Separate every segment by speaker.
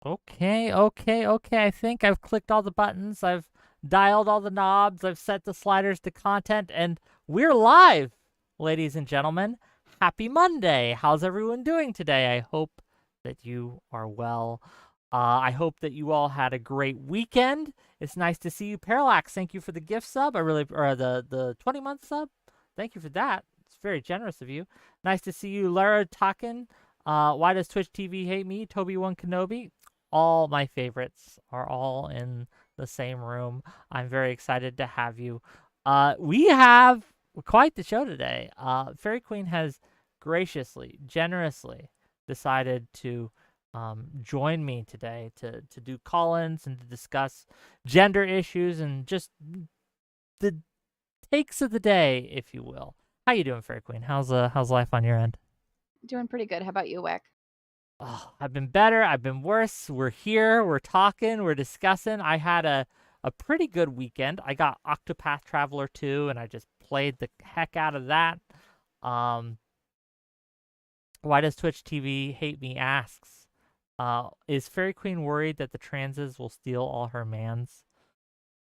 Speaker 1: Okay. I think I've clicked all the buttons. I've dialed all the knobs. I've set the sliders to content, and we're live, ladies and gentlemen. Happy Monday. How's everyone doing today? I hope that you are well. I hope that you all had a great weekend. It's nice to see you, Parallax. Thank you for the gift sub. Or the 20-month sub. Thank you for that. It's very generous of you. Nice to see you, Lara Takin. Why does Twitch TV hate me? Toby1 Kenobi. All my favorites are all in the same room. I'm very excited to have you. We have quite the show today. FairyQueen has graciously, generously decided to join me today to do call-ins and to discuss gender issues and just the takes of the day, if you will. How you doing, FairyQueen? How's life on your end?
Speaker 2: Doing pretty good. How about you, Wick?
Speaker 1: Oh, I've been better. I've been worse. We're here. We're talking. We're discussing. I had a pretty good weekend. I got Octopath Traveler 2, and I just played the heck out of that. Why does Twitch TV hate me? Asks. Is FairyQueen worried that the transes will steal all her mans?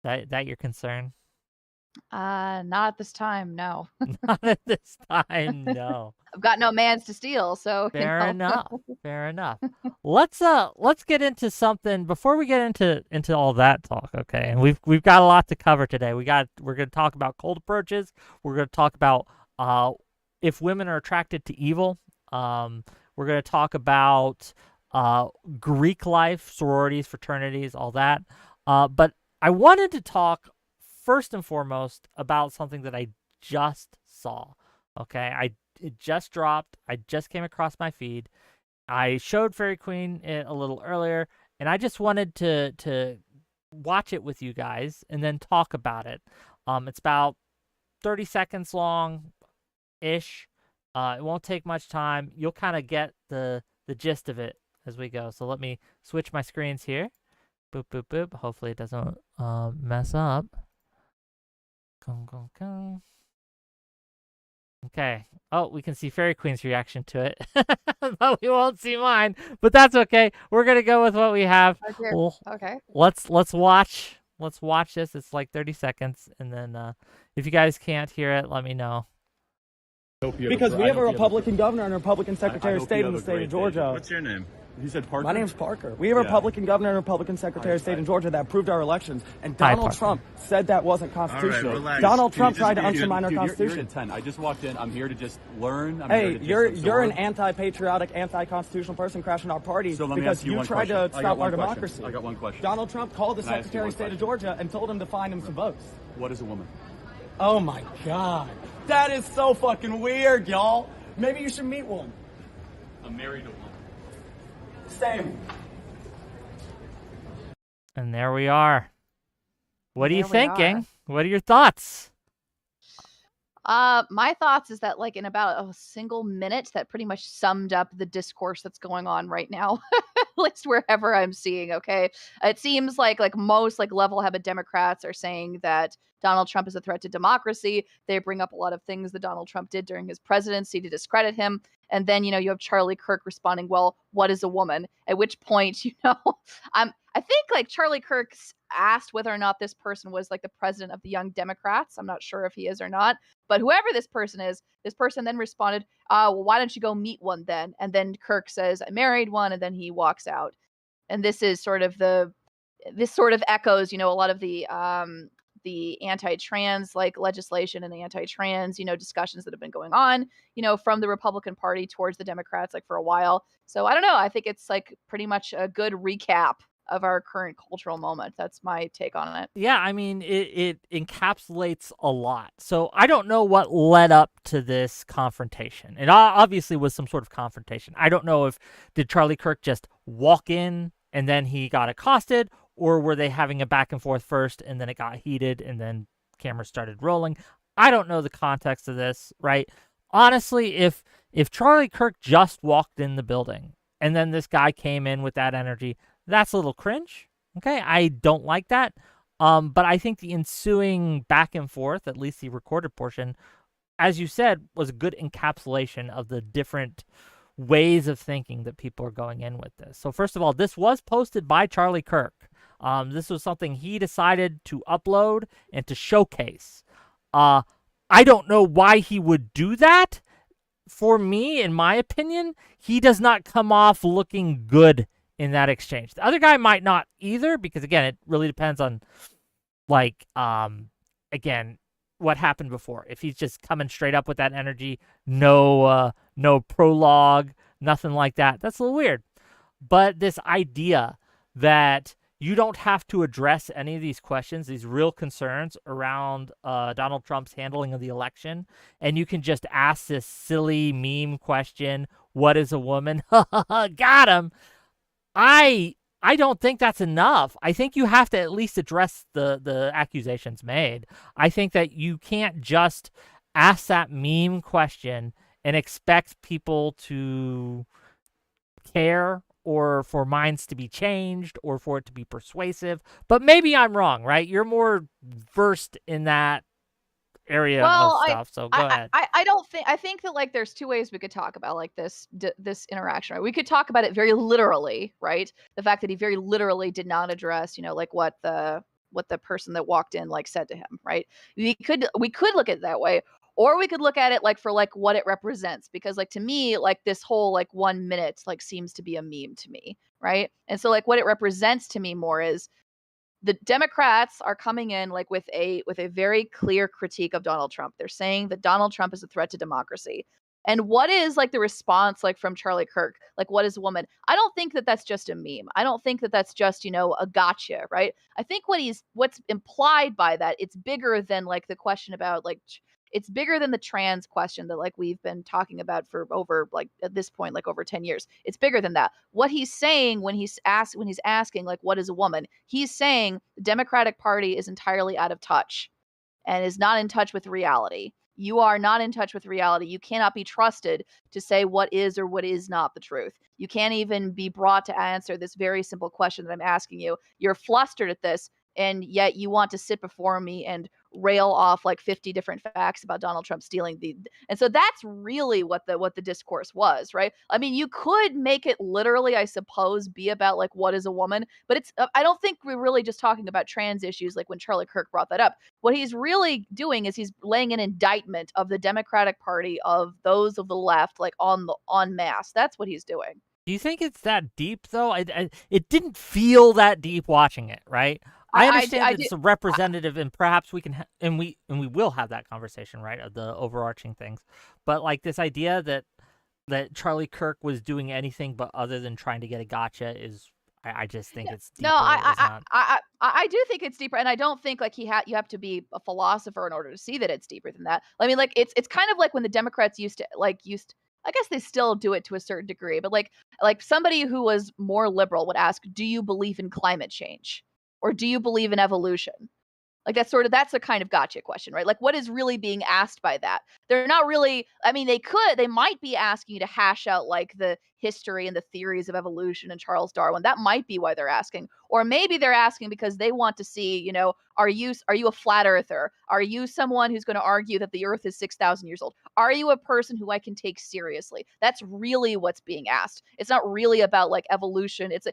Speaker 1: That your concern?
Speaker 2: Not at this time, no.
Speaker 1: Not at this time, no.
Speaker 2: I've got no mans to steal, so
Speaker 1: Fair enough. Fair enough. Let's get into something before we get into all that talk, okay? And we've got a lot to cover today. We're gonna talk about cold approaches. We're gonna talk about if women are attracted to evil. We're gonna talk about Greek life, sororities, fraternities, all that. But I wanted to talk first and foremost about something that I just saw. Okay, it just dropped. I just came across my feed. I showed FairyQueen it a little earlier, and I just wanted to watch it with you guys and then talk about it. It's about 30 seconds long ish. It won't take much time. You'll kind of get the gist of it as we go. So let me switch my screens here. Boop boop boop. Hopefully it doesn't mess up. Go. Okay. Oh, we can see FairyQueen's reaction to it. But we won't see mine. But that's okay. We're gonna go with what we have.
Speaker 2: Okay.
Speaker 1: Let's watch this. It's like 30 seconds, and then if you guys can't hear it, let me know.
Speaker 3: Because we have a Republican governor and a Republican Secretary of State in the state of Georgia.
Speaker 4: What's your name? He said Parker?
Speaker 3: My name's Parker. We have a Republican governor and a Republican Secretary of State in Georgia that approved our elections, and Donald Trump said that wasn't constitutional.
Speaker 4: Right,
Speaker 3: Donald Trump tried to undermine our Constitution.
Speaker 4: You're in 10. I just walked in. I'm here to just learn.
Speaker 3: Hey, you're an anti-patriotic, anti-constitutional person crashing our party because you tried to stop our democracy.
Speaker 4: I got one question.
Speaker 3: Donald Trump called the Secretary of State of Georgia and told him to find him some votes.
Speaker 4: What is a woman?
Speaker 3: Oh my God. That is so fucking weird, y'all. Maybe you should meet one.
Speaker 4: I'm married to one.
Speaker 3: Same.
Speaker 1: And there we are. What are you thinking? What are your thoughts?
Speaker 2: My thoughts is that like in about a single minute that pretty much summed up the discourse that's going on right now. At least wherever I'm seeing, okay? It seems like most level-headed Democrats are saying that Donald Trump is a threat to democracy. They bring up a lot of things that Donald Trump did during his presidency to discredit him. And then, you have Charlie Kirk responding, well, what is a woman? At which point, I think Charlie Kirk asked whether or not this person was the president of the Young Democrats. I'm not sure if he is or not, but whoever this person is, this person then responded, well, why don't you go meet one then? And then Kirk says, I married one, and then he walks out. And this is this sort of echoes, a lot of the anti-trans legislation and the anti-trans, discussions that have been going on, from the Republican Party towards the Democrats for a while. So I don't know. I think it's pretty much a good recap of our current cultural moment. That's my take on it.
Speaker 1: Yeah, I mean, it encapsulates a lot. So I don't know what led up to this confrontation. It obviously was some sort of confrontation. I don't know did Charlie Kirk just walk in and then he got accosted, or were they having a back and forth first and then it got heated and then cameras started rolling? I don't know the context of this, right? Honestly, if Charlie Kirk just walked in the building and then this guy came in with that energy, that's a little cringe. Okay, I don't like that. But I think the ensuing back and forth, at least the recorded portion, as you said, was a good encapsulation of the different ways of thinking that people are going in with this. So first of all, this was posted by Charlie Kirk. This was something he decided to upload and to showcase. I don't know why he would do that. For me, in my opinion, he does not come off looking good in that exchange. The other guy might not either, because again, it really depends on, like, again, what happened before. If he's just coming straight up with that energy, no prologue, nothing like that, that's a little weird. But this idea that you don't have to address any of these questions, these real concerns around Donald Trump's handling of the election, and you can just ask this silly meme question, what is a woman? Got him. I don't think that's enough. I think you have to at least address the accusations made. I think that you can't just ask that meme question and expect people to care or for minds to be changed or for it to be persuasive. But maybe I'm wrong, right? You're more versed in that area of stuff, so go ahead.
Speaker 2: I think that like there's two ways we could talk about like this interaction, right? We could talk about it very literally, right? The fact that he very literally did not address, like what the person that walked in like said to him, right? We could look at it that way, or we could look at it like for like what it represents, because like to me, like this whole like 1 minute like seems to be a meme to me, right? And so like what it represents to me more is the Democrats are coming in like with a very clear critique of Donald Trump. They're saying that Donald Trump is a threat to democracy. And what is like the response like from Charlie Kirk? Like, what is a woman? I don't think that that's just a meme. I don't think that that's just, a gotcha, right? I think what's implied by that, it's bigger than like the question about like it's bigger than the trans question that like we've been talking about for over like at this point like over 10 years. It's bigger than that. What he's saying when he's asking like what is a woman, he's saying the Democratic Party is entirely out of touch and is not in touch with reality. You are not in touch with reality. You cannot be trusted to say what is or what is not the truth. You can't even be brought to answer this very simple question that I'm asking you. You're flustered at this, and yet you want to sit before me and rail off like 50 different facts about Donald Trump stealing and so that's really what the discourse was, right? I mean, you could make it literally, I suppose, be about like what is a woman, but it's I don't think we're really just talking about trans issues like when Charlie Kirk brought that up. What he's really doing is he's laying an indictment of the Democratic Party, of those of the left, like en masse. That's what he's doing.
Speaker 1: Do you think it's that deep though? It didn't feel that deep watching it, right? I understand that it's a representative, and perhaps we can, and we will have that conversation, right, of the overarching things. But like this idea that Charlie Kirk was doing anything but other than trying to get a gotcha is, I just think it's deeper.
Speaker 2: No, I do think it's deeper, and I don't think like you have to be a philosopher in order to see that it's deeper than that. I mean, like it's kind of like when the Democrats used I guess they still do it to a certain degree, but like somebody who was more liberal would ask, "Do you believe in climate change?" Or do you believe in evolution? Like that's a kind of gotcha question, right? Like what is really being asked by that? They're not really, I mean, they might be asking you to hash out like the history and the theories of evolution and Charles Darwin. That might be why they're asking. Or maybe they're asking because they want to see, are you a flat earther? Are you someone who's going to argue that the earth is 6,000 years old? Are you a person who I can take seriously? That's really what's being asked. It's not really about like evolution. It's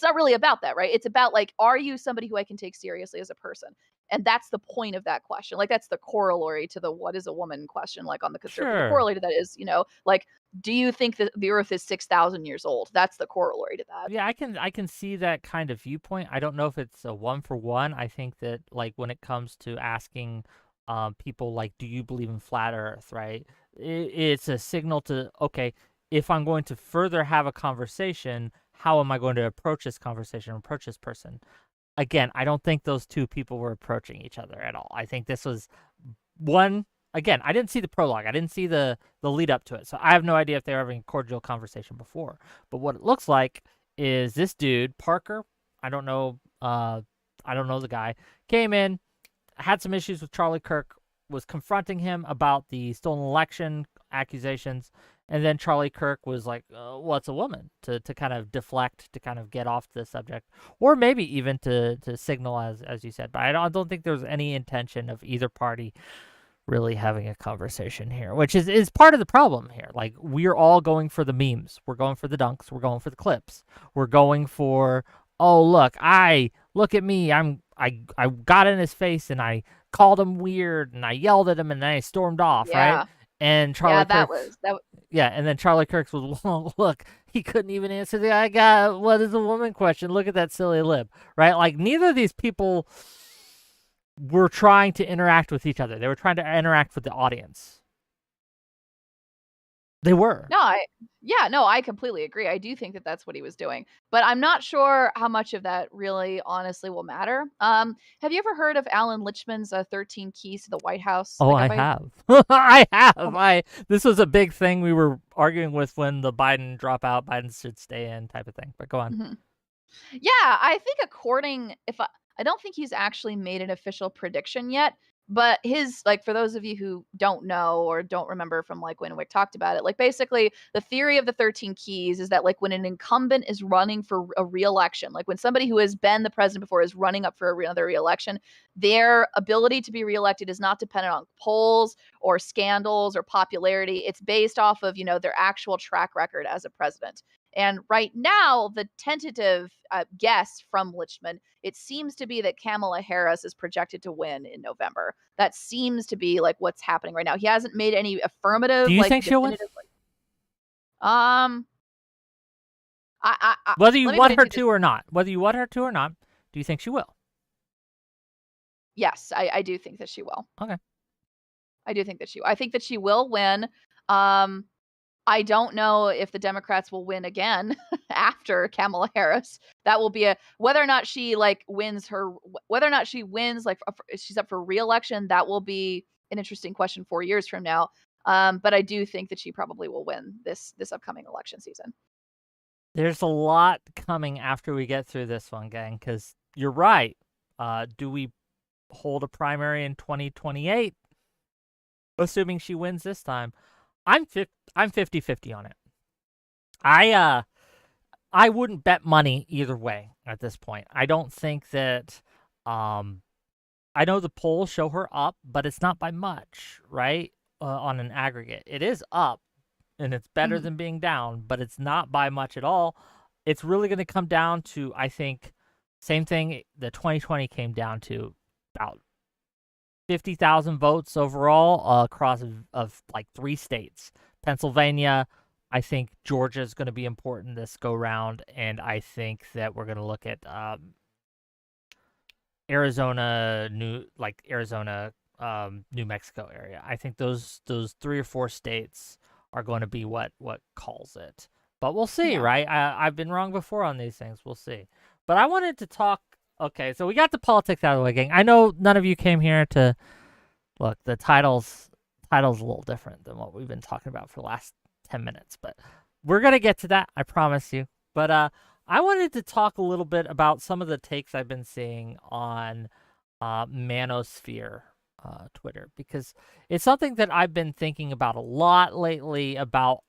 Speaker 2: not really about that, right? It's about like, are you somebody who I can take seriously as a person? And that's the point of that question. Like that's the corollary to the what is a woman question, like on the conservative.
Speaker 1: Sure.
Speaker 2: The corollary to that is, like, do you think that the earth is 6,000 years old? That's the corollary to that.
Speaker 1: Yeah, I can see that kind of viewpoint. I don't know if it's a 1-for-1. I think that like when it comes to asking people like, do you believe in flat earth, right? It's a signal to, okay, if I'm going to further have a conversation, how am I going to approach this conversation, approach this person? Again, I don't think those two people were approaching each other at all. I think this was one. Again, I didn't see the prologue. I didn't see the lead up to it. So I have no idea if they were having a cordial conversation before. But what it looks like is this dude, Parker, I don't know the guy, came in, had some issues with Charlie Kirk, was confronting him about the stolen election accusations, and then Charlie Kirk was like, what's a woman? To kind of deflect, to kind of get off the subject, or maybe even to signal, as you said. But I don't think there was any intention of either party really having a conversation here, which is part of the problem here. Like, we're all going for the memes. We're going for the dunks. We're going for the clips. We're going for, oh, look at me. I got in his face and I called him weird and I yelled at him and then I stormed off, right?
Speaker 2: Yeah.
Speaker 1: And
Speaker 2: Yeah,
Speaker 1: Charlie
Speaker 2: that
Speaker 1: Kirk,
Speaker 2: was that.
Speaker 1: yeah, and then Charlie Kirk was, well, look, he couldn't even answer the I got what is a woman question. Look at that silly lip, right? Like, neither of these people were trying to interact with each other. They were trying to interact with the audience. They were.
Speaker 2: No, I completely agree. I do think that that's what he was doing, but I'm not sure how much of that really, honestly, will matter. Have you ever heard of Alan Lichtman's 13 Keys to the White House?
Speaker 1: Oh,
Speaker 2: Like,
Speaker 1: I
Speaker 2: have I?
Speaker 1: have. I have.
Speaker 2: Oh,
Speaker 1: This was a big thing we were arguing with when the Biden dropout, Biden should stay in type of thing. But go on.
Speaker 2: mhm. Yeah, I think I don't think he's actually made an official prediction yet, but his like for those of you who don't know or don't remember from like when Wick talked about it, like basically the theory of the 13 keys is that like when an incumbent is running for a re-election, like when somebody who has been the president before is running up for another re-election, their ability to be reelected is not dependent on polls or scandals or popularity. It's based off of, their actual track record as a president. And right now, the tentative guess from Lichman, it seems to be that Kamala Harris is projected to win in November. That seems to be like what's happening right now. He hasn't made any affirmative,
Speaker 1: Do you
Speaker 2: like
Speaker 1: think she'll win?
Speaker 2: definitive. Um,
Speaker 1: Whether you
Speaker 2: let me put
Speaker 1: want
Speaker 2: it
Speaker 1: her
Speaker 2: to you
Speaker 1: to or not, do you think she will?
Speaker 2: yes, I do think that she will.
Speaker 1: Okay.
Speaker 2: I do think that I think that she will win. I don't know if the Democrats will win again after Kamala Harris. That will be whether or not she wins like if she's up for re-election. That will be an interesting question 4 years from now. But I do think that she probably will win this upcoming election season.
Speaker 1: There's a lot coming after we get through this one, gang, because you're right. Do we hold a primary in 2028, assuming she wins this time? I'm 50-50 on it. I wouldn't bet money either way at this point. I don't think that I know the polls show her up, but it's not by much, right? On an aggregate. It is up and it's better than being down, but it's not by much at all. It's really going to come down to, I think, same thing that 2020 came down to, about 50,000 votes overall across of like 3 states. Pennsylvania, I think Georgia is going to be important this go round, and I think that we're going to look at Arizona, New Mexico area. I think those 3 or 4 states are going to be what calls it. But we'll see,
Speaker 2: Yeah.
Speaker 1: right? I've been wrong before on these things. We'll see. But I wanted to talk. Okay, so we got the politics out of the way, gang. I know none of you came here to look. The title's a little different than what we've been talking about for the last 10 minutes, but we're gonna get to that. I promise you. But I wanted to talk a little bit about some of the takes I've been seeing on Manosphere Twitter, because it's something that I've been thinking about a lot lately about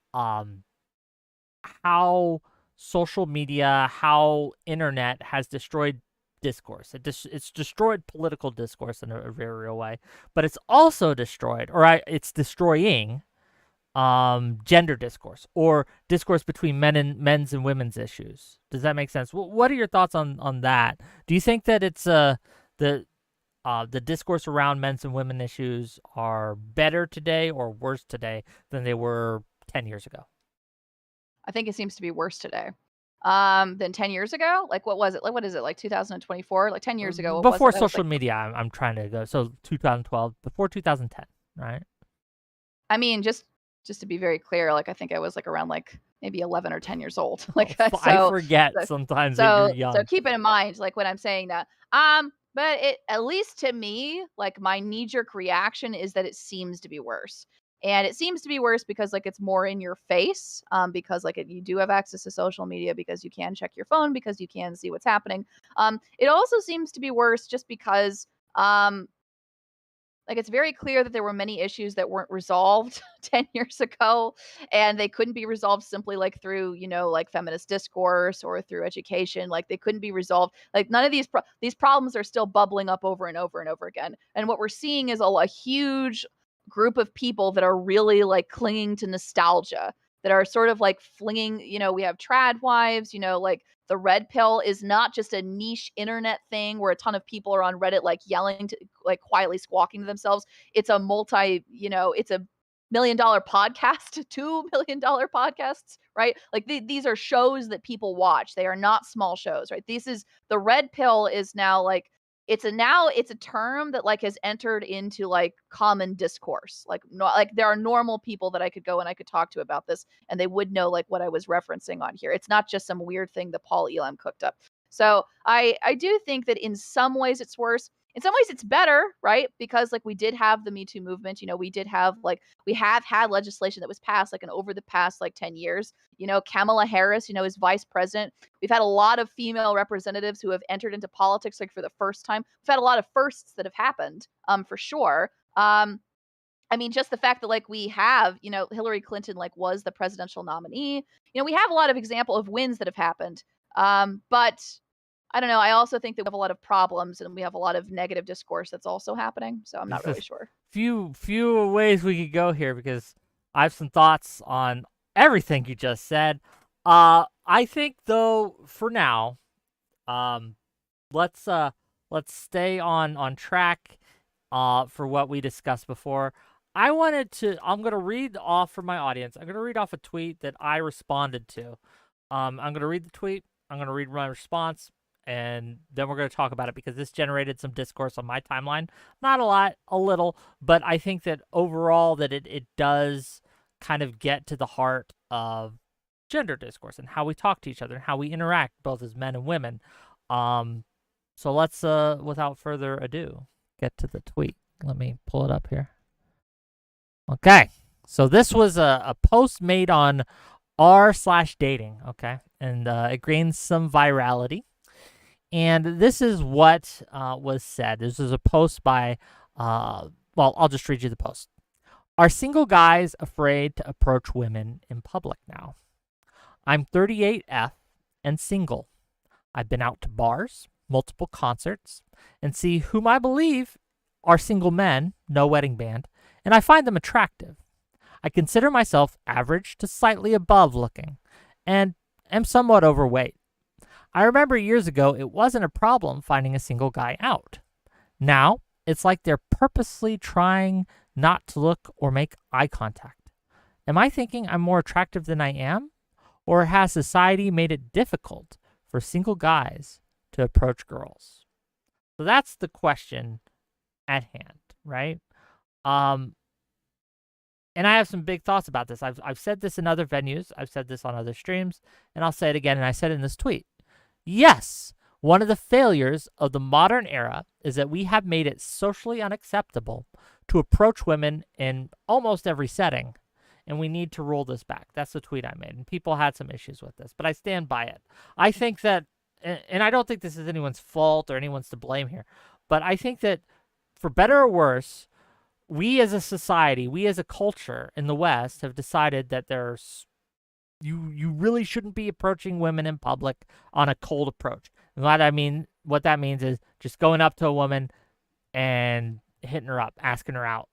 Speaker 1: how social media, how internet has destroyed discourse. It's destroyed political discourse in a very real way, but it's also destroyed, it's destroying gender discourse or discourse between men's and women's issues. Does that make sense? What are your thoughts on that? Do you think that it's the discourse around men's and women issues are better today or worse today than they were 10 years ago?
Speaker 2: I think it seems to be worse today than 10 years ago. Like, what was it? Like, what is it? Like 2024? Like 10 years ago. What
Speaker 1: Before
Speaker 2: was it?
Speaker 1: social media, I'm trying to go. So 2012, before 2010, right?
Speaker 2: I mean, just to be very clear, like I think I was like around like maybe 11 or 10 years old. Like,
Speaker 1: I forget sometimes that you're young.
Speaker 2: So keep it in mind, like when I'm saying that. But it, at least to me, like my knee-jerk reaction is that it seems to be worse. And it seems to be worse because like it's more in your face, because like you do have access to social media, because you can check your phone, because you can see what's happening. It also seems to be worse just because like it's very clear that there were many issues that weren't resolved 10 years ago, and they couldn't be resolved simply like through, like feminist discourse or through education. Like they couldn't be resolved. Like none of these problems are still bubbling up over and over and over again. And what we're seeing is a huge group of people that are really like clinging to nostalgia, that are sort of like flinging, we have trad wives, like the red pill is not just a niche internet thing where a ton of people are on Reddit like yelling to like quietly squawking to themselves. It's a it's a $1 million podcast, $2 million podcasts, right? Like these are shows that people watch. They are not small shows, right? The red pill is now like, it's a term that like has entered into like common discourse. Like, no, like there are normal people that I could go and I could talk to about this and they would know like what I was referencing on here. It's not just some weird thing that Paul Elam cooked up. So I do think that in some ways it's worse. In some ways it's better, right? Because like we did have the Me Too movement, we have had legislation that was passed like over the past like 10 years. Kamala Harris, is vice president. We've had a lot of female representatives who have entered into politics like for the first time. We've had a lot of firsts that have happened, for sure. I mean, just the fact that like we have, Hillary Clinton like was the presidential nominee. We have a lot of example of wins that have happened. But I don't know. I also think that we have a lot of problems and we have a lot of negative discourse that's also happening. So I'm not really sure.
Speaker 1: Few ways we could go here because I have some thoughts on everything you just said. I think though for now, let's stay on track for what we discussed before. I'm going to read off for my audience. I'm going to read off a tweet that I responded to. I'm going to read the tweet. I'm going to read my response. And then we're going to talk about it because this generated some discourse on my timeline. Not a lot, a little, but I think that overall that it does kind of get to the heart of gender discourse and how we talk to each other and how we interact both as men and women. So let's, without further ado, get to the tweet. Let me pull it up here. Okay, so this was a post made on r/dating, okay? And it gained some virality. And this is what was said. This is a post by, I'll just read you the post. Are single guys afraid to approach women in public now? I'm 38F and single. I've been out to bars, multiple concerts, and see whom I believe are single men, no wedding band, and I find them attractive. I consider myself average to slightly above looking, and am somewhat overweight. I remember years ago, it wasn't a problem finding a single guy out. Now, it's like they're purposely trying not to look or make eye contact. Am I thinking I'm more attractive than I am? Or has society made it difficult for single guys to approach girls? So that's the question at hand, right? And I have some big thoughts about this. I've said this in other venues. I've said this on other streams. And I'll say it again, and I said it in this tweet. Yes, one of the failures of the modern era is that we have made it socially unacceptable to approach women in almost every setting, and we need to roll this back. That's the tweet I made, and people had some issues with this, but I stand by it. I think that, and I don't think this is anyone's fault or anyone's to blame here, but I think that for better or worse, we as a society, we as a culture in the West have decided that you really shouldn't be approaching women in public on a cold approach. And what that means is just going up to a woman and hitting her up, asking her out,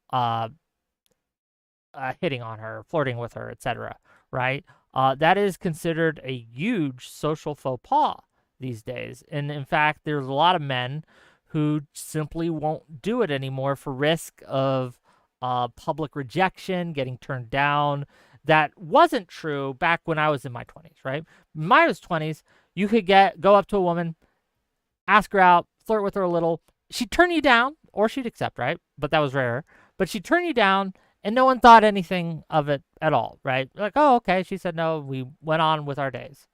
Speaker 1: hitting on her, flirting with her, etc. Right? That is considered a huge social faux pas these days. And in fact, there's a lot of men who simply won't do it anymore for risk of public rejection, getting turned down. That wasn't true back when I was in my 20s, right? In my 20s, you could go up to a woman, ask her out, flirt with her a little. She'd turn you down, or she'd accept, right? But that was rare. But she'd turn you down, and no one thought anything of it at all, right? Like, oh, okay, she said no. We went on with our days.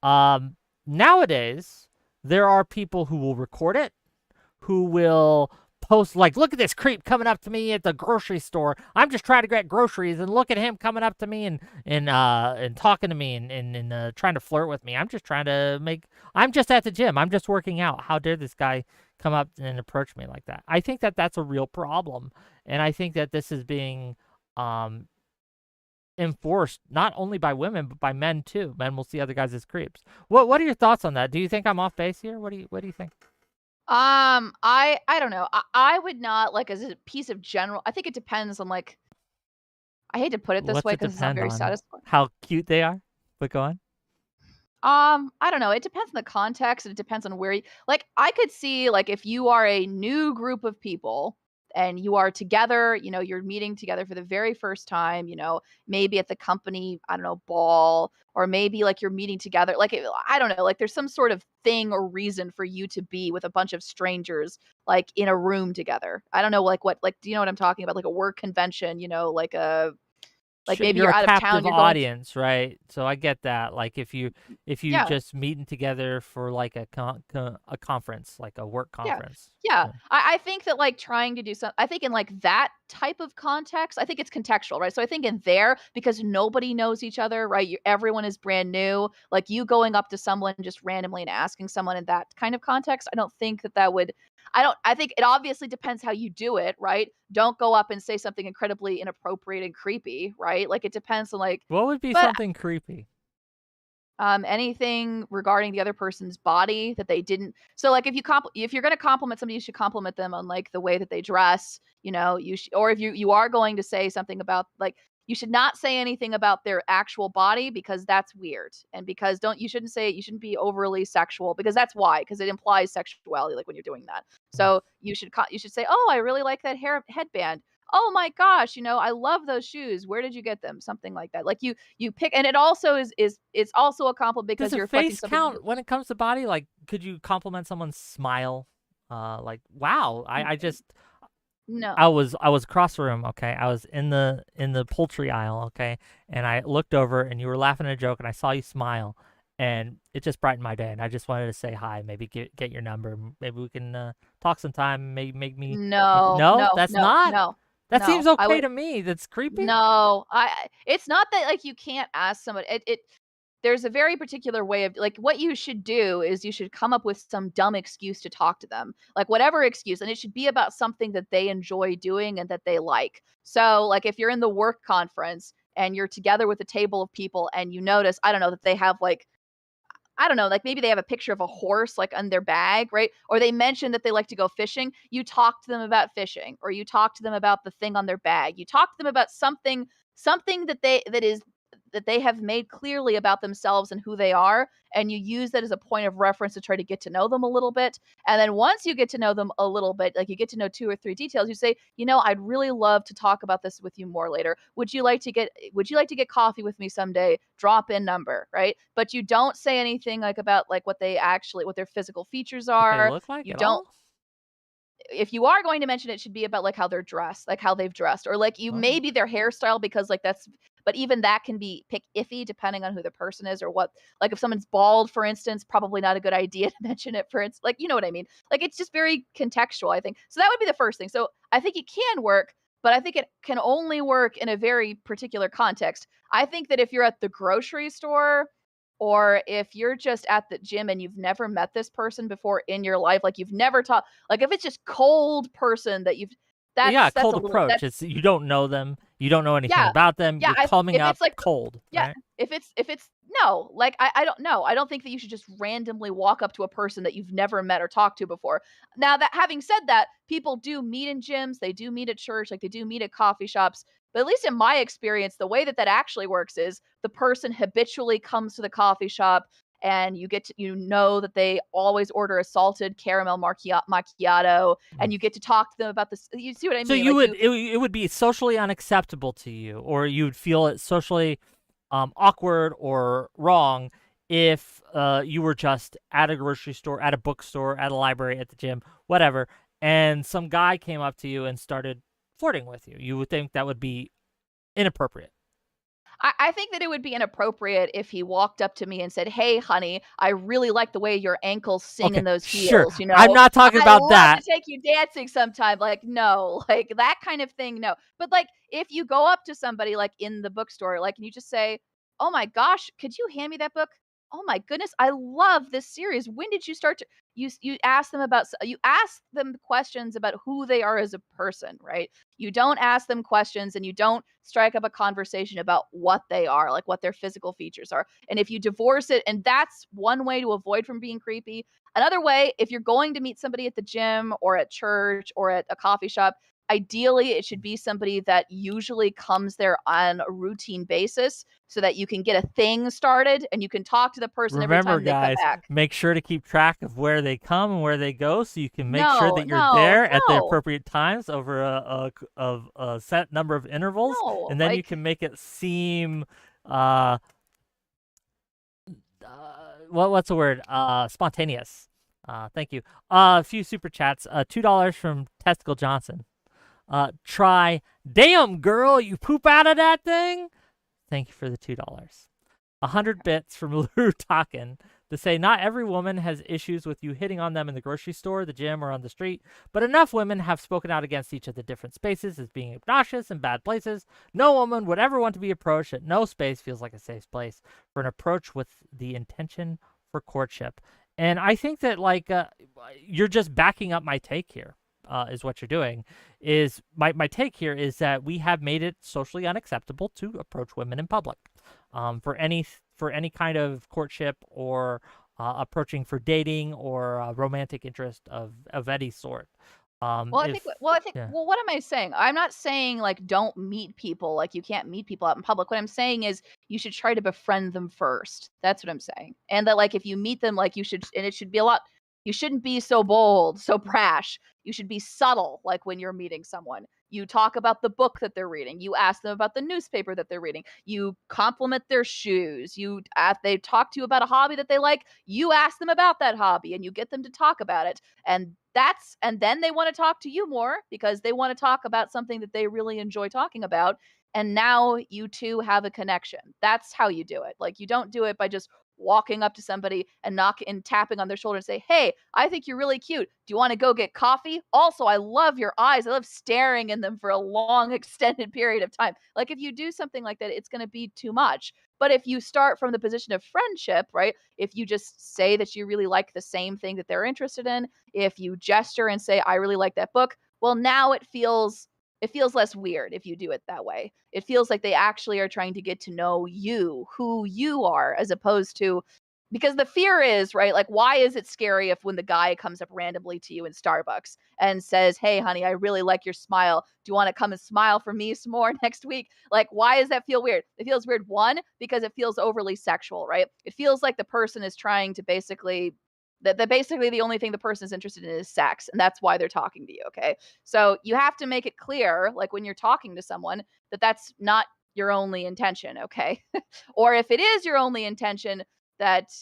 Speaker 1: Nowadays, there are people who will record it, who will post like, look at this creep coming up to me at the grocery store. I'm just trying to get groceries, and look at him coming up to me and talking to me and trying to flirt with me. I'm just at the gym. I'm just working out. How dare this guy come up and approach me like that? I think that that's a real problem, and I think that this is being enforced not only by women but by men too. Men will see other guys as creeps. What are your thoughts on that? Do you think I'm off base here? What do you think?
Speaker 2: I don't know. I would not like as a piece of general. I think it depends on like. I hate to put it this
Speaker 1: What's
Speaker 2: way
Speaker 1: it
Speaker 2: because it's not
Speaker 1: depend
Speaker 2: very
Speaker 1: on?
Speaker 2: satisfying.
Speaker 1: How cute they are? But go on.
Speaker 2: I don't know. It depends on the context. And it depends on where you like I could see like if you are a new group of people and you are together, you're meeting together for the very first time, maybe at the company, I don't know, ball, or maybe like you're meeting together. Like I don't know, like there's some sort of thing or reason for you to be with a bunch of strangers like in a room together. I don't know like what like do you know what I'm talking about? Like a work convention, like maybe
Speaker 1: You're
Speaker 2: you're
Speaker 1: a
Speaker 2: out of town,
Speaker 1: captive
Speaker 2: you're going
Speaker 1: audience, right? So I get that. Like if you
Speaker 2: yeah.
Speaker 1: just meeting together for like a conference, like a work
Speaker 2: Yeah.
Speaker 1: conference.
Speaker 2: Yeah.
Speaker 1: Yeah.
Speaker 2: I think that like trying to do some I think in like that type of context, I think it's contextual, right? So I think in there, because nobody knows each other, right? Everyone is brand new. Like you going up to someone just randomly and asking someone in that kind of context, I don't think that would I think it obviously depends how you do it, right? Don't go up and say something incredibly inappropriate and creepy, right? Like it depends on like
Speaker 1: What would be
Speaker 2: but
Speaker 1: something creepy?
Speaker 2: anything regarding the other person's body that they didn't so like if you're going to compliment somebody you should compliment them on like the way that they dress, or if you are going to say something about like you should not say anything about their actual body because that's weird and because you shouldn't be overly sexual because that's why because it implies sexuality like when you're doing that.
Speaker 1: Mm.
Speaker 2: So you should say, "Oh, I really like that headband. Oh my gosh, I love those shoes. Where did you get them?" Something like that. Like you pick and it also is it's also a compliment
Speaker 1: Does
Speaker 2: because
Speaker 1: a
Speaker 2: you're reflecting
Speaker 1: face
Speaker 2: something
Speaker 1: count when it comes to body? Like, could you compliment someone's smile? Like, wow, I just
Speaker 2: no.
Speaker 1: I was across the room, okay? I was in the poultry aisle, okay? And I looked over and you were laughing at a joke and I saw you smile and it just brightened my day and I just wanted to say hi, maybe get your number. Maybe we can talk sometime, maybe
Speaker 2: No,
Speaker 1: No,
Speaker 2: no,
Speaker 1: that's
Speaker 2: no,
Speaker 1: not.
Speaker 2: no,
Speaker 1: That seems
Speaker 2: no. I
Speaker 1: okay
Speaker 2: would
Speaker 1: to me. That's creepy.
Speaker 2: no. It's not that like you can't ask somebody it there's a very particular way of like what you should do is you should come up with some dumb excuse to talk to them. Like whatever excuse and it should be about something that they enjoy doing and that they like. So like if you're in the work conference and you're together with a table of people and you notice, I don't know, that they have like I don't know, like maybe they have a picture of a horse like on their bag, right? Or they mention that they like to go fishing. You talk to them about fishing or you talk to them about the thing on their bag. You talk to them about something that they have made clearly about themselves and who they are and you use that as a point of reference to try to get to know them a little bit. And then once you get to know them a little bit, like you get to know two or three details, you say, I'd really love to talk about this with you more later. Would you like to get coffee with me someday? Drop in number, right? But you don't say anything like about like what their physical features
Speaker 1: What they
Speaker 2: are.
Speaker 1: look like
Speaker 2: You
Speaker 1: at
Speaker 2: don't
Speaker 1: all?
Speaker 2: if you are going to mention it should be about like how they're dressed, like how they've dressed, or like you
Speaker 1: Oh.
Speaker 2: maybe their hairstyle because like that's but even that can be iffy depending on who the person is or what like if someone's bald, for instance, probably not a good idea to mention it for instance. Like you know what I mean? Like it's just very contextual, I think. So that would be the first thing. So I think it can work, but I think it can only work in a very particular context. I think that if you're at the grocery store or if you're just at the gym and you've never met this person before in your life, like you've never talked like, if it's just cold person that you've
Speaker 1: Yeah,
Speaker 2: that's a
Speaker 1: cold
Speaker 2: little
Speaker 1: approach.
Speaker 2: that's
Speaker 1: It's you don't know them. You don't know anything
Speaker 2: yeah.
Speaker 1: about them.
Speaker 2: Yeah,
Speaker 1: You're coming
Speaker 2: if
Speaker 1: up
Speaker 2: it's like
Speaker 1: cold,
Speaker 2: yeah,
Speaker 1: right?
Speaker 2: if it's no, like, I don't know. I don't think that you should just randomly walk up to a person that you've never met or talked to before. Now that having said that, people do meet in gyms, they do meet at church, like, they do meet at coffee shops, but at least in my experience, the way that that actually works is the person habitually comes to the coffee shop and you know that they always order a salted caramel macchiato,
Speaker 1: Mm.
Speaker 2: and you get to talk to them about this you see what I
Speaker 1: So
Speaker 2: mean?
Speaker 1: you
Speaker 2: Like,
Speaker 1: would it would be socially unacceptable to you, or you would feel it socially awkward or wrong if you were just at a grocery store, at a bookstore, at a library, at the gym, whatever, and some guy came up to you and started flirting with you. You would think that would be inappropriate.
Speaker 2: I think that it would be inappropriate if he walked up to me and said, "Hey, honey, I really like the way your ankles sing
Speaker 1: Okay,
Speaker 2: in those
Speaker 1: sure.
Speaker 2: heels,
Speaker 1: I'm not talking
Speaker 2: I'd
Speaker 1: about
Speaker 2: love to
Speaker 1: that.
Speaker 2: take you dancing sometime." Like, no, like that kind of thing, no. But like if you go up to somebody like in the bookstore, like and you just say, "Oh my gosh, could you hand me that book? Oh my goodness, I love this series. When did you start to you ask them about you ask them questions about who they are as a person, right? You don't ask them questions and you don't strike up a conversation about what they are, like what their physical features are. And if you divorce it, and that's one way to avoid from being creepy. Another way, if you're going to meet somebody at the gym or at church or at a coffee shop, ideally it should be somebody that usually comes there on a routine basis so that you can get a thing started and you can talk to the person every
Speaker 1: Remember,
Speaker 2: time they come
Speaker 1: guys,
Speaker 2: back.
Speaker 1: make sure to keep track of where they come and where they go, so you can make sure
Speaker 2: No,
Speaker 1: that you're
Speaker 2: no,
Speaker 1: there at the
Speaker 2: no,
Speaker 1: appropriate times over a set number of intervals,
Speaker 2: no.
Speaker 1: and then you
Speaker 2: Like,
Speaker 1: can make it seem uh, what's the word? Spontaneous. Thank you. A few super chats. $2 from Testicle Johnson. Try, damn girl, you poop out of that thing. Thank you for the $2. 100 bits from Lou Talkin to say not every woman has issues with you hitting on them in the grocery store, the gym, or on the street, but enough women have spoken out against each of the different spaces as being obnoxious and bad places. No woman would ever want to be approached at no space feels like a safe place for an approach with the intention for courtship. And I think that you're just backing up my take here. Is what you're doing. Is my take here is that we have made it socially unacceptable to approach women in public, for any kind of courtship or approaching for dating or romantic interest of any sort.
Speaker 2: Well, I think.
Speaker 1: Yeah.
Speaker 2: Well, what am I saying? I'm not saying like don't meet people. Like you can't meet people out in public. What I'm saying is you should try to befriend them first. That's what I'm saying. And that like if you meet them, like you should, and it should be a lot. You shouldn't be so bold, so brash. You should be subtle. Like when you're meeting someone, you talk about the book that they're reading. You ask them about the newspaper that they're reading. You compliment their shoes. If they talk to you about a hobby that they like, you ask them about that hobby and you get them to talk about it. And then they want to talk to you more because they want to talk about something that they really enjoy talking about. And now you two have a connection. That's how you do it. Like you don't do it by just walking up to somebody and tapping on their shoulder and say, "Hey, I think you're really cute. Do you want to go get coffee? Also, I love your eyes. I love staring in them for a long extended period of time." Like if you do something like that, it's going to be too much. But if you start from the position of friendship, right? If you just say that you really like the same thing that they're interested in, if you gesture and say, "I really like that book," well, now it feels less weird if you do it that way. It feels like they actually are trying to get to know you, who you are, as opposed to, because the fear is, right? Like, why is it scary if when the guy comes up randomly to you in Starbucks and says, "Hey, honey, I really like your smile. Do you want to come and smile for me some more next week?" Like, why does that feel weird? It feels weird, one, because it feels overly sexual, right? It feels like the person is trying to basically that basically the only thing the person is interested in is sex, and that's why they're talking to you. Okay, so you have to make it clear, like when you're talking to someone, that that's not your only intention. Okay, or if it is your only intention, that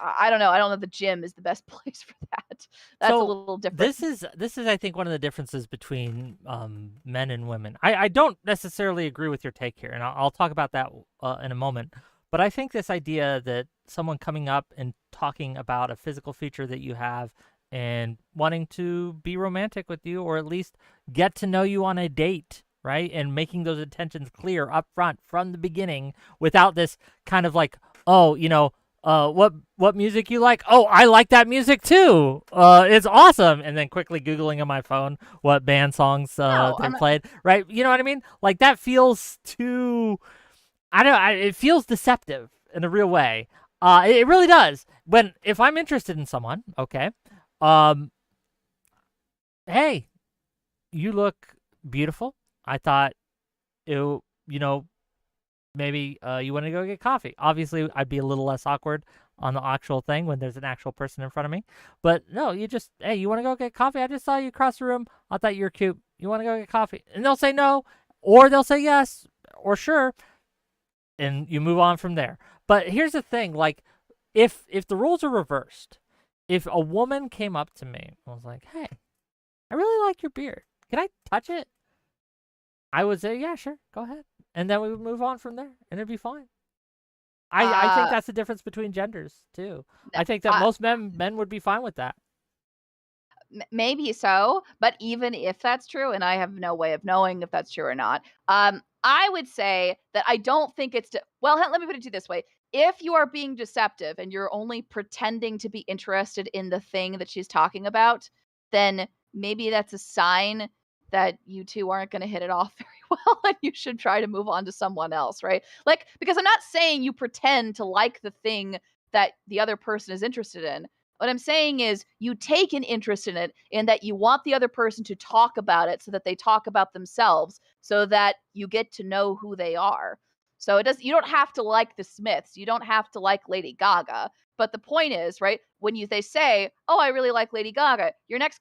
Speaker 2: I don't know. I don't know if the gym is the best place for that. That's a little different.
Speaker 1: This is I think one of the differences between men and women. I don't necessarily agree with your take here, and I'll talk about that in a moment. But I think this idea that someone coming up and talking about a physical feature that you have and wanting to be romantic with you, or at least get to know you on a date, right? And making those intentions clear up front from the beginning without this kind of like, oh, what music you like? Oh, I like that music too. It's awesome. And then quickly Googling on my phone what band songs they played, right? You know what I mean? Like that feels too, it feels deceptive in a real way. It really does. If I'm interested in someone, okay, hey, you look beautiful. I thought, maybe you want to go get coffee. Obviously, I'd be a little less awkward on the actual thing when there's an actual person in front of me. But no, hey, you want to go get coffee? I just saw you across the room. I thought you were cute. You want to go get coffee? And they'll say no, or they'll say yes, or sure. And you move on from there. But here's the thing, like, if the roles are reversed, if a woman came up to me and was like, "Hey, I really like your beard. Can I touch it?" I would say, "Yeah, sure, go ahead." And then we would move on from there, and it'd be fine. I think that's the difference between genders, too. I think that most men would be fine with that.
Speaker 2: Maybe so, but even if that's true, and I have no way of knowing if that's true or not, I would say that I don't think it's well, let me put it to you this way. If you are being deceptive and you're only pretending to be interested in the thing that she's talking about, then maybe that's a sign that you two aren't going to hit it off very well and you should try to move on to someone else, right? Like, because I'm not saying you pretend to like the thing that the other person is interested in. What I'm saying is you take an interest in it, in that you want the other person to talk about it so that they talk about themselves, so that you get to know who they are. So you don't have to like the Smiths. You don't have to like Lady Gaga. But the point is, right, when they say, "Oh, I really like Lady Gaga," your next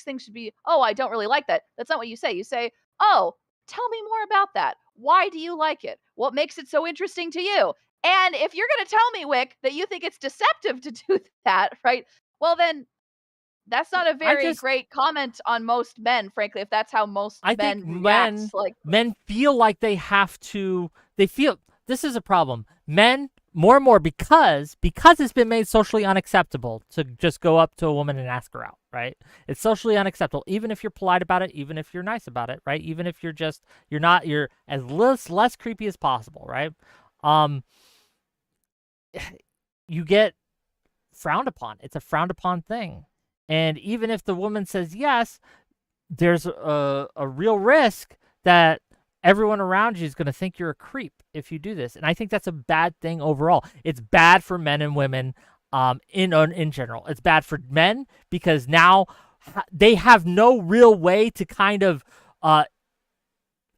Speaker 2: thing should be, "Oh, I don't really like that." That's not what you say. You say, "Oh, tell me more about that. Why do you like it? What makes it so interesting to you?" And if you're going to tell me, Wick, that you think it's deceptive to do that, right? Well, then that's not a very great comment on most men, frankly, if that's how most men react. Like,
Speaker 1: men feel like they have to. They feel this is a problem. Men more and more because it's been made socially unacceptable to just go up to a woman and ask her out, right? It's socially unacceptable, even if you're polite about it, even if you're nice about it, right? Even if you're as less creepy as possible, right? You get frowned upon. It's a frowned upon thing. And even if the woman says yes, there's a real risk that everyone around you is going to think you're a creep if you do this. And I think that's a bad thing overall. It's bad for men and women in general. It's bad for men because now they have no real way to kind of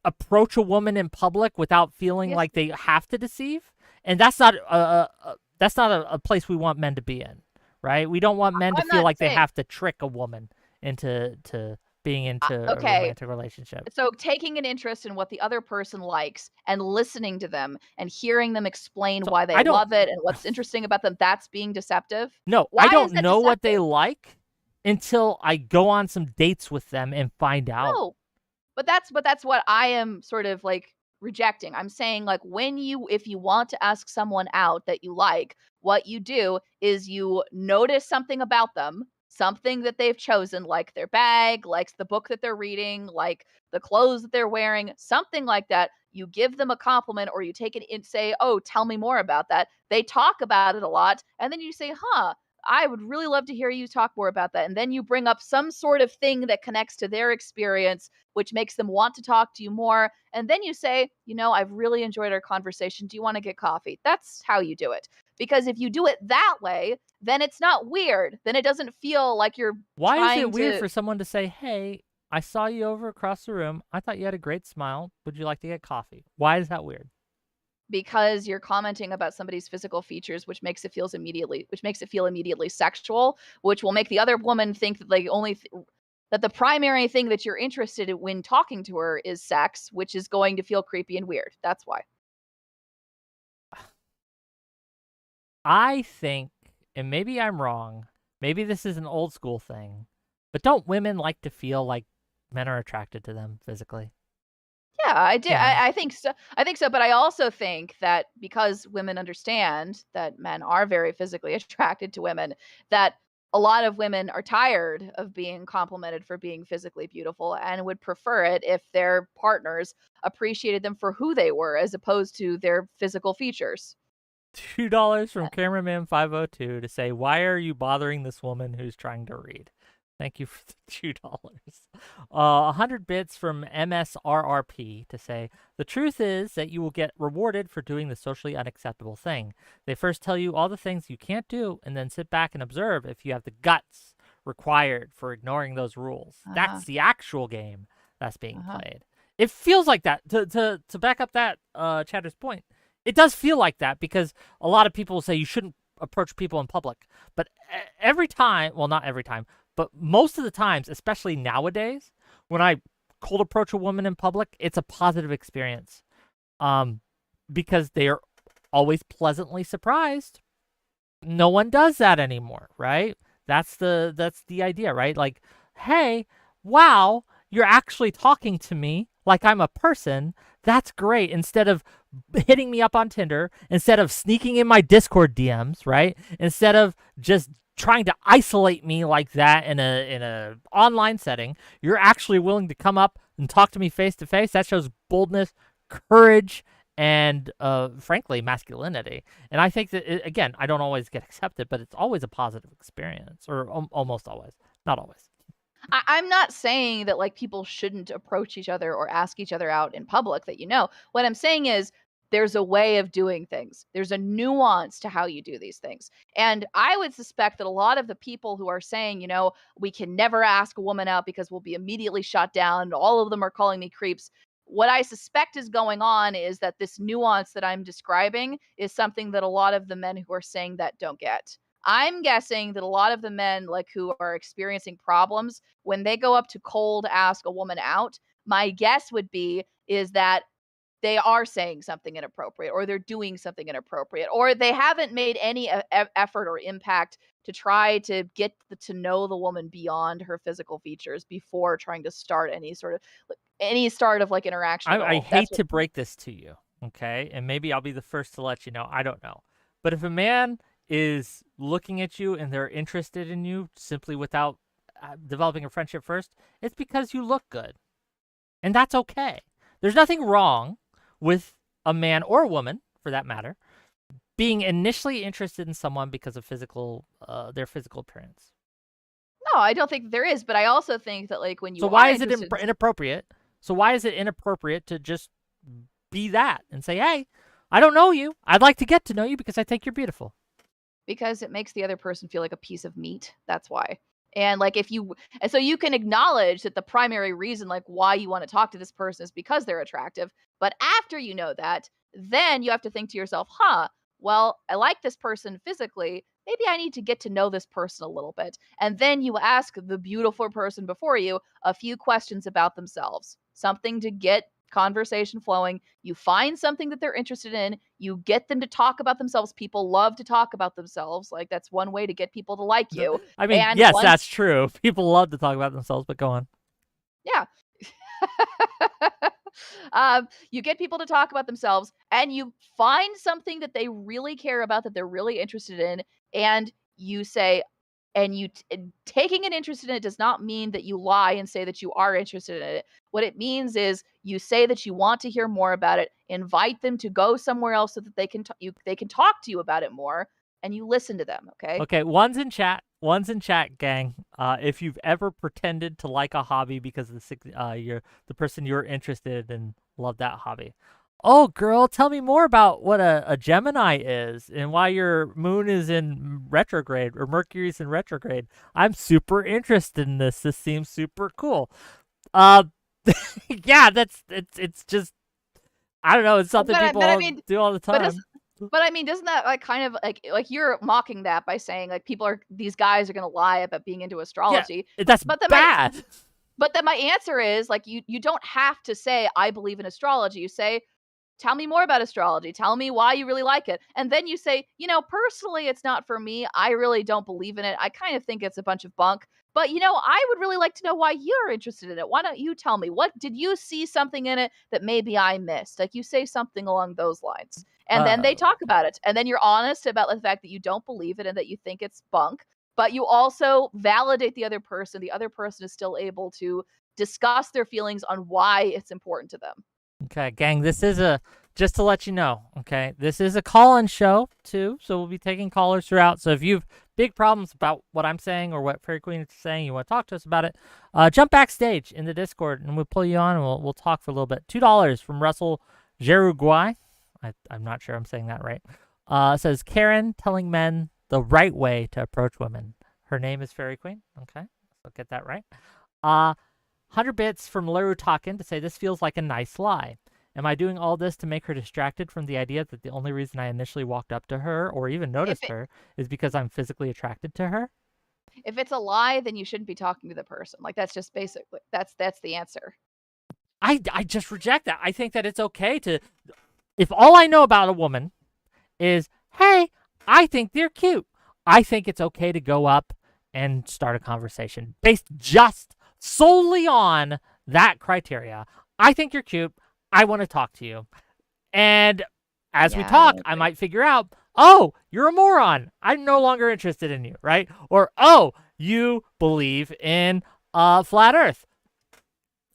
Speaker 1: approach a woman in public without feeling like they have to deceive. And that's not a place we want men to be in, right? We don't want men to feel like they have to trick a woman into being into a romantic relationship.
Speaker 2: So taking an interest in what the other person likes and listening to them and hearing them explain why they love it and what's interesting about them, that's being deceptive?
Speaker 1: No, I don't know what they like until I go on some dates with them and find out.
Speaker 2: No, but that's what I am sort of like rejecting. I'm saying, like, if you want to ask someone out that you like, what you do is you notice something about them, something that they've chosen, like their bag, like the book that they're reading, like the clothes that they're wearing, something like that. You give them a compliment, or you take it and say, "Oh, tell me more about that." They talk about it a lot, and then you say, "Huh, I would really love to hear you talk more about that." And then you bring up some sort of thing that connects to their experience, which makes them want to talk to you more. And then you say, "I've really enjoyed our conversation. Do you want to get coffee?" That's how you do it. Because if you do it that way, then it's not weird. Then it doesn't feel like you're
Speaker 1: Why is it weird for someone to say, "Hey, I saw you over across the room. I thought you had a great smile. Would you like to get coffee?" Why is that weird?
Speaker 2: Because you're commenting about somebody's physical features, which makes it feel immediately sexual, which will make the other woman think that that the primary thing that you're interested in when talking to her is sex, which is going to feel creepy and weird. That's why.
Speaker 1: I think, and maybe I'm wrong, maybe this is an old school thing, but don't women like to feel like men are attracted to them physically?
Speaker 2: Yeah, I do.
Speaker 1: Yeah.
Speaker 2: I think so. But I also think that because women understand that men are very physically attracted to women, that a lot of women are tired of being complimented for being physically beautiful and would prefer it if their partners appreciated them for who they were as opposed to their physical features.
Speaker 1: $2 from Cameraman 502 to say, "Why are you bothering this woman who's trying to read?" Thank you for the $2. 100 bits from MSRRP to say, "The truth is that you will get rewarded for doing the socially unacceptable thing. They first tell you all the things you can't do and then sit back and observe if you have the guts required for ignoring those rules." That's the actual game that's being played. It feels like that. To back up that chatter's point, it does feel like that because a lot of people say you shouldn't approach people in public. But every time, well, not every time, but most of the times, especially nowadays, when I cold approach a woman in public, it's a positive experience. Because they are always pleasantly surprised. No one does that anymore, right? That's the idea, right? Like, "Hey, wow, you're actually talking to me like I'm a person. That's great." Instead of hitting me up on Tinder, instead of sneaking in my Discord DMs, right? Instead of just trying to isolate me like that in a online setting, you're actually willing to come up and talk to me face to face. That shows boldness, courage, and frankly, masculinity. And I think that, again, I don't always get accepted, but it's always a positive experience, or almost always. Not always.
Speaker 2: I'm not saying that like people shouldn't approach each other or ask each other out in public that What I'm saying is there's a way of doing things. There's a nuance to how you do these things. And I would suspect that a lot of the people who are saying, we can never ask a woman out because we'll be immediately shut down, all of them are calling me creeps. What I suspect is going on is that this nuance that I'm describing is something that a lot of the men who are saying that don't get. I'm guessing that a lot of the men who are experiencing problems, when they go up to cold ask a woman out, my guess would be is that they are saying something inappropriate, or they're doing something inappropriate, or they haven't made any effort or impact to try to get to know the woman beyond her physical features before trying to start any sort of interaction at all.
Speaker 1: I hate to break this to you, okay? And maybe I'll be the first to let you know. I don't know. But if a man is looking at you and they're interested in you simply without developing a friendship first, it's because you look good. And that's okay. There's nothing wrong with a man or a woman, for that matter, being initially interested in someone because of their physical appearance.
Speaker 2: No, I don't think there is, but I also think that when you
Speaker 1: So why is it inappropriate? So why is it inappropriate to just be that and say, hey, I don't know you. I'd like to get to know you because I think you're beautiful.
Speaker 2: Because it makes the other person feel like a piece of meat. That's why. And so you can acknowledge that the primary reason why you want to talk to this person is because they're attractive. But after you know that, then you have to think to yourself, well, I like this person physically. Maybe I need to get to know this person a little bit. And then you ask the beautiful person before you a few questions about themselves, something to get conversation flowing. You find something that they're interested in. You get them to talk about themselves. People love to talk about themselves. That's one way to get people to like you.
Speaker 1: I mean, yes, that's true. People love to talk about themselves, but go on.
Speaker 2: Yeah. You get people to talk about themselves, and you find something that they really care about, that they're really interested in, and you say, taking an interest in it does not mean that you lie and say that you are interested in it. What it means is you say that you want to hear more about it, invite them to go somewhere else so that they can talk to you about it more, and you listen to them. Okay.
Speaker 1: Okay. One's in chat, gang. If you've ever pretended to like a hobby because the person you're interested in loved that hobby. Oh, girl, tell me more about what a Gemini is and why your moon is in retrograde or Mercury's in retrograde. I'm super interested in this. This seems super cool. Yeah, it's just, I don't know. It's something people do all the time.
Speaker 2: But I mean, doesn't that kind of you're mocking that by saying these guys are going to lie about being into astrology?
Speaker 1: Yeah, that's bad.
Speaker 2: But then my answer is you don't have to say I believe in astrology. You say, tell me more about astrology. Tell me why you really like it. And then you say, personally, it's not for me. I really don't believe in it. I kind of think it's a bunch of bunk. But, I would really like to know why you're interested in it. Why don't you tell me? What did you see something in it that maybe I missed? You say something along those lines. And then they talk about it. And then you're honest about the fact that you don't believe it and that you think it's bunk. But you also validate the other person. The other person is still able to discuss their feelings on why it's important to them.
Speaker 1: Okay, gang, this is just to let you know, okay, this is a call-in show, too, so we'll be taking callers throughout. So if you have big problems about what I'm saying or what FairyQueen is saying, you want to talk to us about it, jump backstage in the Discord, and we'll pull you on, and we'll talk for a little bit. $2 from Russell Jeruguay. I'm not sure I'm saying that right. Says, Karen telling men the right way to approach women. Her name is FairyQueen. Okay, so get that right. 100 bits from Leru Talkin to say, this feels like a nice lie. Am I doing all this to make her distracted from the idea that the only reason I initially walked up to her or even noticed her is because I'm physically attracted to her?
Speaker 2: If it's a lie, then you shouldn't be talking to the person. That's just basically, that's the answer.
Speaker 1: I just reject that. I think that it's okay to, if all I know about a woman is, hey, I think they're cute, I think it's okay to go up and start a conversation based just solely on that criteria. I think you're cute. I want to talk to you. And as we talk, I might figure out, oh, you're a moron. I'm no longer interested in you, right? Or, oh, you believe in flat Earth.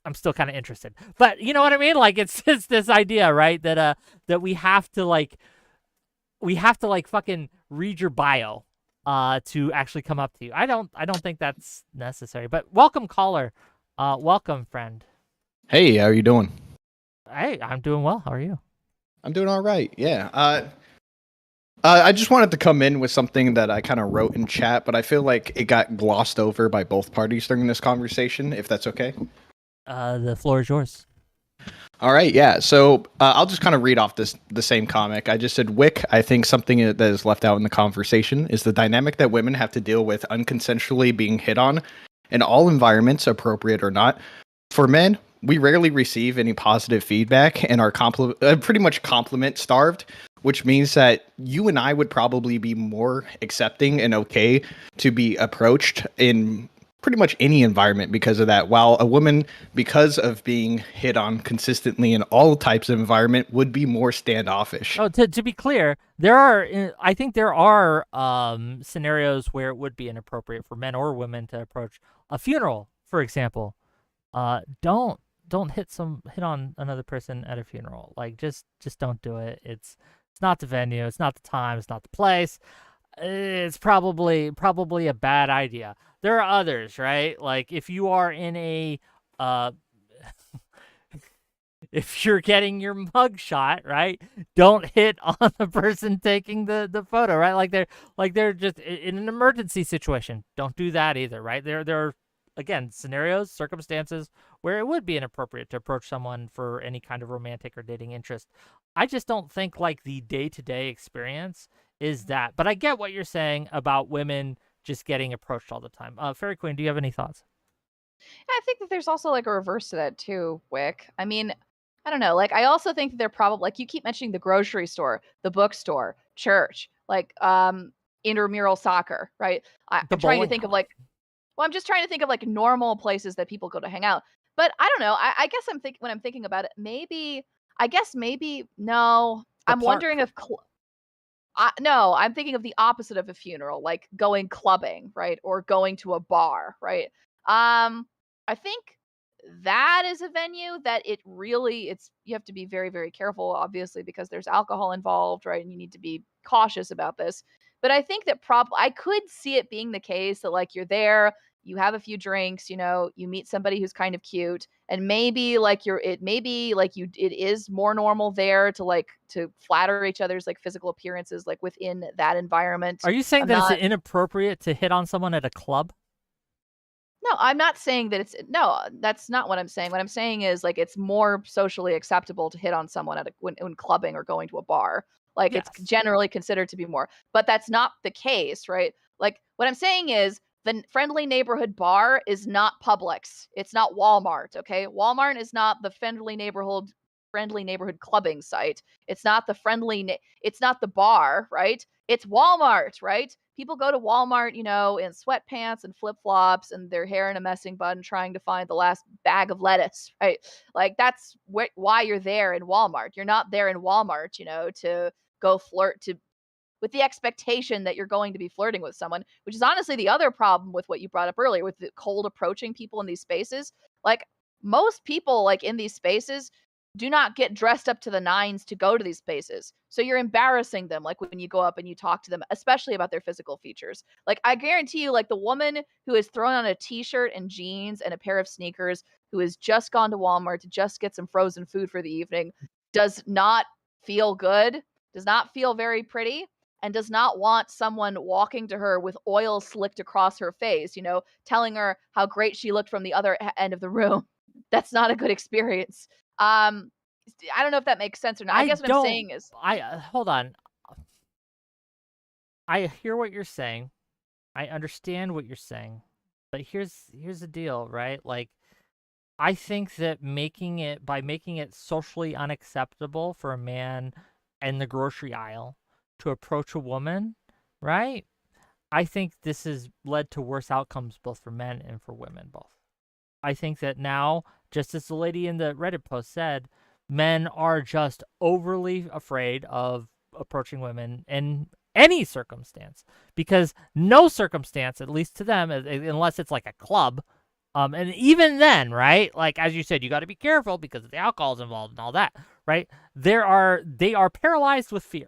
Speaker 1: I'm still kind of interested. But you know what I mean? It's this idea, right? That we have to fucking read your bio to actually come up to you. I don't think that's necessary. But welcome, caller. Welcome, friend.
Speaker 5: Hey, how are you doing?
Speaker 1: Hey, I'm doing well. How are you?
Speaker 5: I'm doing all right. Yeah. I just wanted to come in with something that I kind of wrote in chat, but I feel like it got glossed over by both parties during this conversation, if that's okay.
Speaker 1: The floor is yours.
Speaker 5: All right, yeah. So I'll just kind of read off the same comic. I just said, Wick, I think something that is left out in the conversation is the dynamic that women have to deal with unconsensually being hit on in all environments, appropriate or not. For men, we rarely receive any positive feedback and are pretty much compliment starved, which means that you and I would probably be more accepting and okay to be approached in pretty much any environment because of that. While a woman, because of being hit on consistently in all types of environment, would be more standoffish.
Speaker 1: Oh, to be clear, I think there are scenarios where it would be inappropriate for men or women to approach a funeral, for example. Don't hit on another person at a funeral. Like just don't do it. It's not the venue, it's not the time, it's not the place. It's probably a bad idea. There are others, right? Like if you are in a if you're getting your mug shot, right? Don't hit on the person taking the photo, right? Like they're just in an emergency situation. Don't do that either, right? There are, again, scenarios, circumstances where it would be inappropriate to approach someone for any kind of romantic or dating interest. I just don't think like the day-to-day experience is that. But I get what you're saying about women just getting approached all the time. FairyQueen, do you have any thoughts?
Speaker 2: I think that there's also like a reverse to that too, Wick. I mean, I don't know. Like, I also think that they're probably like you keep mentioning the grocery store, the bookstore, church, like intramural soccer, right? I'm trying to think of like, well, I'm just trying to think of like normal places that people go to hang out. But I don't know. I guess when I'm thinking about it, maybe no. I'm wondering if no, I'm thinking of the opposite of a funeral, like going clubbing, right? Or going to a bar, right? I think that is a venue that it's you have to be very, very careful, obviously, because there's alcohol involved, right? And you need to be cautious about this. But I think that I could see it being the case that like you're there, you have a few drinks, you meet somebody who's kind of cute, and maybe like it is more normal there to flatter each other's like physical appearances like within that environment.
Speaker 1: Are you saying that it's inappropriate to hit on someone at a club?
Speaker 2: No, I'm not saying that no, that's not what I'm saying. What I'm saying is like it's more socially acceptable to hit on someone when clubbing or going to a bar. Like
Speaker 1: Yes.
Speaker 2: it's generally considered to be more, but that's not the case, right? Like what I'm saying is the friendly neighborhood bar is not Publix. It's not Walmart, okay? Walmart is not the friendly neighborhood clubbing site. It's not it's not the bar, right? It's Walmart, right? People go to Walmart, in sweatpants and flip-flops and their hair in a messing bun trying to find the last bag of lettuce, right? Like that's why you're there in Walmart. You're not there in Walmart, to go flirt with the expectation that you're going to be flirting with someone, which is honestly the other problem with what you brought up earlier with the cold approaching people in these spaces. Like most people like in these spaces do not get dressed up to the nines to go to these spaces. So you're embarrassing them like when you go up and you talk to them, especially about their physical features. Like I guarantee you like the woman who has thrown on a t-shirt and jeans and a pair of sneakers who has just gone to Walmart to just get some frozen food for the evening does not feel good, does not feel very pretty, and does not want someone walking to her with oil slicked across her face, telling her how great she looked from the other end of the room. That's not a good experience. I don't know if that makes sense or not. I guess what I'm saying is
Speaker 1: hold on. I hear what you're saying. I understand what you're saying. But here's the deal, right? Like I think that by making it socially unacceptable for a man in the grocery aisle to approach a woman, right? I think this has led to worse outcomes both for men and for women both. I think that now, just as the lady in the Reddit post said, men are just overly afraid of approaching women in any circumstance because no circumstance, at least to them, unless it's like a club, and even then, right? Like as you said, you got to be careful because the alcohol's involved and all that, right? They are paralyzed with fear.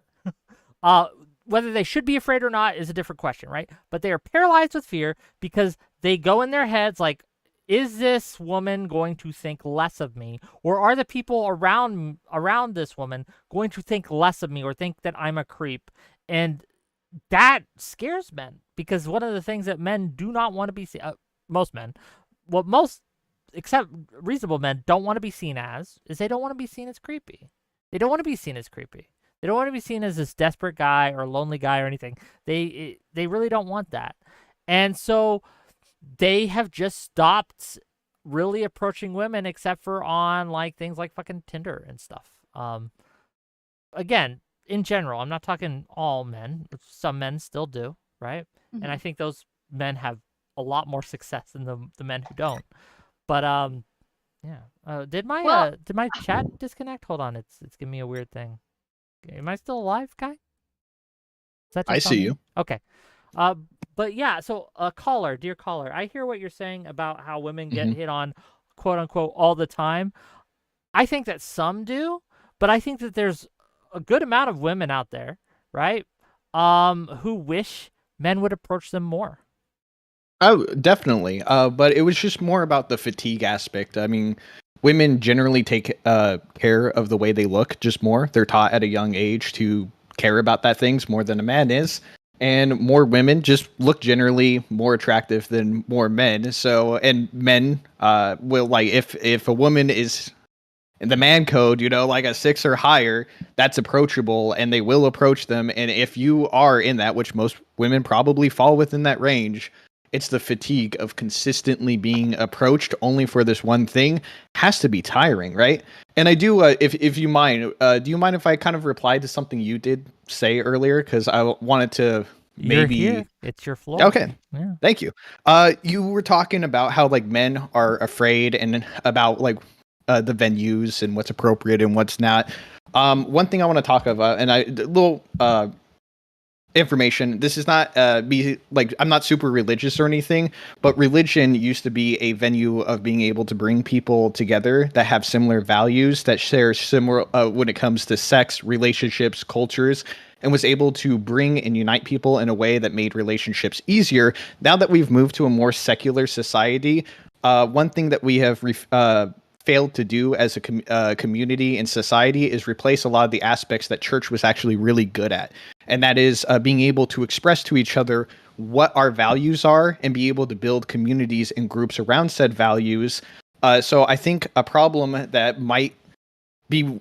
Speaker 1: Whether they should be afraid or not is a different question, right? But they are paralyzed with fear because they go in their heads like, is this woman going to think less of me, or are the people around this woman going to think less of me or think that I'm a creep? And that scares men, because one of the things that men do not want to be seen, most men, well, most except reasonable men don't want to be seen as, is they don't want to be seen as creepy. They don't want to be seen as creepy. They don't want to be seen as this desperate guy or lonely guy or anything. They really don't want that. And so they have just stopped really approaching women, except for on like things like fucking Tinder and stuff. Again, in general, I'm not talking all men. Some men still do, right?
Speaker 2: Mhm.
Speaker 1: And I think those men have a lot more success than the men who don't. But yeah. Did my chat disconnect? Hold on, it's giving me a weird thing. Am I still alive, guy? Is that
Speaker 5: I
Speaker 1: just
Speaker 5: see
Speaker 1: on me?
Speaker 5: you.
Speaker 1: Okay. But yeah, so dear caller, I hear what you're saying about how women get hit on, quote unquote, all the time. I think that some do, but I think that there's a good amount of women out there, right? Who wish men would approach them more.
Speaker 5: Oh, definitely. But it was just more about the fatigue aspect. I mean, women generally take care of the way they look just more. They're taught at a young age to care about that things more than a man is. And more women just look generally more attractive than more men. So, and men will, like, if a woman is in the man code, like a 6 or higher, that's approachable, and they will approach them. And if you are in that, which most women probably fall within that range, it's the fatigue of consistently being approached only for this one thing has to be tiring, right? And I do, if you mind, do you mind if I kind of reply to something you did say earlier? Because I wanted to maybe.
Speaker 1: You're here. It's your floor.
Speaker 5: Okay.
Speaker 1: Yeah.
Speaker 5: Thank you. You were talking about how like men are afraid and about like the venues and what's appropriate and what's not. One thing I want to talk about, and a little information. This is not be like, I'm not super religious or anything, but religion used to be a venue of being able to bring people together that have similar values, that share similar when it comes to sex, relationships, cultures, and was able to bring and unite people in a way that made relationships easier. Now that we've moved to a more secular society, one thing that we have failed to do as a community and society is replace a lot of the aspects that church was actually really good at. And that is being able to express to each other what our values are and be able to build communities and groups around said values. So I think a problem that might be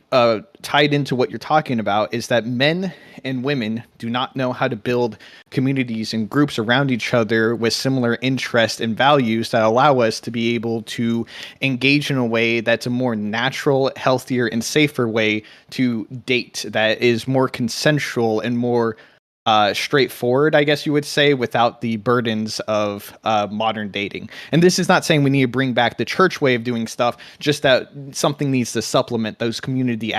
Speaker 5: tied into what you're talking about is that men and women do not know how to build communities and groups around each other with similar interests and values that allow us to be able to engage in a way that's a more natural, healthier, and safer way to date, that is more consensual and more straightforward, I guess you would say, without the burdens of modern dating. And this is not saying we need to bring back the church way of doing stuff, just that something needs to supplement those community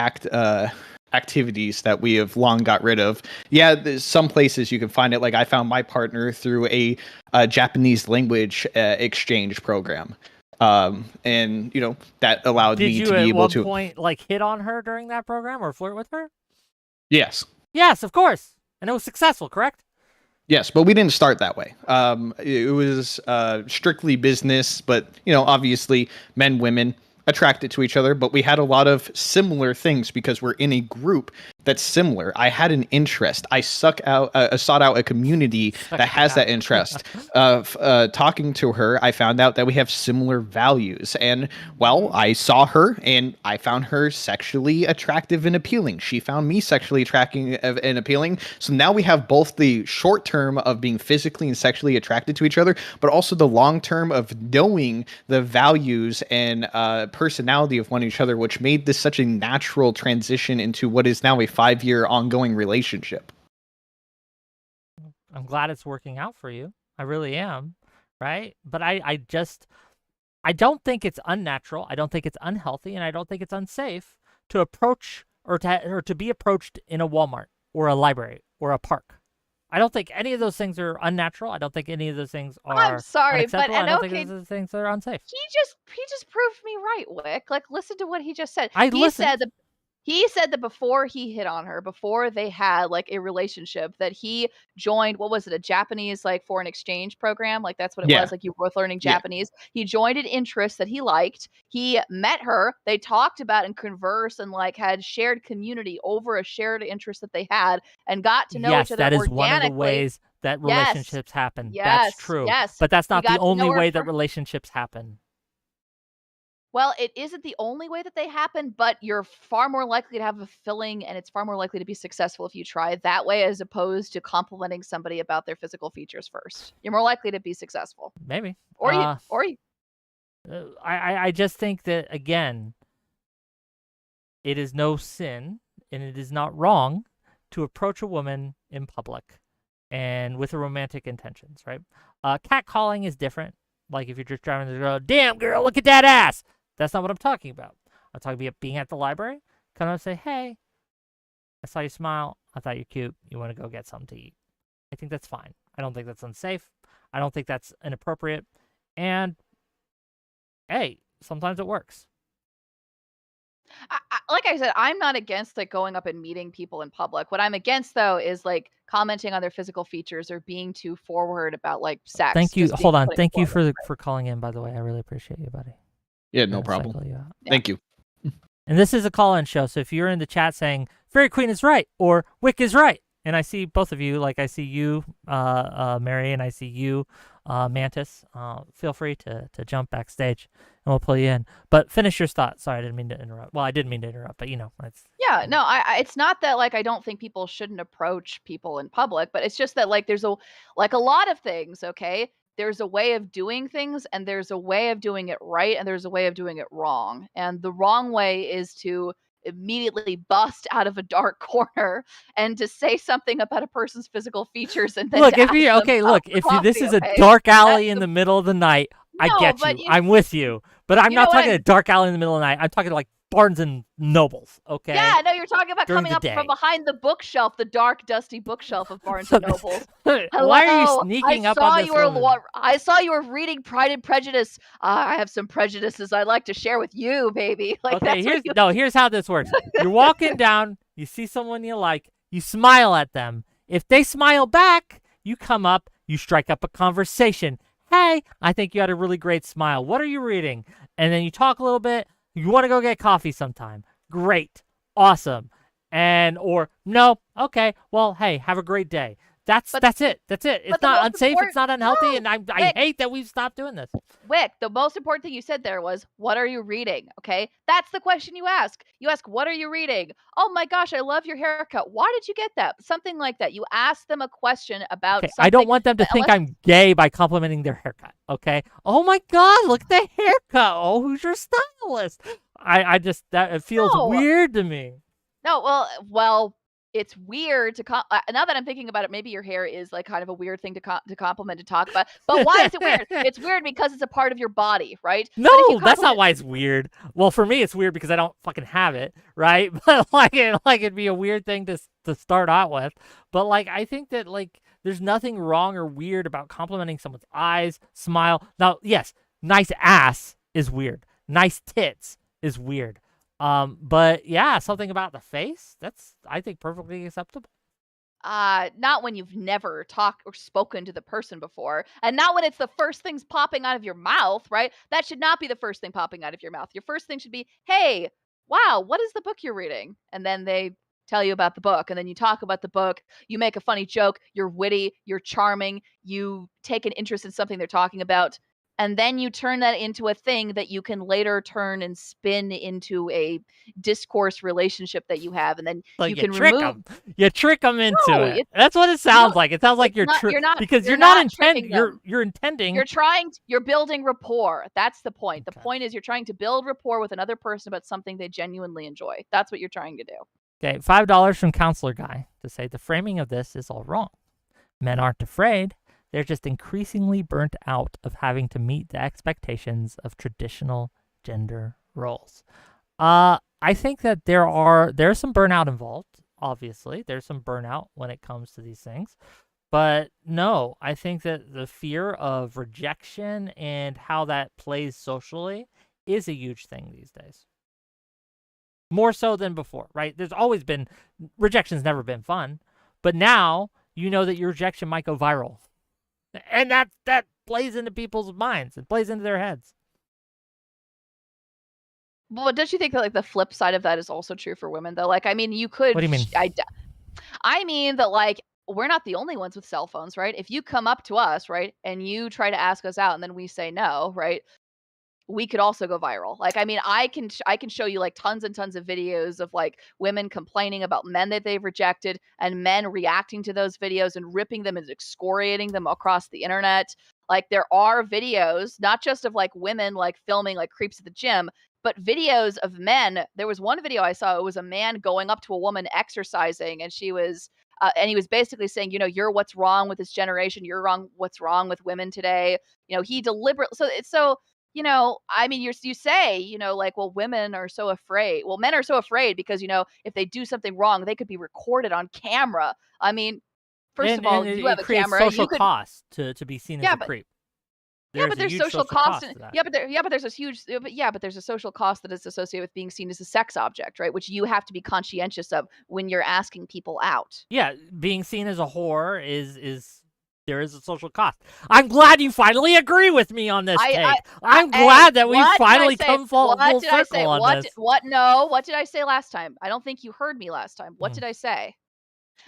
Speaker 5: activities that we have long got rid of. Yeah, there's some places you can find it. Like I found my partner through a Japanese language exchange program. And that allowed me to be able to.
Speaker 1: Did you at one point like hit on her during that program or flirt with her?
Speaker 5: Yes.
Speaker 1: Yes, of course. And it was successful, correct?
Speaker 5: Yes, but we didn't start that way. It was strictly business, but obviously men, women attracted to each other, but we had a lot of similar things because we're in a group that's similar. I had an interest. I sought out a community that has that interest. Talking to her, I found out that we have similar values. And, well, I saw her and I found her sexually attractive and appealing. She found me sexually attractive and appealing. So now we have both the short term of being physically and sexually attracted to each other, but also the long term of knowing the values and personality of one each other, which made this such a natural transition into what is now a 5-year ongoing relationship.
Speaker 1: I'm glad it's working out for you. I really am, right? But I don't think it's unnatural. I don't think it's unhealthy, and I don't think it's unsafe to approach or to be approached in a Walmart or a library or a park. I don't think any of those things are unnatural. I don't think any of those things are
Speaker 2: I'm sorry, but
Speaker 1: unacceptable. I don't think
Speaker 2: okay,
Speaker 1: any of those things are unsafe.
Speaker 2: he just proved me right, Wick. Like, listen to what he just said.
Speaker 1: I
Speaker 2: He
Speaker 1: listened.
Speaker 2: said He said that before he hit on her, before they had like a relationship, that he joined, what was it, a Japanese like foreign exchange program? Like that's what it was. Like you were both learning
Speaker 5: Yeah.
Speaker 2: Japanese. He joined an interest that he liked. He met her. They talked about and conversed and like had shared community over a shared interest that they had and got to know each other
Speaker 1: that is
Speaker 2: organically.
Speaker 1: one of the ways that relationships happen. That's true.
Speaker 2: Yes.
Speaker 1: But that's
Speaker 2: He
Speaker 1: not
Speaker 2: got
Speaker 1: the
Speaker 2: to know
Speaker 1: only
Speaker 2: her
Speaker 1: way that
Speaker 2: for-
Speaker 1: relationships happen.
Speaker 2: Well, it isn't the only way that they happen, but you're far more likely to have a filling and it's far more likely to be successful if you try that way as opposed to complimenting somebody about their physical features first. You're more likely to be successful.
Speaker 1: Maybe.
Speaker 2: Or you
Speaker 1: I just think that, again, it is no sin and it is not wrong to approach a woman in public and with romantic intentions, right? Catcalling is different. Like if you're just driving the girl, damn girl, look at that ass. That's not what I'm talking about. I'm talking about being at the library. Come up and say, hey, I saw you smile. I thought you're cute. You want to go get something to eat. I think that's fine. I don't think that's unsafe. I don't think that's inappropriate. And, hey, sometimes it works.
Speaker 2: like I said, I'm not against like going up and meeting people in public. What I'm against though is like commenting on their physical features or being too forward about like sex.
Speaker 1: Thank you. Hold on. Thank you for calling in, by the way. I really appreciate you, buddy.
Speaker 5: Yeah, no problem. Thank you.
Speaker 1: And this is a call-in show, so if you're in the chat saying FairyQueen is right or Whick is right, and I see both of you, like I see you, Mary, and I see you, Mantis, feel free to jump backstage, and we'll pull you in. But finish your thought. Sorry, I didn't mean to interrupt. Well, I didn't mean to interrupt, but you know.
Speaker 2: Yeah, no, it's not that like I don't think people shouldn't approach people in public, but it's just that like there's a lot of things, okay? There's a way of doing things and there's a way of doing it right and there's a way of doing it wrong. And the wrong way is to immediately bust out of a dark corner and to say something about a person's physical features and then
Speaker 1: look,
Speaker 2: if
Speaker 1: this is a dark alley in the middle of the night, I get you. I'm with you. But I'm not talking a dark alley in the middle of the night. I'm talking like Barnes and Nobles, okay?
Speaker 2: Yeah, no, you're talking about coming up from behind the bookshelf, the dark, dusty bookshelf of Barnes and Nobles.
Speaker 1: Why are you sneaking up on this woman?
Speaker 2: I saw you were reading Pride and Prejudice. I have some prejudices I'd like to share with you, baby. Like,
Speaker 1: okay, here's how this works. You're walking down, you see someone you like, you smile at them. If they smile back, you come up, you strike up a conversation. Hey, I think you had a really great smile. What are you reading? And then you talk a little bit. You want to go get coffee sometime? Great. Awesome. Or no, okay, well, hey, have a great day. That's it. It's not unsafe, it's not unhealthy, and I hate that we've stopped doing this.
Speaker 2: Wick, the most important thing you said there was, what are you reading? Okay? That's the question you ask. You ask, what are you reading? Oh my gosh, I love your haircut. Why did you get that? Something like that. You ask them a question about something.
Speaker 1: I don't want them to think I'm gay by complimenting their haircut, okay? Oh my God, look at the haircut. Oh, who's your stylist? It feels weird to me.
Speaker 2: No, well, it's weird to now that I'm thinking about it, maybe your hair is like kind of a weird thing to compliment, to talk about. But why is it weird? It's weird because it's a part of your body, right?
Speaker 1: No, that's not why it's weird. Well, for me, it's weird because I don't fucking have it, right? But it'd be a weird thing to start out with. But like, I think that like, there's nothing wrong or weird about complimenting someone's eyes, smile. Now, yes, nice ass is weird. Nice tits is weird. But yeah, something about the face, that's, I think, perfectly acceptable.
Speaker 2: Not when you've never talked or spoken to the person before, and not when it's the first things popping out of your mouth, right? That should not be the first thing popping out of your mouth. Your first thing should be, hey, wow, what is the book you're reading? And then they tell you about the book, and then you talk about the book, you make a funny joke, you're witty, you're charming, you take an interest in something they're talking about. And then you turn that into a thing that you can later turn and spin into a discourse relationship that you have, and then you can
Speaker 1: trick
Speaker 2: remove.
Speaker 1: You trick them into it. That's what it sounds like. It sounds like you're intending.
Speaker 2: You're building rapport. That's the point. The point is you're trying to build rapport with another person about something they genuinely enjoy. That's what you're trying to do.
Speaker 1: Okay, $5 from Counselor Guy to say the framing of this is all wrong. Men aren't afraid. They're just increasingly burnt out of having to meet the expectations of traditional gender roles. I think that there's some burnout involved, obviously. There's some burnout when it comes to these things. But no, I think that the fear of rejection and how that plays socially is a huge thing these days. more so than before, right? There's always been, rejection's never been fun, but now you know that your rejection might go viral. And that plays into people's minds. It plays into their heads.
Speaker 2: Well, don't you think that like the flip side of that is also true for women though? Like, I mean, you could.
Speaker 1: What do you mean?
Speaker 2: I mean that like we're not the only ones with cell phones, right? If you come up to us, right, and you try to ask us out, and then we say no, right? We could also go viral. Like, I mean, I can show you like tons and tons of videos of like women complaining about men that they've rejected and men reacting to those videos and ripping them and excoriating them across the internet. Like there are videos, not just of like women like filming like creeps at the gym, but videos of men. There was one video I saw, it was a man going up to a woman exercising and she was and he was basically saying, you know, you're what's wrong with this generation. You're wrong. What's wrong with women today? You know, he deliberately. So it's so, you know, I mean, you say, you know, like, well, women are so afraid. Well, men are so afraid because, you know, if they do something wrong, they could be recorded on camera. I mean, first of all, you have a camera.
Speaker 1: Social cost to be seen as a creep.
Speaker 2: But there's social cost. But there's a huge. But there's a social cost that is associated with being seen as a sex object, right? Which you have to be conscientious of when you're asking people out.
Speaker 1: Yeah, being seen as a whore is. There is a social cost. I'm glad you finally agree with me on this take. I'm glad that we finally come full circle on this.
Speaker 2: What did I say last time? I don't think you heard me last time. What did I say?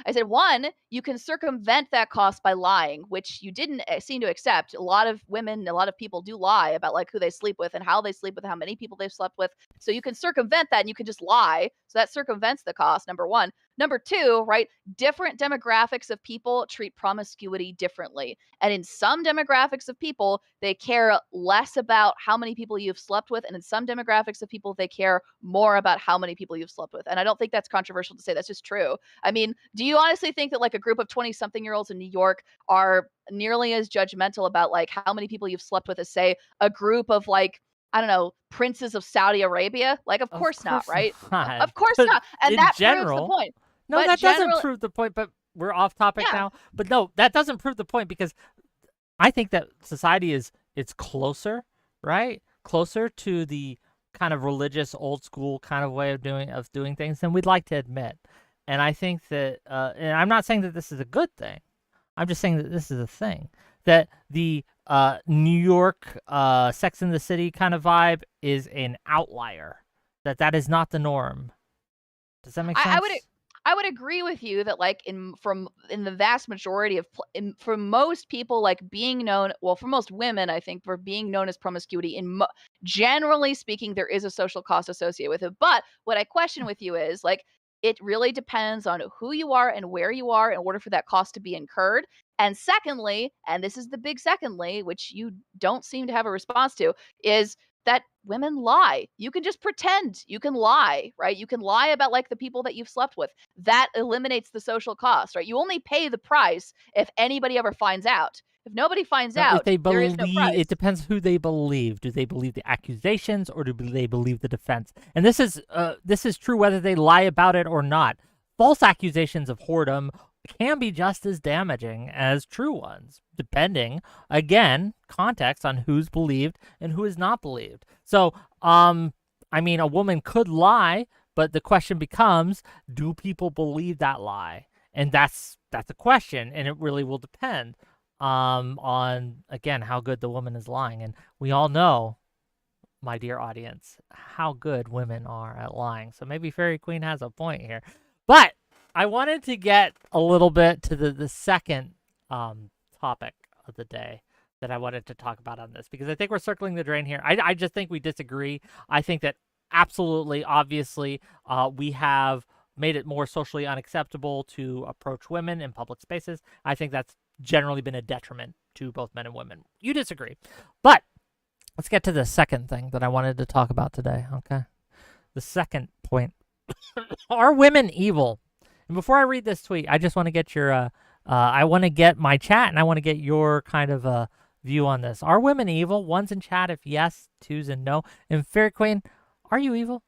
Speaker 2: I said, one, you can circumvent that cost by lying, which you didn't seem to accept. A lot of women, a lot of people do lie about like who they sleep with and how they sleep with, how many people they've slept with. So you can circumvent that and you can just lie. So that circumvents the cost, number one. Number two, right? Different demographics of people treat promiscuity differently. And in some demographics of people, they care less about how many people you've slept with. And in some demographics of people, they care more about how many people you've slept with. And I don't think that's controversial to say. That's just true. I mean, do you honestly think that like a group of 20-something-year-olds in New York are nearly as judgmental about like how many people you've slept with as say a group of like, I don't know, princes of Saudi Arabia? Like, of course not, right?
Speaker 1: Not.
Speaker 2: Of course not. And that proves the point.
Speaker 1: No, that doesn't prove the point, but we're off topic now. But no, that doesn't prove the point because I think that society it's closer, right? Closer to the kind of religious, old school kind of way of doing things than we'd like to admit. And I think that, and I'm not saying that this is a good thing. I'm just saying that this is a thing. That the New York Sex and the City kind of vibe is an outlier. That is not the norm. Does that make sense?
Speaker 2: I would agree with you that like in the vast majority of for most people, like being known, well, for most women, I think for being known as promiscuity, generally speaking, there is a social cost associated with it. But what I question with you is like, it really depends on who you are and where you are in order for that cost to be incurred. And secondly, and this is the big secondly, which you don't seem to have a response to, is that women lie. You can just pretend you can lie, right? You can lie about like the people that you've slept with. That eliminates the social cost, right? You only pay the price if anybody ever finds out. If nobody finds out, there is no price.
Speaker 1: It depends who they believe. Do they believe the accusations or do they believe the defense? And this is true whether they lie about it or not. False accusations of whoredom can be just as damaging as true ones, depending, again, context on who's believed and who is not believed. So, I mean, a woman could lie, but the question becomes, do people believe that lie? And that's a question, and it really will depend on, again, how good the woman is lying. And we all know, my dear audience, how good women are at lying. So maybe FairyQueen has a point here. But I wanted to get a little bit to the second topic of the day that I wanted to talk about on this, because I think we're circling the drain here. I just think we disagree. I think that absolutely, obviously, we have made it more socially unacceptable to approach women in public spaces. I think that's generally been a detriment to both men and women. You disagree. But let's get to the second thing that I wanted to talk about today, okay? The second point. Are women evil? And before I read this tweet, I just want to get your, I want to get my chat and I want to get your kind of view on this. Are women evil? One's in chat if yes, two's in no. And FairyQueen, are you evil?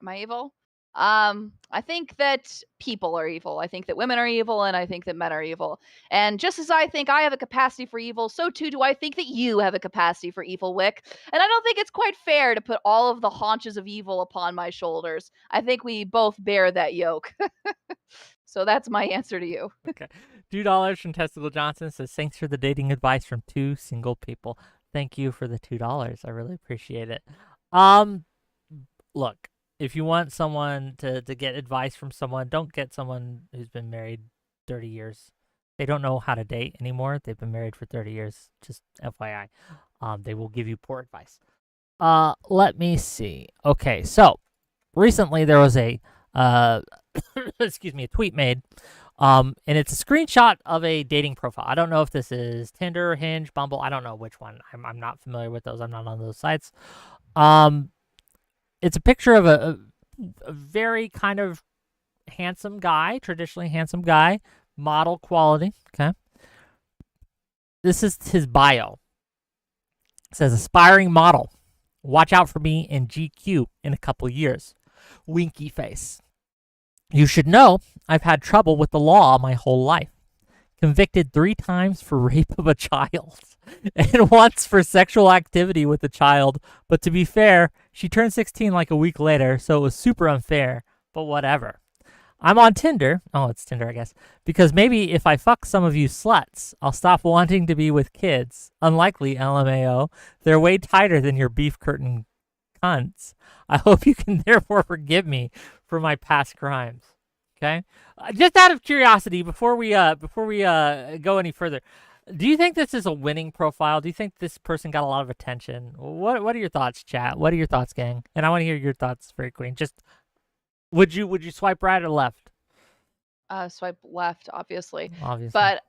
Speaker 2: Am I evil? I think that people are evil. I think that women are evil, and I think that men are evil. And just as I think I have a capacity for evil, so too do I think that you have a capacity for evil, Wick. And I don't think it's quite fair to put all of the haunches of evil upon my shoulders. I think we both bear that yoke. So that's my answer to you.
Speaker 1: Okay. $2 from Testicle Johnson says, thanks for the dating advice from two single people. Thank you for the $2. I really appreciate it. Look, if you want someone to get advice from someone, don't get someone who's been married 30 years. They don't know how to date anymore. They've been married for 30 years. Just FYI. They will give you poor advice. Let me see. Okay, so recently there was a excuse me, a tweet made. And it's a screenshot of a dating profile. I don't know if this is Tinder, Hinge, Bumble. I don't know which one. I'm not familiar with those. I'm not on those sites. It's a picture of a very kind of handsome guy, traditionally handsome guy, model quality. Okay. This is his bio. It says, aspiring model. Watch out for me in GQ in a couple years. Winky face. You should know I've had trouble with the law my whole life. Convicted 3 times for rape of a child and once for sexual activity with a child. But to be fair, she turned 16 like a week later, so it was super unfair, but whatever. I'm on Tinder. Oh, it's Tinder, I guess. Because maybe if I fuck some of you sluts, I'll stop wanting to be with kids. Unlikely, LMAO. They're way tighter than your beef curtain cunts. I hope you can therefore forgive me for my past crimes. Okay? Just out of curiosity, before we go any further, do you think this is a winning profile? Do you think this person got a lot of attention? What are your thoughts, chat? What are your thoughts, gang? And I want to hear your thoughts, FairyQueen. Just would you swipe right or left?
Speaker 2: Swipe left, obviously.
Speaker 1: Obviously.
Speaker 2: But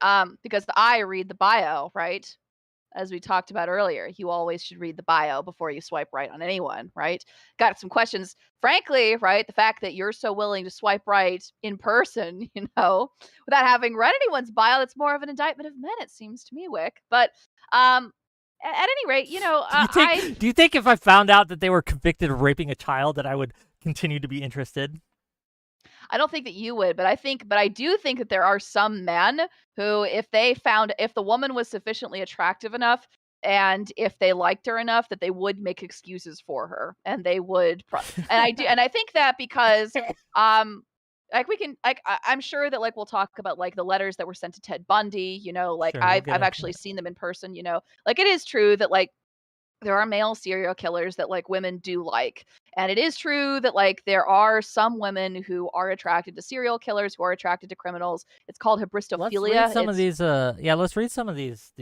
Speaker 2: because I read the bio, right? As we talked about earlier, you always should read the bio before you swipe right on anyone, right? Got some questions. Frankly, right, the fact that you're so willing to swipe right in person, without having read anyone's bio, that's more of an indictment of men, it seems to me, Wick. But at any rate,
Speaker 1: do you think if I found out that they were convicted of raping a child that I would continue to be interested?
Speaker 2: I don't think that you would, but I do think that there are some men who, if the woman was sufficiently attractive enough and if they liked her enough, that they would make excuses for her and they would, and I think that because, I'm sure that we'll talk about the letters that were sent to Ted Bundy,
Speaker 1: Sure,
Speaker 2: I've actually seen them in person, it is true that there are male serial killers that women do like. And it is true that there are some women who are attracted to serial killers, who are attracted to criminals. It's called hybristophilia.
Speaker 1: Let's read some of these let's read some of these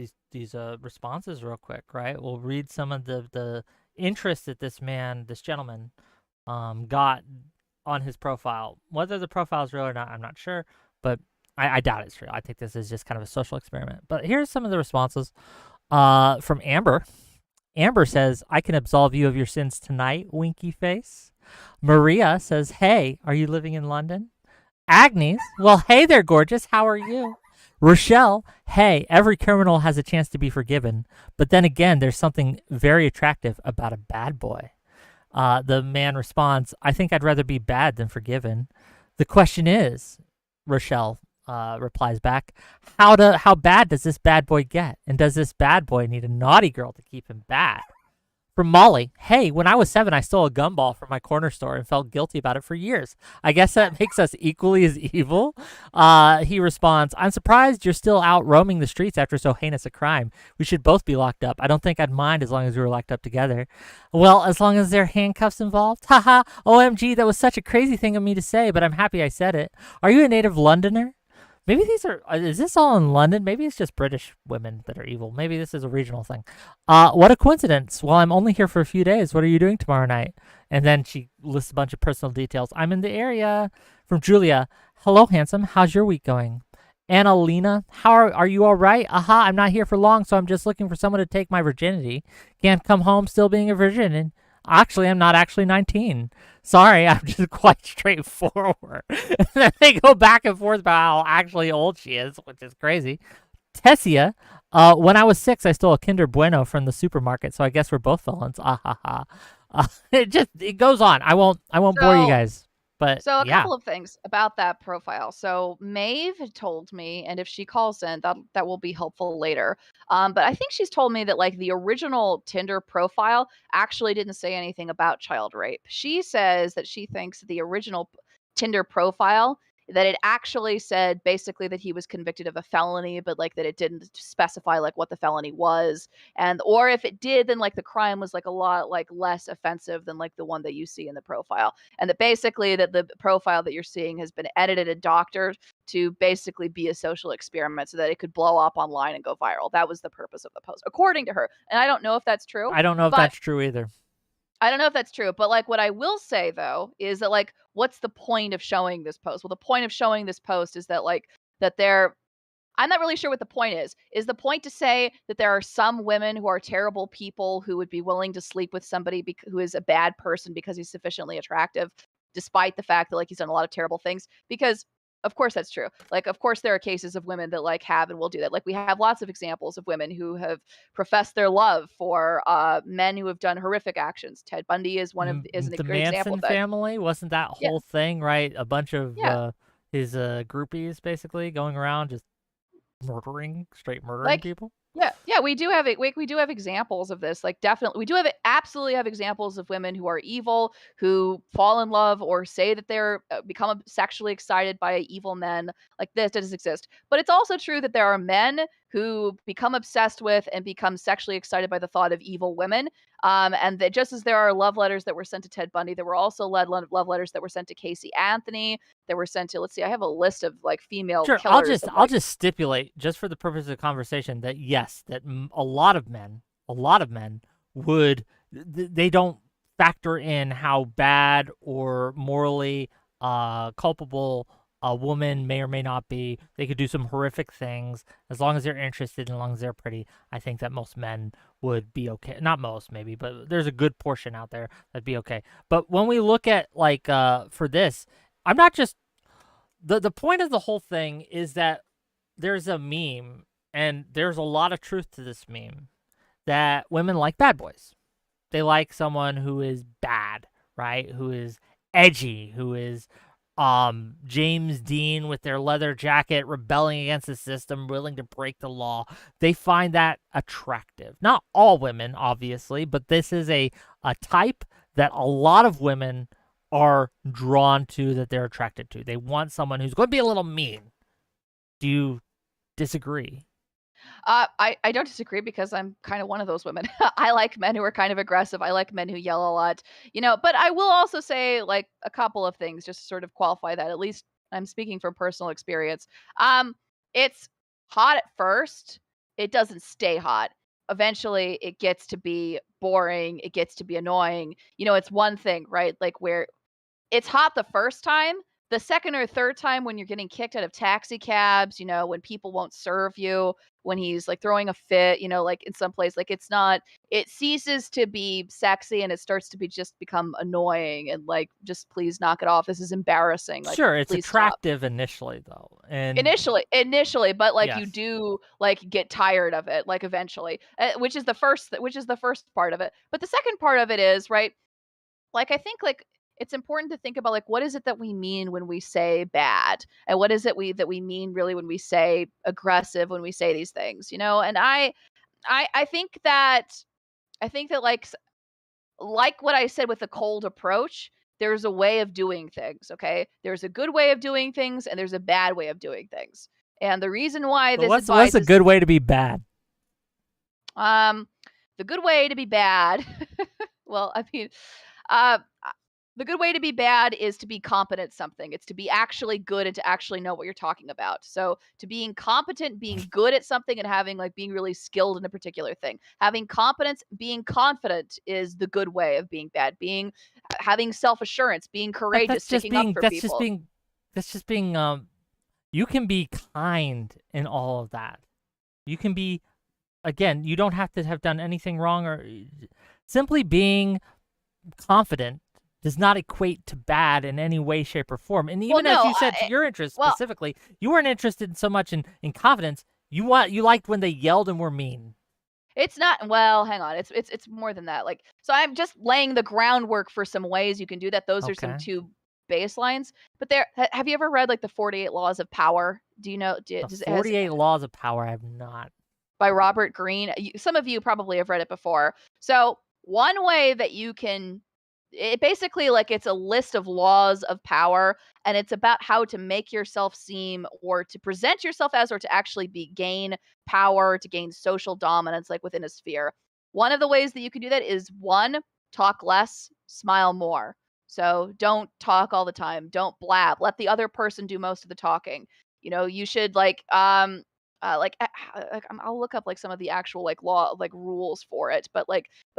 Speaker 1: responses real quick, right? We'll read some of the interest that this gentleman got on his profile. Whether the profile is real or not, I'm not sure, but I doubt it's real. I think this is just kind of a social experiment. But here's some of the responses from Amber. Amber says, I can absolve you of your sins tonight, winky face. Maria says, hey, are you living in London? Agnes, well, hey there, gorgeous. How are you? Rochelle, hey, every criminal has a chance to be forgiven. But then again, there's something very attractive about a bad boy. The man responds, I think I'd rather be bad than forgiven. The question is, Rochelle replies back, how bad does this bad boy get? And does this bad boy need a naughty girl to keep him bad? From Molly, hey, when I was 7, I stole a gumball from my corner store and felt guilty about it for years. I guess that makes us equally as evil. He responds, I'm surprised you're still out roaming the streets after so heinous a crime. We should both be locked up. I don't think I'd mind as long as we were locked up together. Well, as long as there are handcuffs involved? Haha, OMG, that was such a crazy thing of me to say, but I'm happy I said it. Are you a native Londoner? Maybe is this all in London? Maybe it's just British women that are evil. Maybe this is a regional thing. What a coincidence. Well, I'm only here for a few days. What are you doing tomorrow night? And then she lists a bunch of personal details. I'm in the area. From Julia, hello, handsome. How's your week going? Annalena, how are you all right? Aha, I'm not here for long, so I'm just looking for someone to take my virginity. Can't come home still being a virgin. And actually, I'm not actually 19. Sorry, I'm just quite straightforward. And then they go back and forth about how actually old she is, which is crazy. Tessia, when I was 6, I stole a Kinder Bueno from the supermarket, so I guess we're both felons. Ah ha ha. It goes on. I won't bore you guys. But
Speaker 2: So a
Speaker 1: yeah,
Speaker 2: couple of things about that profile. So Maeve had told me, and if she calls in, that will be helpful later. But I think she's told me that like the original Tinder profile actually didn't say anything about child rape. She says that she thinks the original Tinder profile that it actually said basically that he was convicted of a felony, but like that it didn't specify like what the felony was, and or if it did, then like the crime was like a lot like less offensive than like the one that you see in the profile, and that basically that the profile that you're seeing has been edited and doctored to basically be a social experiment so that it could blow up online and go viral. That was the purpose of the post, according to her. And I don't know if that's true.
Speaker 1: I don't know if
Speaker 2: but
Speaker 1: that's true either.
Speaker 2: I don't know if that's true, but like what I will say though is that like what's the point of showing this post? Well, the point of showing this post is that like that they're I'm not really sure what the point is. Is the point to say that there are some women who are terrible people who would be willing to sleep with somebody who is a bad person because he's sufficiently attractive, despite the fact that like he's done a lot of terrible things? Because of course that's true. Like of course there are cases of women that like have and will do that. Like we have lots of examples of women who have professed their love for men who have done horrific actions. Ted Bundy is is a
Speaker 1: The
Speaker 2: great example
Speaker 1: Manson
Speaker 2: of that.
Speaker 1: family, wasn't that
Speaker 2: Yeah.
Speaker 1: whole thing, right? A bunch of
Speaker 2: Yeah.
Speaker 1: his groupies basically going around just straight murdering
Speaker 2: Like
Speaker 1: people.
Speaker 2: Yeah, we do have it. We do have examples of this. Like, definitely, we do have absolutely have examples of women who are evil, who fall in love or say that they're become sexually excited by evil men. Like this does exist, but it's also true that there are men who become obsessed with and become sexually excited by the thought of evil women. And that just as there are love letters that were sent to Ted Bundy, there were also love letters that were sent to Casey Anthony. That were sent to, let's see, I have a list of like female
Speaker 1: Sure,
Speaker 2: killers.
Speaker 1: I'll just stipulate, just for the purpose of the conversation, that yes, that a lot of men would they don't factor in how bad or morally culpable a woman may or may not be. They could do some horrific things as long as they're interested, as long as they're pretty. I think that most men would be okay. Not most, maybe, but there's a good portion out there that'd be okay. But when we look at like for this, I'm not just the point of the whole thing is that there's a meme, and there's a lot of truth to this meme, that women like bad boys. They like someone who is bad, right? Who is edgy, who is James Dean with their leather jacket, rebelling against the system, willing to break the law. They find that attractive. Not all women, obviously, but this is a type that a lot of women are drawn to, that they're attracted to. They want someone who's going to be a little mean. Do you disagree?
Speaker 2: I don't disagree because I'm kind of one of those women. I like men who are kind of aggressive. I like men who yell a lot, but I will also say like a couple of things just to sort of qualify that. At least I'm speaking from personal experience. It's hot at first. It doesn't stay hot. Eventually it gets to be boring. It gets to be annoying. It's one thing, right? Like where it's hot the first time. The second or third time when you're getting kicked out of taxi cabs, when people won't serve you, when he's like throwing a fit, like in some place, like it ceases to be sexy and it starts to become annoying and like, just please knock it off. This is embarrassing. Like,
Speaker 1: sure, it's
Speaker 2: please
Speaker 1: attractive initially though. And
Speaker 2: initially, but like you
Speaker 1: yes.
Speaker 2: do like get tired of it, like eventually, which is the first part of it. But the second part of it is, right, like I think like it's important to think about like what is it that we mean when we say bad, and what is it that we mean really when we say aggressive, when we say these things, and I think that like what I said with the cold approach, there's a way of doing things. Okay, there's a good way of doing things and there's a bad way of doing things, and the reason why this
Speaker 1: what's a good way to be bad?
Speaker 2: The good way to be bad well, I mean, uh the good way to be bad is to be competent at something. It's to be actually good and to actually know what you're talking about. So to being competent, being good at something, and having like being really skilled in a particular thing. Having competence, being confident is the good way of being bad. Having self-assurance, being courageous, sticking up for people.
Speaker 1: That's just being you can be kind in all of that. You can be, again, you don't have to have done anything wrong, or simply being confident does not equate to bad in any way, shape, or form. And even as you said, to your interest specifically, you weren't interested so much in confidence. You liked when they yelled and were mean.
Speaker 2: It's not, well, hang on. It's more than that. Like, so I'm just laying the groundwork for some ways you can do that. Those are some two baselines. But have you ever read like the 48 Laws of Power? Do you know?
Speaker 1: The 48 Laws of Power. I have not.
Speaker 2: By Robert Greene. Some of you probably have read it before. So one way that you can, it basically like it's a list of laws of power, and it's about how to make yourself seem or to present yourself as or to actually gain power, to gain social dominance like within a sphere. One of the ways that you can do that is 1, talk less, smile more. So don't talk all the time. Don't blab. Let the other person do most of the talking. You should I'll look up like some of the actual like law like rules for it, but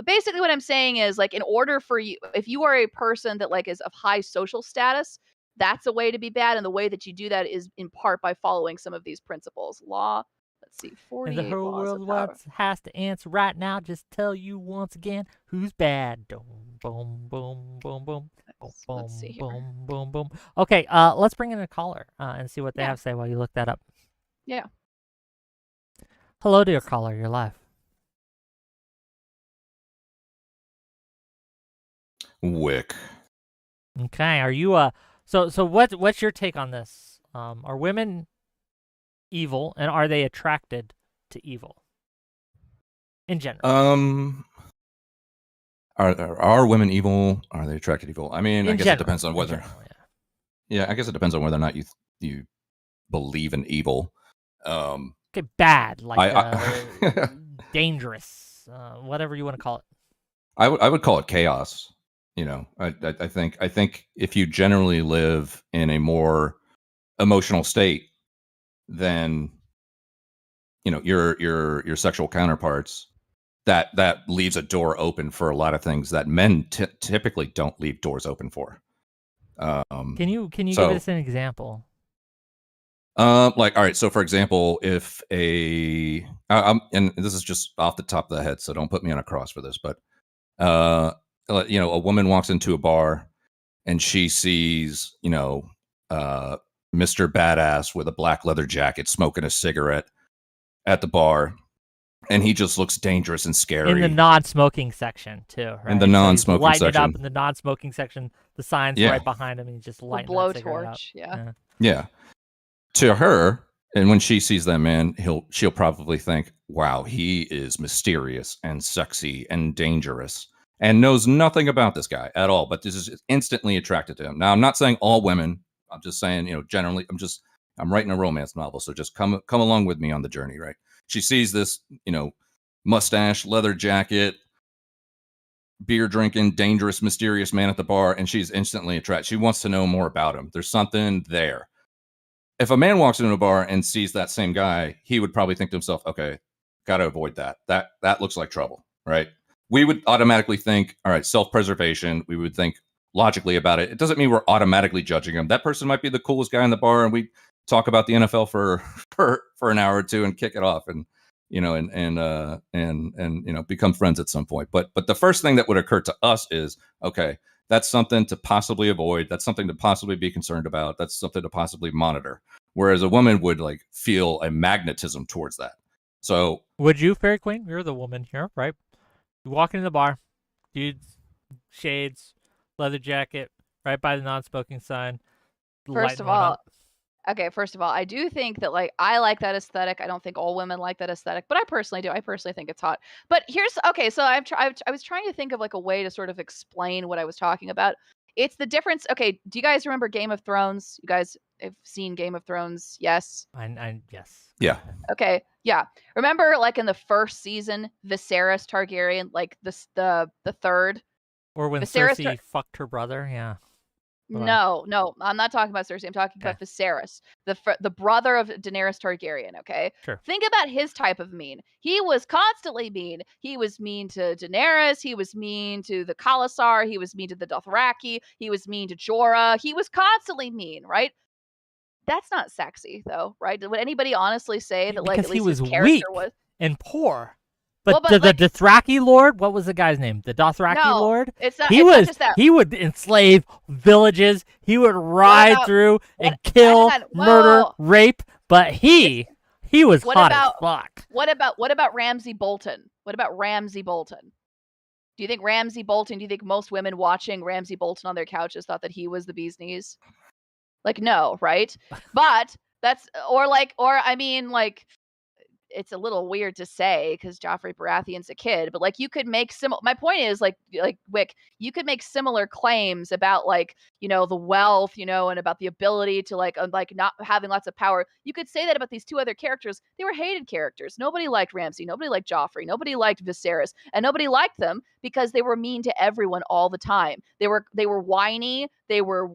Speaker 2: basically what I'm saying is like in order for you, if you are a person that like is of high social status, that's a way to be bad, and the way that you do that is in part by following some of these principles. Let's see, 48
Speaker 1: And the whole
Speaker 2: laws
Speaker 1: world
Speaker 2: of power.
Speaker 1: has to answer right now. Just tell you once again who's bad. Boom, boom, boom, boom, boom.
Speaker 2: Let's see here.
Speaker 1: Boom, boom, boom. Okay, let's bring in a caller and see what they have to say while you look that up.
Speaker 2: Yeah.
Speaker 1: Hello, dear caller. You're live.
Speaker 6: Whick.
Speaker 1: Okay, are you so what's your take on this? Are women evil, and are they attracted to evil in general?
Speaker 6: Are women evil? Are they attracted to evil? I mean, I guess it depends on whether.
Speaker 1: General,
Speaker 6: yeah, I guess it depends on whether or not you believe in evil.
Speaker 1: Okay, bad, like
Speaker 6: I
Speaker 1: dangerous, whatever you want to call it.
Speaker 6: I would call it chaos. I think if you generally live in a more emotional state than your sexual counterparts, that leaves a door open for a lot of things that men typically don't leave doors open for.
Speaker 1: Can you give us an example?
Speaker 6: All right. So, for example, if and this is just off the top of the head, so don't put me on a cross for this, but a woman walks into a bar and she sees, Mr. Badass with a black leather jacket smoking a cigarette at the bar, and he just looks dangerous and scary.
Speaker 1: In the non-smoking section, too, right?
Speaker 6: In the non-smoking
Speaker 1: so he's lighting
Speaker 6: section.
Speaker 1: It up in the non-smoking section. The sign's right behind him, and he's just lighting that cigarette up.
Speaker 2: Yeah.
Speaker 6: To her, and when she sees that man, she'll probably think, wow, he is mysterious and sexy and dangerous and knows nothing about this guy at all, but this is instantly attracted to him. Now, I'm not saying all women. I'm just saying, generally, I'm writing a romance novel, so just come along with me on the journey, right? She sees this, mustache, leather jacket, beer drinking, dangerous, mysterious man at the bar, and she's instantly attracted. She wants to know more about him. There's something there. If a man walks into a bar and sees that same guy, he would probably think to himself, okay, got to avoid that. That looks like trouble, right? We would automatically think, all right, self-preservation. We would think logically about it. It doesn't mean we're automatically judging him. That person might be the coolest guy in the bar, and we talk about the NFL for an hour or two and kick it off, and become friends at some point. But the first thing that would occur to us is, okay, that's something to possibly avoid. That's something to possibly be concerned about. That's something to possibly monitor. Whereas a woman would feel a magnetism towards that. So
Speaker 1: would you, FairyQueen? You're the woman here, right? You walk into the bar, dudes, shades, leather jacket, right by the non-smoking sign.
Speaker 2: First of all, I do think that I like that aesthetic. I don't think all women like that aesthetic, but I personally do. I personally think it's hot. But so I was trying to think of a way to sort of explain what I was talking about. It's the difference. Okay, do you guys remember Game of Thrones? You guys have seen Game of Thrones? Yes.
Speaker 1: Yes.
Speaker 6: Yeah.
Speaker 2: Okay. Yeah. Remember, in the first season, Viserys Targaryen, the third,
Speaker 1: or when
Speaker 2: Viserys
Speaker 1: Cersei fucked her brother. Yeah.
Speaker 2: No, I'm not talking about Cersei. I'm talking about Viserys, the brother of Daenerys Targaryen, okay?
Speaker 1: Sure.
Speaker 2: Think about his type of mean. He was constantly mean. He was mean to Daenerys. He was mean to the Khalasar. He was mean to the Dothraki. He was mean to Jorah. He was constantly mean, right? That's not sexy, though, right? Would anybody honestly say that,
Speaker 1: because
Speaker 2: at least
Speaker 1: he was
Speaker 2: his character
Speaker 1: weak
Speaker 2: was
Speaker 1: and poor? But the Dothraki Lord, what was the guy's name? The Dothraki Lord?
Speaker 2: It's not just that.
Speaker 1: He would enslave villages. He would ride through and kill, murder, rape. But he was hot as fuck.
Speaker 2: What about Ramsay Bolton? What about Ramsay Bolton? Do you think Ramsay Bolton? Do you think most women watching Ramsay Bolton on their couches thought that he was the bee's knees? Like, no, right? But that's or I mean, like, it's a little weird to say because Joffrey Baratheon's a kid, but like you could make my point is like Wick, you could make similar claims about like, the wealth, and about the ability to like not having lots of power. You could say that about these two other characters. They were hated characters. Nobody liked Ramsay, nobody liked Joffrey, nobody liked Viserys, and nobody liked them because they were mean to everyone all the time. They were whiny, you're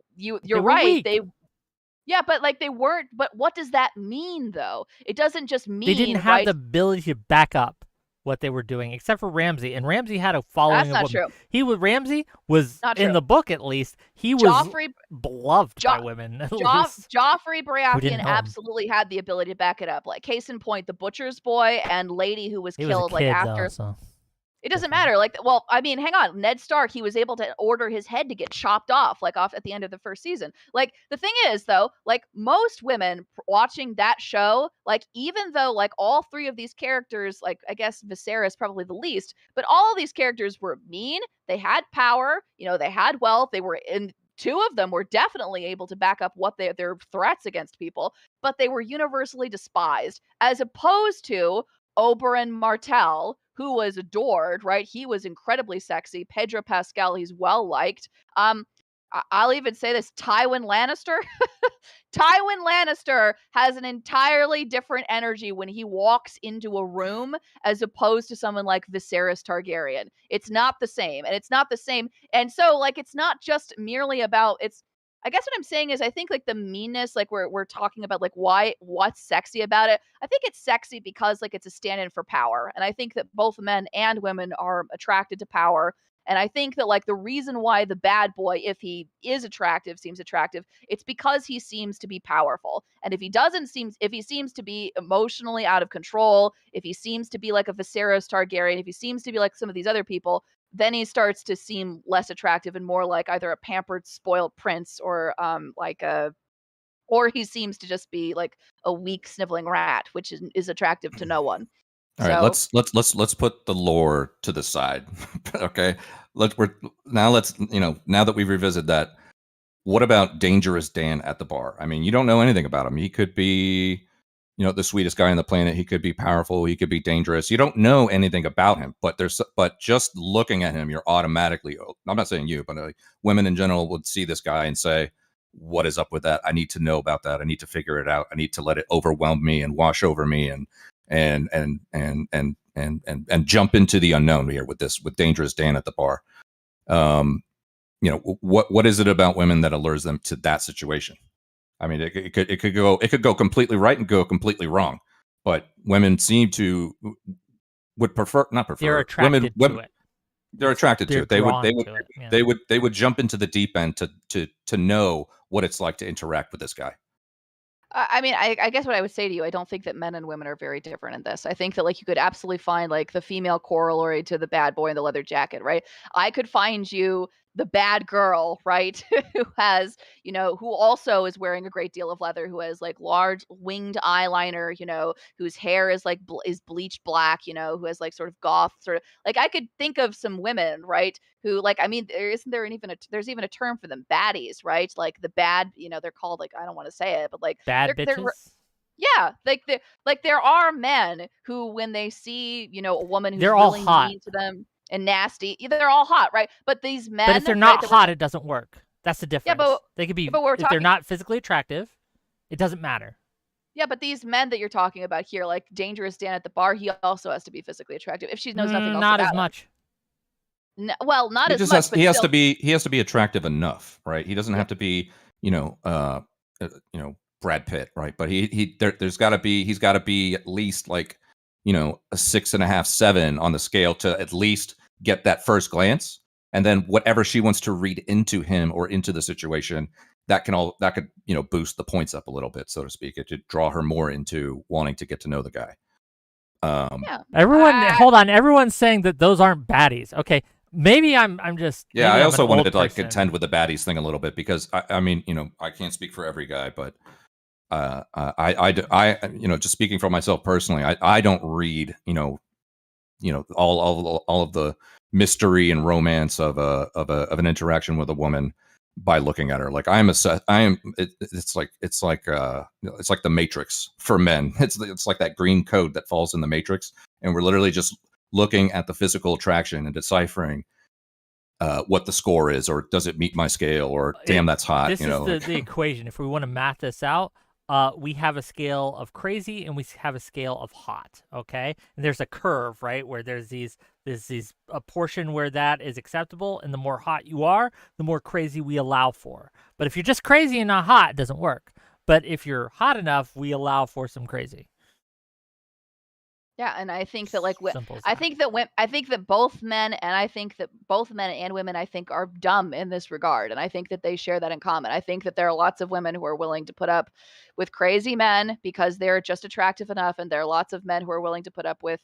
Speaker 2: right.
Speaker 1: Weak.
Speaker 2: Yeah, but like they weren't. But what does that mean, though? It doesn't just mean
Speaker 1: they didn't have the ability to back up what they were doing, except for Ramsay. And Ramsay had a following.
Speaker 2: That's not true.
Speaker 1: Ramsay was
Speaker 2: not
Speaker 1: in
Speaker 2: true.
Speaker 1: the book at least. He was beloved by women.
Speaker 2: Joffrey Baratheon absolutely had the ability to back it up. Like case in point, the butcher's boy and lady who was killed
Speaker 1: was a kid,
Speaker 2: after.
Speaker 1: Though, so.
Speaker 2: It doesn't matter. Like, well, I mean, hang on. Ned Stark, he was able to order his head to get chopped off at the end of the first season. Like, the thing is, though, like most women watching that show, like, even though like all three of these characters, like, I guess Viserys probably the least, but all of these characters were mean. They had power. They had wealth. They were in. Two of them were definitely able to back up what their threats against people, but they were universally despised, as opposed to Oberyn Martell, who was adored, right? He was incredibly sexy. Pedro Pascal, he's well liked. I'll even say this: Tywin Lannister. Tywin Lannister has an entirely different energy when he walks into a room as opposed to someone like Viserys Targaryen. It's not the same, and it's not the same. And so, like, it's not just merely about I guess what I'm saying is I think like the meanness, like we're talking about like what's sexy about it. I think it's sexy because like it's a stand-in for power. And I think that both men and women are attracted to power. And I think that like the reason why the bad boy, if he is attractive, seems attractive, it's because he seems to be powerful. And if he seems to be emotionally out of control, if he seems to be like a Viserys Targaryen, if he seems to be like some of these other people, then he starts to seem less attractive and more like either a pampered, spoiled prince or or he seems to just be like a weak, sniveling rat, which is attractive to no one.
Speaker 6: All right, let's put the lore to the side. Okay, now that we've revisited that, what about Dangerous Dan at the bar? I mean, you don't know anything about him. He could be, the sweetest guy on the planet. He could be powerful. He could be dangerous. You don't know anything about him, but just looking at him, you're automatically. I'm not saying you, but women in general would see this guy and say, "What is up with that? I need to know about that. I need to figure it out. I need to let it overwhelm me and wash over me and jump into the unknown here with Dangerous Dan at the bar." What is it about women that allures them to that situation? I mean, it could go completely right and go completely wrong, but women would prefer.
Speaker 1: They're attracted to it.
Speaker 6: They're attracted to it. They would jump into the deep end to know what it's like to interact with this guy.
Speaker 2: I mean, I guess what I would say to you, I don't think that men and women are very different in this. I think that like you could absolutely find like the female corollary to the bad boy in the leather jacket, right? I could find you the bad girl, right? who has, who also is wearing a great deal of leather, who has like large winged eyeliner, whose hair is like is bleached black, who has like sort of goth sort of like I could think of some women, right? Who like, I mean, there's even a term for them, baddies, right? Like the bad, they're called like, I don't want to say it, but like
Speaker 1: bad bitches.
Speaker 2: Yeah, like there are men who, when they see, a woman who's
Speaker 1: they're
Speaker 2: really
Speaker 1: all hot
Speaker 2: mean to them and nasty, they're all hot, right? But these men,
Speaker 1: but if they're not hot, it doesn't work. That's the difference.
Speaker 2: Yeah, but
Speaker 1: they could be. If they're not physically attractive, it doesn't matter.
Speaker 2: Yeah, but these men that you're talking about here, like Dangerous Dan at the bar, he also has to be physically attractive. If she knows nothing else,
Speaker 1: not
Speaker 2: about
Speaker 1: as much.
Speaker 2: No, well, not as much.
Speaker 6: He has to be attractive enough, right? He doesn't have to be, Brad Pitt, right? But he's got to be at least like, a 6.5, 7 on the scale to at least get that first glance, and then whatever she wants to read into him or into the situation, that could boost the points up a little bit, so to speak. It could draw her more into wanting to get to know the guy.
Speaker 1: Hold on. Everyone's saying that those aren't baddies. Okay, maybe I'm just.
Speaker 6: Yeah, I also wanted to like contend with the baddies thing a little bit because I mean, I can't speak for every guy, but I just speaking for myself personally, I don't read, all of the mystery and romance of an interaction with a woman by looking at her. Like it's like the Matrix for men. It's like that green code that falls in the Matrix, and we're literally just looking at the physical attraction and deciphering what the score is, or does it meet my scale, or damn, that's hot.
Speaker 1: This is the equation. If we want to math this out, we have a scale of crazy and we have a scale of hot. Okay, and there's a curve, right, where there's a portion where that is acceptable, and the more hot you are, the more crazy we allow for. But if you're just crazy and not hot, it doesn't work. But if you're hot enough, we allow for some crazy.
Speaker 2: Yeah, and I think that
Speaker 1: I
Speaker 2: think that both men and women are dumb in this regard, and I think that they share that in common. I think that there are lots of women who are willing to put up with crazy men because they're just attractive enough, and there are lots of men who are willing to put up with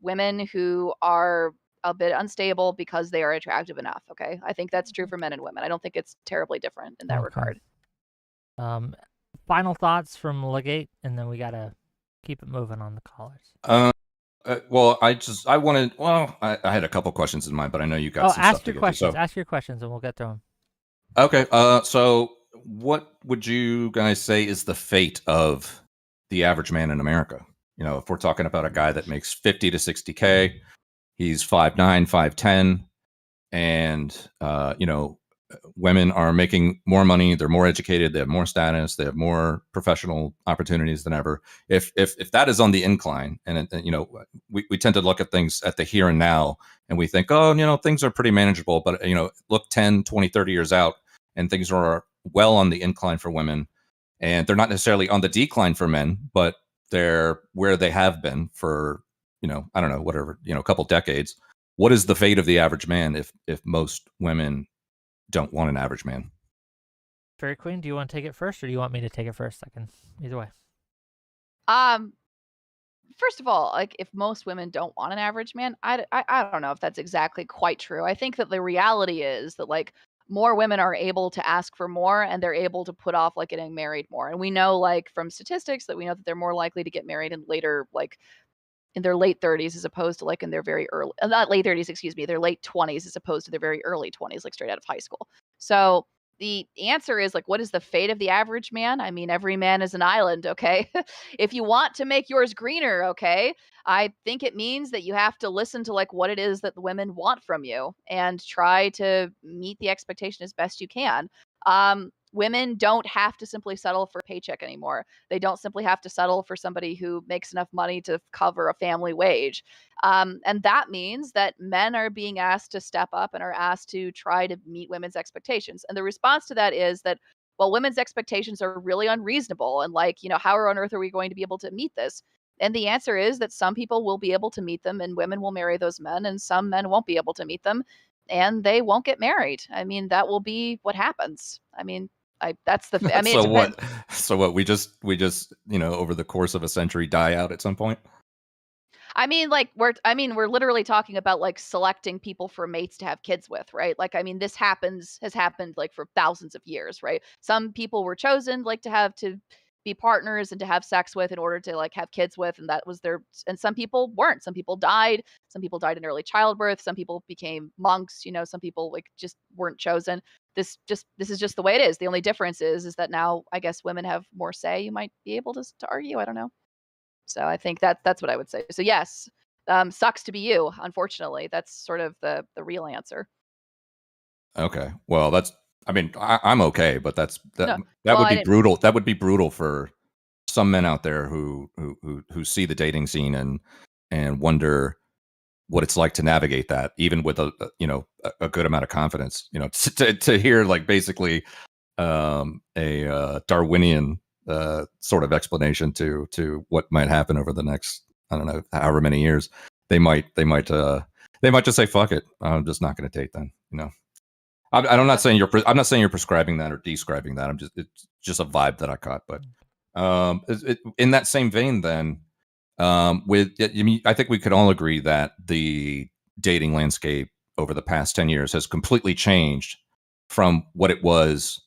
Speaker 2: women who are a bit unstable because they are attractive enough. Okay, I think that's true for men and women. I don't think it's terribly different in that regard.
Speaker 1: Final thoughts from Legate, and then we gotta keep it moving on the callers.
Speaker 6: Well, I had a couple questions in mind, but I know you got some stuff to get to, so.
Speaker 1: Ask your questions, and we'll get to them.
Speaker 6: Okay. So what would you guys say is the fate of the average man in America? If we're talking about a guy that makes 50 to 60K, he's 5'9", 5'10", and women are making more money, they're more educated, they have more status, they have more professional opportunities than ever. If that is on the incline, and we tend to look at things at the here and now, and we think, oh, things are pretty manageable, but look 10, 20, 30 years out, and things are well on the incline for women, and they're not necessarily on the decline for men, but they're where they have been for I don't know, whatever, a couple decades. What is the fate of the average man if most women don't want an average man?
Speaker 1: FairyQueen, do you want to take it first, or do you want me to take it first? I can either way.
Speaker 2: First of all, like, if most women don't want an average man, I don't know if that's exactly quite true. I think that the reality is that, like, more women are able to ask for more, and they're able to put off, like, getting married more. And we know, like, from statistics that we know that they're more likely to get married in later, like, in their late 30s as opposed to, like, in their very early, not late 30s, excuse me, their late 20s as opposed to their very early 20s, like straight out of high school. So the answer is, like, what is the fate of the average man? I mean, every man is an island, okay? If you want to make yours greener, okay, I think it means that you have to listen to, like, what it is that the women want from you and try to meet the expectation as best you can. Women don't have to simply settle for a paycheck anymore. They don't simply have to settle for somebody who makes enough money to cover a family wage. And that means that men are being asked to step up and are asked to try to meet women's expectations. And the response to that is that, well, women's expectations are really unreasonable. And, like, how on earth are we going to be able to meet this? And the answer is that some people will be able to meet them, and women will marry those men, and some men won't be able to meet them, and they won't get married. I mean, that will be what happens. I mean, that's the. I mean,
Speaker 6: so what? So what? We just over the course of a century die out at some point.
Speaker 2: I mean, like, we're literally talking about, like, selecting people for mates to have kids with, right? Like, I mean, this has happened, like, for thousands of years, right? Some people were chosen, like, to be partners and to have sex with in order to, like, have kids with, and that was and some people weren't. Some people died. Some people died in early childbirth. Some people became monks. Some people, like, just weren't chosen. This is just the way it is. The only difference is that now, I guess, women have more say. You might be able to argue. I don't know. So I think that's what I would say. So yes, sucks to be you. Unfortunately, that's sort of the real answer.
Speaker 6: Okay. Well, I'm okay, but that
Speaker 2: No,
Speaker 6: would be brutal. That would be brutal for some men out there who see the dating scene and wonder what it's like to navigate that, even with a good amount of confidence. To hear, like, basically a Darwinian sort of explanation to what might happen over the next, I don't know, however many years. They might just say, fuck it, I'm just not going to date then. I'm not saying you're prescribing that or describing that. It's just a vibe that I caught. But in that same vein, then, I think we could all agree that the dating landscape over the past 10 years has completely changed from what it was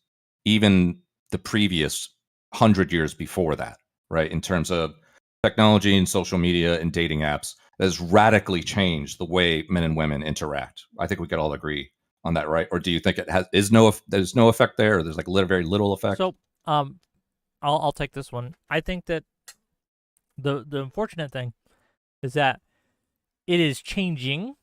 Speaker 6: even the previous 100 years before that, right? In terms of technology and social media and dating apps, that has radically changed the way men and women interact. I think we could all agree on that, right? Or do you think there's no effect there, or there's like very little effect?
Speaker 1: So, I'll take this one. I think that the unfortunate thing is that it is changing,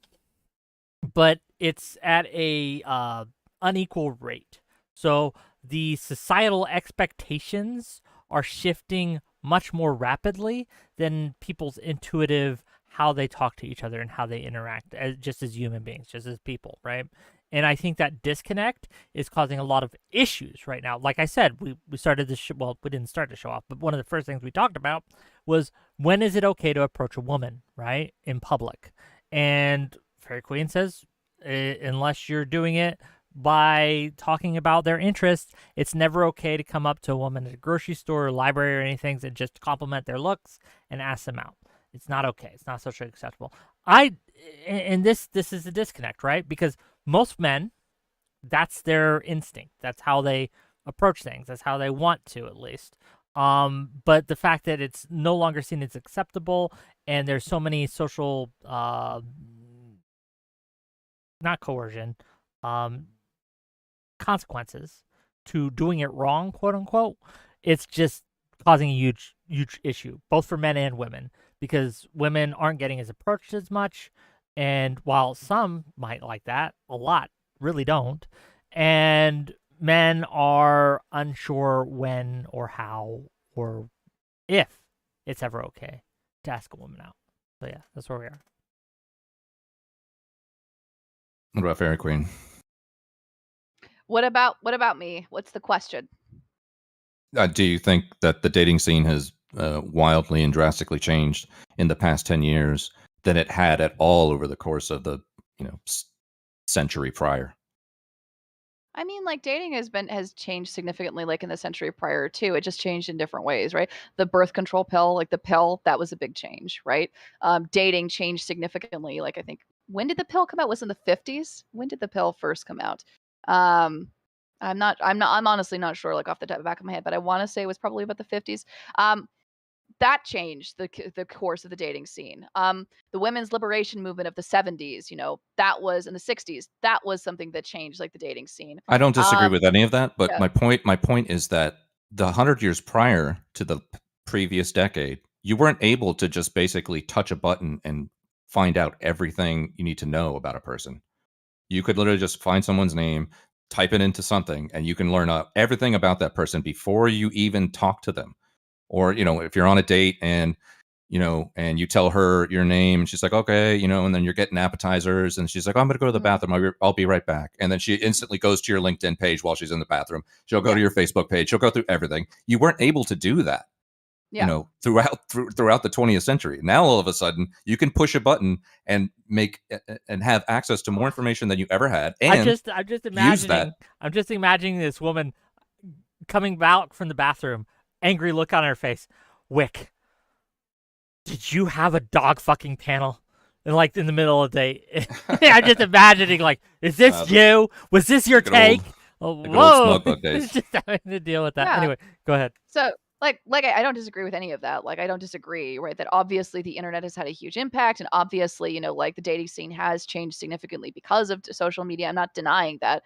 Speaker 1: but it's at a unequal rate. So the societal expectations are shifting much more rapidly than people's intuitive how they talk to each other and how they interact just as human beings, just as people, right? And I think that disconnect is causing a lot of issues right now. Like I said, we started this well, we didn't start the show off, but one of the first things we talked about was, when is it okay to approach a woman, right, in public? And FairyQueen says, unless you're doing it by talking about their interests, it's never okay to come up to a woman at a grocery store or library or anything and just compliment their looks and ask them out. It's not okay. It's not socially acceptable. And this is a disconnect, right? Because most men, that's their instinct. That's how they approach things. That's how they want to, at least. But the fact that it's no longer seen as acceptable, and there's so many social, not coercion, consequences to doing it wrong, quote unquote, it's just causing a huge issue, both for men and women, because women aren't getting as approached as much. And while some might like that, a lot really don't. And men are unsure when or how or if it's ever okay to ask a woman out. So yeah, that's where we are.
Speaker 6: What about FairyQueen?
Speaker 2: What about me? What's the question?
Speaker 6: Do you think that the dating scene has wildly and drastically changed in the past 10 years than it had at all over the course of the century prior?
Speaker 2: I mean, like, dating has changed significantly, like, in the century prior too. It just changed in different ways, right? The birth control pill, like the pill, that was a big change, right? Dating changed significantly. Like, I think, when did the pill come out? Was it in the 50s? When did the pill first come out? Um, I'm honestly not sure, like, off the back of my head, but I want to say it was probably about the 50s. That changed the course of the dating scene. The women's liberation movement of the 70s, that was in the 60s. That was something that changed, like, the dating scene.
Speaker 6: I don't disagree with any of that, but
Speaker 2: yeah.
Speaker 6: my point is that the 100 years prior to the previous decade, you weren't able to just basically touch a button and find out everything you need to know about a person. You could literally just find someone's name, type it into something, and you can learn everything about that person before you even talk to them. Or, if you're on a date and you tell her your name and she's like, okay, and then you're getting appetizers and she's like, oh, I'm going to go to the bathroom. I'll be right back. And then she instantly goes to your LinkedIn page while she's in the bathroom. She'll go to your Facebook page. She'll go through everything. You weren't able to do that, throughout the 20th century. Now, all of a sudden, you can push a button and have access to more information than you ever had. And
Speaker 1: I'm just imagining this woman coming out from the bathroom, angry look on her face. Whick, did you have a dog fucking panel? And, like, in the middle of the day, I'm just imagining, like, is this you? Was this your take? Whoa! Just having to deal with that. Yeah. Anyway, go ahead.
Speaker 2: So, I don't disagree with any of that. Like, I don't disagree, right? That obviously the internet has had a huge impact, and obviously, like, the dating scene has changed significantly because of social media. I'm not denying that.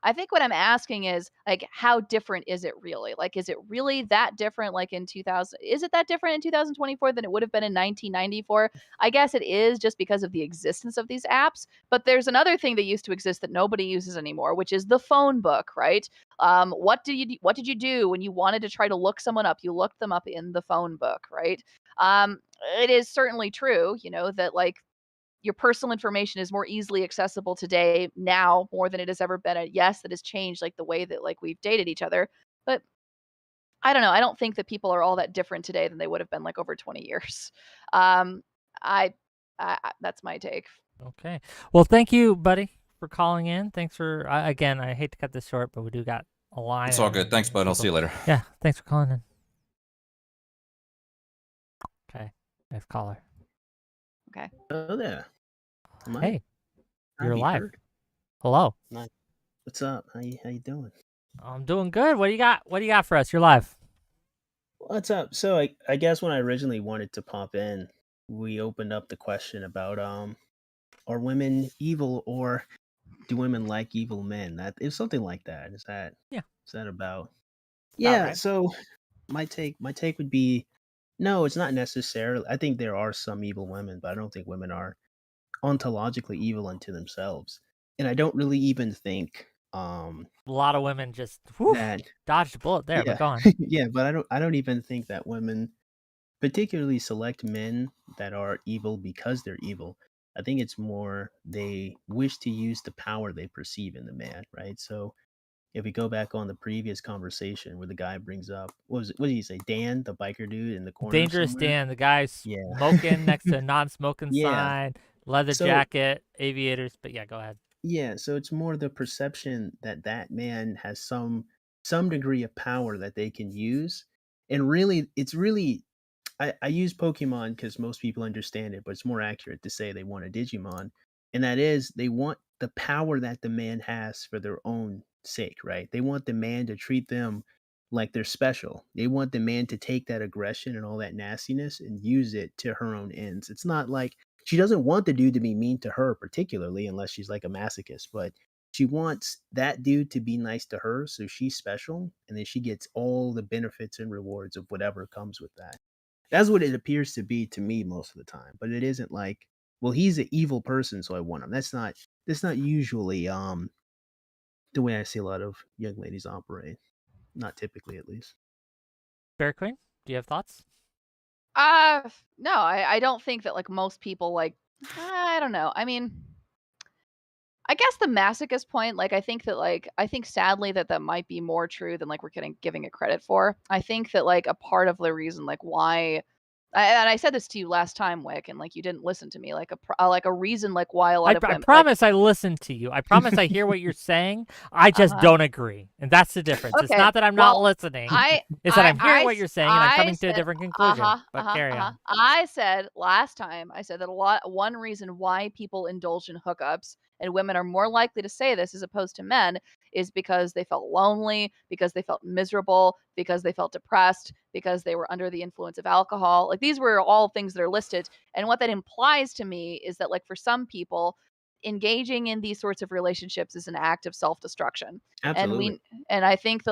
Speaker 2: I think what I'm asking is, like, how different is it really? Like, is it really that different? Like, in 2000, is it that different in 2024 than it would have been in 1994? I guess it is, just because of the existence of these apps. But there's another thing that used to exist that nobody uses anymore, which is the phone book, right? What did you do when you wanted to try to look someone up? You looked them up in the phone book, right? It is certainly true, that, like, your personal information is more easily accessible today now more than it has ever been. Yes, that has changed, like, the way that, like, we've dated each other, but I don't know. I don't think that people are all that different today than they would have been, like, over 20 years. I that's my take.
Speaker 1: Okay. Well, thank you, buddy, for calling in. Thanks for, again, I hate to cut this short, but we do got a line.
Speaker 6: It's all good. Thanks, bud. I'll see you later.
Speaker 1: Yeah, thanks for calling in. Okay, next caller.
Speaker 2: Okay.
Speaker 7: Hello there.
Speaker 1: Hey, you're live. Hello.
Speaker 7: Nice. What's up? How you doing?
Speaker 1: I'm doing good. What do you got? What do you got for us? You're live.
Speaker 7: What's up? So I guess when I originally wanted to pop in, we opened up the question about are women evil, or do women like evil men? That is something like that.
Speaker 1: Yeah.
Speaker 7: Is that about?
Speaker 1: About
Speaker 7: Yeah.
Speaker 1: right.
Speaker 7: So my take would be no. It's not necessarily. I think there are some evil women, but I don't think women are ontologically evil unto themselves. And I don't really even think
Speaker 1: A lot of women just
Speaker 7: that
Speaker 1: dodged a bullet there, but
Speaker 7: yeah
Speaker 1: go on.
Speaker 7: yeah, but I don't even think that women particularly select men that are evil because they're evil. I think it's more they wish to use the power they perceive in the man, right? So if we go back on the previous conversation where the guy brings up what did he say? Dan, the biker dude in the corner
Speaker 1: Dangerous
Speaker 7: somewhere?
Speaker 1: Dan, the guy
Speaker 7: Yeah.
Speaker 1: smoking next to a non-smoking
Speaker 7: Yeah.
Speaker 1: sign, leather
Speaker 7: So
Speaker 1: jacket, aviators. But yeah, go ahead.
Speaker 7: yeah, so it's more the perception that that man has some degree of power that they can use. And really it's really I use Pokemon because most people understand it, but it's more accurate to say they want a Digimon. And that is, they want the power that the man has for their own sake, right? They want the man to treat them like they're special. They want the man to take that aggression and all that nastiness and use it to her own ends. It's not like she doesn't want the dude to be mean to her, particularly, unless she's like a masochist, but she wants that dude to be nice to her so she's special and then she gets all the benefits and rewards of whatever comes with that. That's what it appears to be to me most of the time. But it isn't like, well, he's an evil person, so I want him. That's not usually the way I see a lot of young ladies operate. Not typically, at least.
Speaker 1: FairyQueen, do you have thoughts?
Speaker 2: No, I don't think that like most people like I don't know. I mean, I guess the masochist point, like I think sadly that that might be more true than like we're giving it credit for. I think that like a part of the reason like why and I said this to you last time, Wick, and like you didn't listen to me. Like a reason like why a lot of
Speaker 1: I
Speaker 2: women like
Speaker 1: promise I listen to you. I promise I hear what you're saying. I just
Speaker 2: uh-huh.
Speaker 1: don't agree, and that's the difference. It's
Speaker 2: Okay.
Speaker 1: not that I'm not
Speaker 2: Well,
Speaker 1: listening.
Speaker 2: I
Speaker 1: It's that
Speaker 2: I
Speaker 1: I'm hearing
Speaker 2: I
Speaker 1: what
Speaker 2: s-
Speaker 1: you're saying, and I'm
Speaker 2: I
Speaker 1: coming to a
Speaker 2: said
Speaker 1: different conclusion. But carry on.
Speaker 2: I said last time I said that one reason why people indulge in hookups and women are more likely to say this as opposed to men is because they felt lonely, because they felt miserable, because they felt depressed, because they were under the influence of alcohol. Like these were all things that are listed. And what that implies to me is that like for some people engaging in these sorts of relationships is an act of self-destruction. And
Speaker 7: Absolutely.
Speaker 2: we and I think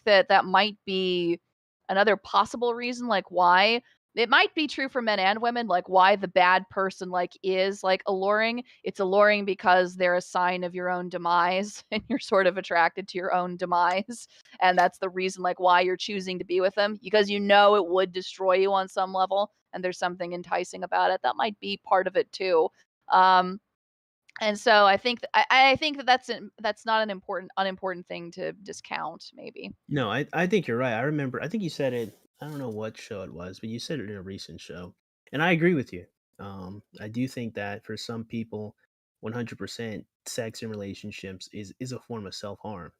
Speaker 2: that that might be another possible reason like why it might be true for men and women like why the bad person like is like alluring. It's alluring because they're a sign of your own demise and you're sort of attracted to your own demise, and that's the reason like why you're choosing to be with them, because you know it would destroy you on some level and there's something enticing about it. That might be part of it too. um and so I think that that's not an unimportant thing to discount maybe.
Speaker 7: No, I think you're right. I remember. I think you said it. I don't know what show it was, but you said it in a recent show, and I agree with you. I do think that for some people, 100% sex in relationships is a form of self harm.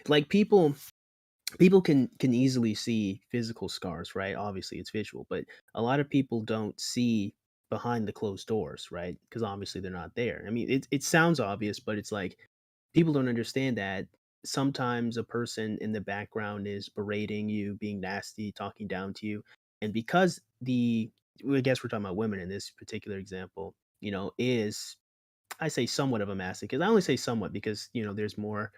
Speaker 7: Like people can easily see physical scars, right? Obviously it's visual, but a lot of people don't see behind the closed doors, right? Because obviously they're not there. I mean, it sounds obvious, but it's like people don't understand that sometimes a person in the background is berating you, being nasty, talking down to you, and because well, I guess we're talking about women in this particular example, is, I say, somewhat of a masochist. I only say somewhat because there's more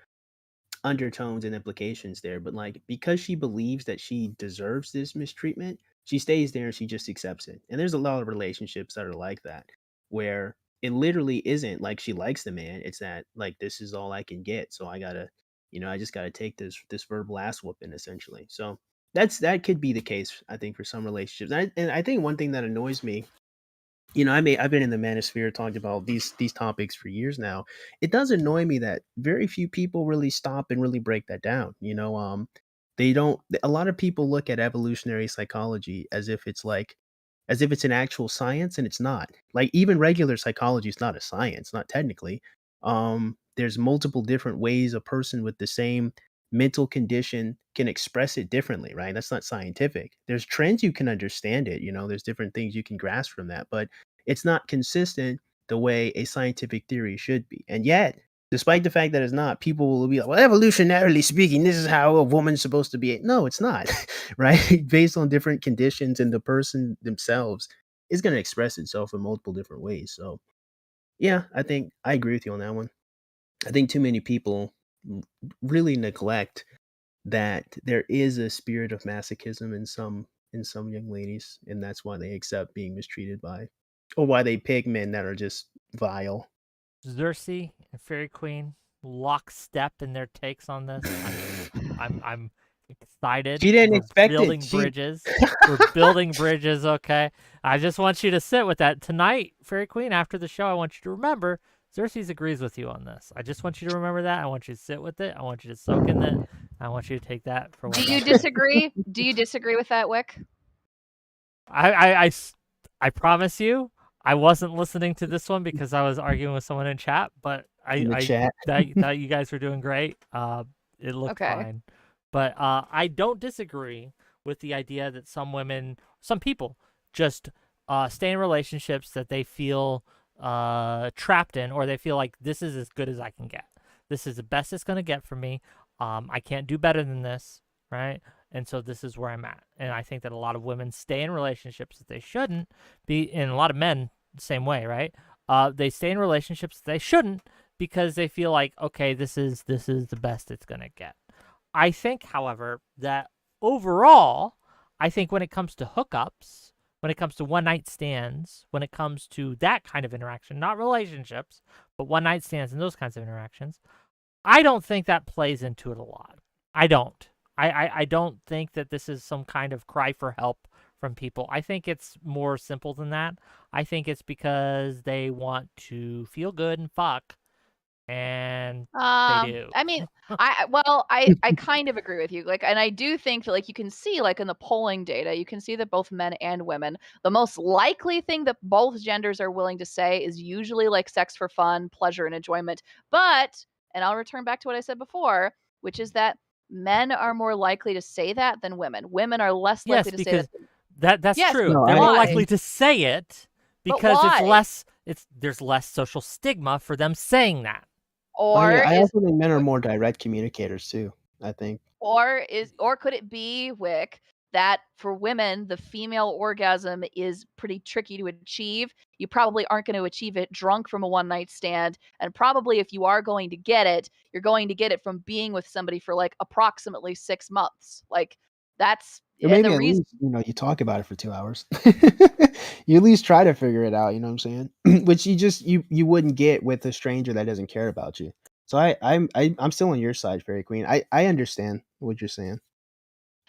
Speaker 7: undertones and implications there, but like because she believes that she deserves this mistreatment, she stays there and she just accepts it. And there's a lot of relationships that are like that, where it literally isn't like she likes the man. It's that like this is all I can get, so I gotta, I just gotta take this verbal ass whooping essentially. So that could be the case, I think, for some relationships. And I think one thing that annoys me, I've been in the manosphere talking about these topics for years now. It does annoy me that very few people really stop and really break that down. They don't. A lot of people look at evolutionary psychology as if it's an actual science, and it's not. Like even regular psychology is not a science, not technically. There's multiple different ways a person with the same mental condition can express it differently, right? That's not scientific. There's trends you can understand it. There's different things you can grasp from that, but it's not consistent the way a scientific theory should be. And yet, despite the fact that it's not, people will be like, well, evolutionarily speaking, this is how a woman's supposed to be. No, it's not, right? Based on different conditions and the person themselves, it's going to express itself in multiple different ways. So yeah, I think I agree with you on that one. I think too many people really neglect that there is a spirit of masochism in some young ladies, and that's why they accept being mistreated by, or why they pick men that are just vile.
Speaker 1: Xerxes and Fairy Queen lockstep in their takes on this. I'm excited.
Speaker 7: She didn't
Speaker 1: We're
Speaker 7: expect
Speaker 1: building
Speaker 7: it.
Speaker 1: bridges. We're building bridges, okay? I just want you to sit with that. Tonight, Fairy Queen, after the show, I want you to remember Xerxes agrees with you on this. I just want you to remember that. I want you to sit with it. I want you to soak in it. I want you to take that for what
Speaker 2: Do you
Speaker 1: that is.
Speaker 2: disagree? Do you disagree with that, Wick?
Speaker 1: I promise you, I wasn't listening to this one because I was arguing with someone in chat, but
Speaker 7: Chat.
Speaker 1: that you guys were doing great. It looked
Speaker 2: Okay.
Speaker 1: fine, but I don't disagree with the idea that some people, just stay in relationships that they feel trapped in, or they feel like this is as good as I can get. This is the best it's gonna get for me. I can't do better than this, right? And so this is where I'm at. And I think that a lot of women stay in relationships that they shouldn't be, and a lot of men the same way, right? They stay in relationships that they shouldn't because they feel like, okay, this is the best it's gonna get. I think, however, that overall, I think when it comes to hookups, when it comes to one night stands, when it comes to that kind of interaction, not relationships, but one night stands and those kinds of interactions, I don't think that plays into it a lot. I don't. I don't think that this is some kind of cry for help from people. I think it's more simple than that. I think it's because they want to feel good and fuck, and they do.
Speaker 2: I mean, I kind of agree with you. Like, and I do think that, like, you can see, like, in the polling data, you can see that both men and women, the most likely thing that both genders are willing to say is usually like sex for fun, pleasure, and enjoyment. But, and I'll return back to what I said before, which is that men are more likely to say that than women. Women are less
Speaker 1: Yes,
Speaker 2: likely to say
Speaker 1: because
Speaker 2: that.
Speaker 1: that's
Speaker 2: Yes,
Speaker 1: true.
Speaker 7: No,
Speaker 1: They're more
Speaker 2: why?
Speaker 1: likely to say it
Speaker 2: But
Speaker 1: because
Speaker 2: why?
Speaker 1: there's less social stigma for them saying that.
Speaker 2: Or
Speaker 7: I
Speaker 2: is
Speaker 7: also think men are more direct communicators too. I think.
Speaker 2: or could it be, Wick, that for women the female orgasm is pretty tricky to achieve? You probably aren't going to achieve it drunk from a one night stand, and probably if you are going to get it, you're going to get it from being with somebody for like approximately 6 months. Like, that's
Speaker 7: Or
Speaker 2: and
Speaker 7: maybe
Speaker 2: the
Speaker 7: at
Speaker 2: reason.
Speaker 7: least, you talk about it for 2 hours. You at least try to figure it out, you know what I'm saying? Which you wouldn't get with a stranger that doesn't care about you. So I'm still on your side, Fairy Queen. I understand what you're saying.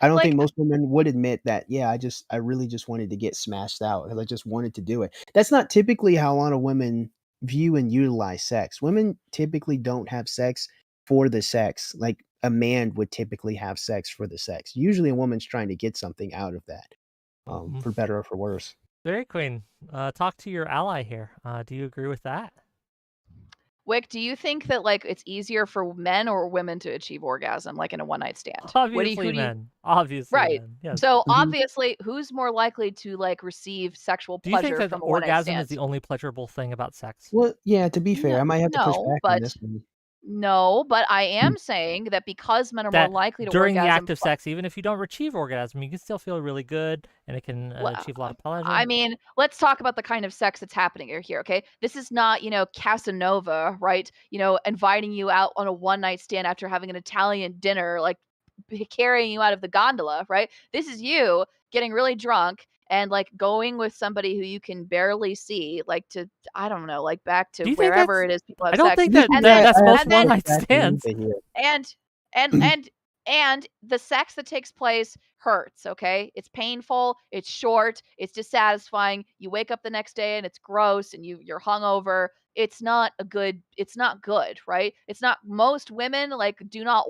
Speaker 7: I don't think
Speaker 2: Like,
Speaker 7: most women would admit that, yeah, I really just wanted to get smashed out, because I just wanted to do it. That's not typically how a lot of women view and utilize sex. Women typically don't have sex for the sex. Like a man would typically have sex for the sex. Usually a woman's trying to get something out of that,
Speaker 1: Mhm.
Speaker 7: for better or for worse.
Speaker 1: Fairy Queen, talk to your ally here. Do you agree with that?
Speaker 2: Wick, do you think that, like, it's easier for men or women to achieve orgasm, like in a one night stand?
Speaker 1: Obviously,
Speaker 2: Who do you?
Speaker 1: men. Obviously,
Speaker 2: Right.
Speaker 1: men. Yes.
Speaker 2: So
Speaker 7: Mhm.
Speaker 2: obviously, who's more likely to like receive sexual
Speaker 1: Do you think
Speaker 2: pleasure
Speaker 1: that the
Speaker 2: from a one night
Speaker 1: orgasm is
Speaker 2: stand?
Speaker 1: the only pleasurable thing about sex?
Speaker 7: Well, yeah, to be fair,
Speaker 2: No,
Speaker 7: I might have to push
Speaker 2: no,
Speaker 7: back on
Speaker 2: but
Speaker 7: this one.
Speaker 2: no, but I
Speaker 7: Mm.
Speaker 2: am saying that because men are more
Speaker 1: That
Speaker 2: likely to
Speaker 1: during the act
Speaker 2: orgasm.
Speaker 1: of sex, even if you don't achieve orgasm, you can still feel really good, and it can
Speaker 2: Well,
Speaker 1: achieve a lot of pleasure.
Speaker 2: I mean, let's talk about the kind of sex that's happening here, okay? This is not, Casanova, right? Inviting you out on a one night stand after having an Italian dinner, like carrying you out of the gondola, right? This is you getting really drunk and like going with somebody who you can barely see, like to, I don't know, like back to
Speaker 1: Do you think
Speaker 2: wherever
Speaker 1: that's?
Speaker 2: it is people
Speaker 1: I
Speaker 2: have
Speaker 1: don't
Speaker 2: sex.
Speaker 1: think
Speaker 7: To be
Speaker 1: that,
Speaker 2: And
Speaker 1: that
Speaker 2: then,
Speaker 7: fair,
Speaker 1: that's
Speaker 7: I have
Speaker 1: most
Speaker 2: and
Speaker 7: to
Speaker 1: one
Speaker 2: then
Speaker 7: push
Speaker 1: night
Speaker 7: back a little
Speaker 1: stands.
Speaker 7: bit here.
Speaker 2: and and the sex that takes place hurts, okay? It's painful, it's short, it's dissatisfying. You wake up the next day and it's gross and you're hungover. It's not good, right? It's not. Most women like do not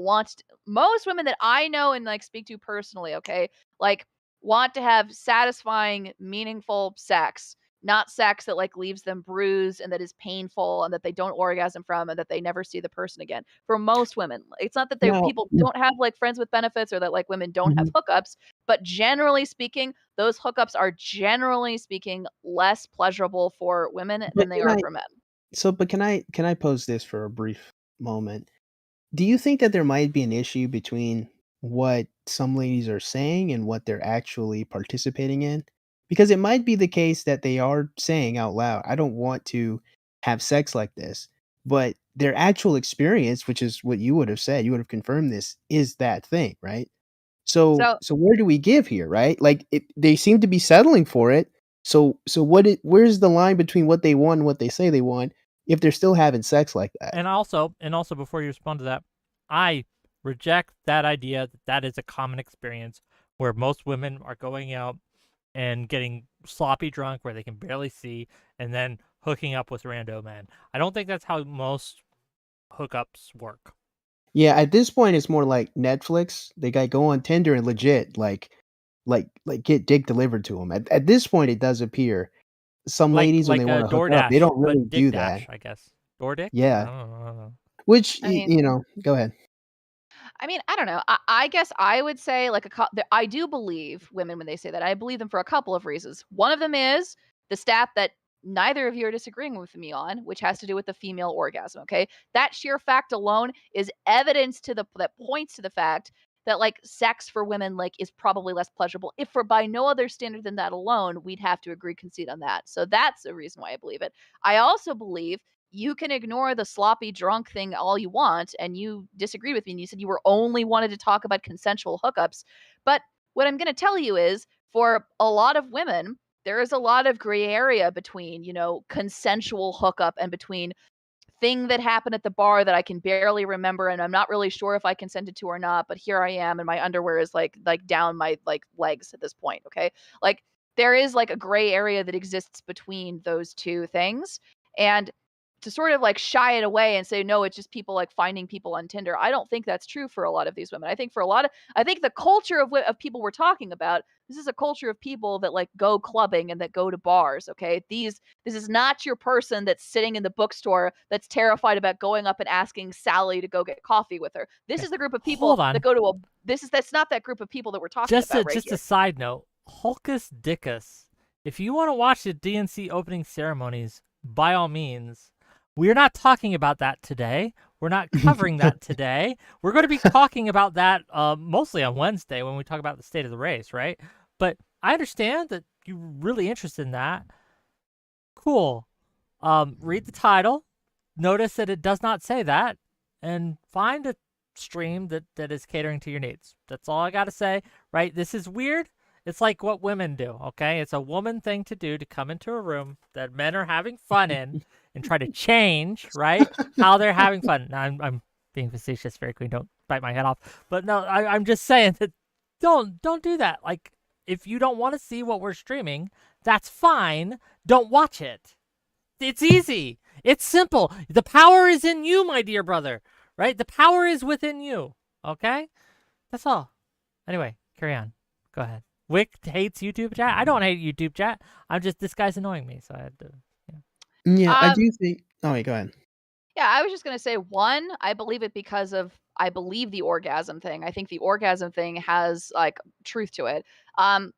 Speaker 2: most women that I know and like speak to personally, okay? Like, want to have satisfying, meaningful sex, not sex that like leaves them bruised and that is painful and that they don't orgasm from and that they never see the person again. For most women, it's not that
Speaker 7: Now,
Speaker 2: people don't have like friends with benefits or that like women don't have
Speaker 7: mhm.
Speaker 2: hookups, but generally speaking, those hookups are generally speaking less pleasurable for women
Speaker 7: But
Speaker 2: than they are for men.
Speaker 7: can I pose this for a brief moment? Do you think that there might be an issue between what some ladies are saying and what they're actually participating in? because it might be the case that they are saying out loud, I don't want to have sex like this, but their actual experience, which is what you would have said, you would have confirmed this, is that thing, right? So
Speaker 2: So
Speaker 7: so where do we give here, right? Like they seem to be settling for it. So where's the line between what they want and what they say they want if they're still having sex like that?
Speaker 1: And also, before you respond to that, I reject that idea that that is a common experience where most women are going out and getting sloppy drunk where they can barely see and then hooking up with rando men. I don't think that's how most hookups work.
Speaker 7: Yeah, at this point it's more like Netflix. They got go on Tinder and legit like get dick delivered to them. At this point it does appear some ladies when they
Speaker 1: a
Speaker 7: want to hook up, they
Speaker 1: DoorDash,
Speaker 7: don't really
Speaker 1: but dick
Speaker 7: do that.
Speaker 1: dash, I guess. Door dick?
Speaker 7: Yeah.
Speaker 1: I don't know.
Speaker 7: Which
Speaker 2: I mean,
Speaker 7: you know, go ahead.
Speaker 2: I mean, I don't know. I guess I would say like I do believe women when they say that. I believe them for a couple of reasons. One of them is the stat that neither of you are disagreeing with me on, which has to do with the female orgasm. Okay, that sheer fact alone is evidence that points to the fact that like sex for women like is probably less pleasurable. If for by no other standard than that alone, we'd have to agree concede on that. So that's a reason why I believe it. I also believe you can ignore the sloppy drunk thing all you want and you disagree with me and you said you were only wanted to talk about consensual hookups, but what I'm going to tell you is for a lot of women there is a lot of gray area between consensual hookup and between thing that happened at the bar that I can barely remember and I'm not really sure if I consented to or not, but here I am and my underwear is like down my like legs at this point, okay? Like there is like a gray area that exists between those two things. And to sort of like shy it away and say no, it's just people like finding people on Tinder. I don't think that's true for a lot of these women. I think the culture of people we're talking about, this is a culture of people that like go clubbing and that go to bars, okay? This is not your person that's sitting in the bookstore that's terrified about going up and asking Sally to go get coffee with her. This is the group of people
Speaker 1: Hold on.
Speaker 2: that go to a that's not that group of people that we're talking about right
Speaker 1: Just
Speaker 2: here.
Speaker 1: a side note, Hulkus Dickus. If you want to watch the DNC opening ceremonies, by all means. We're not talking about that today. We're not covering that today. We're going to be talking about that mostly on Wednesday when we talk about the state of the race, right? But I understand that you're really interested in that. Cool. Read the title. Notice that it does not say that. And find a stream that is catering to your needs. That's all I got to say, right? This is weird. It's like what women do, okay? It's a woman thing to do to come into a room that men are having fun in and try to change, right? How they're having fun. Now, I'm being facetious, FairyQueen. Don't bite my head off. But no, I'm just saying that don't do that. Like, if you don't want to see what we're streaming, that's fine. Don't watch it. It's easy. It's simple. The power is in you, my dear brother, right? The power is within you, okay? That's all. Anyway, carry on. Go ahead. Wick hates YouTube chat. I don't hate YouTube chat. I'm just, this guy's annoying me, so I had to.
Speaker 7: Yeah, I do think. Oh, wait, go ahead.
Speaker 2: Yeah, I was just going to say one, I believe it because of I believe the orgasm thing. I think the orgasm thing has like truth to it. The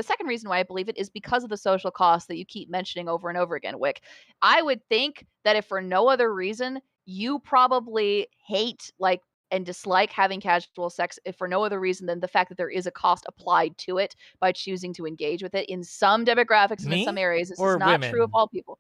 Speaker 2: second reason why I believe it is because of the social cost that you keep mentioning over and over again, Wick. I would think that if for no other reason, you probably hate like and dislike having casual sex if for no other reason than the fact that there is a cost applied to it by choosing to engage with it in some demographics and in some areas. This is not true of all people.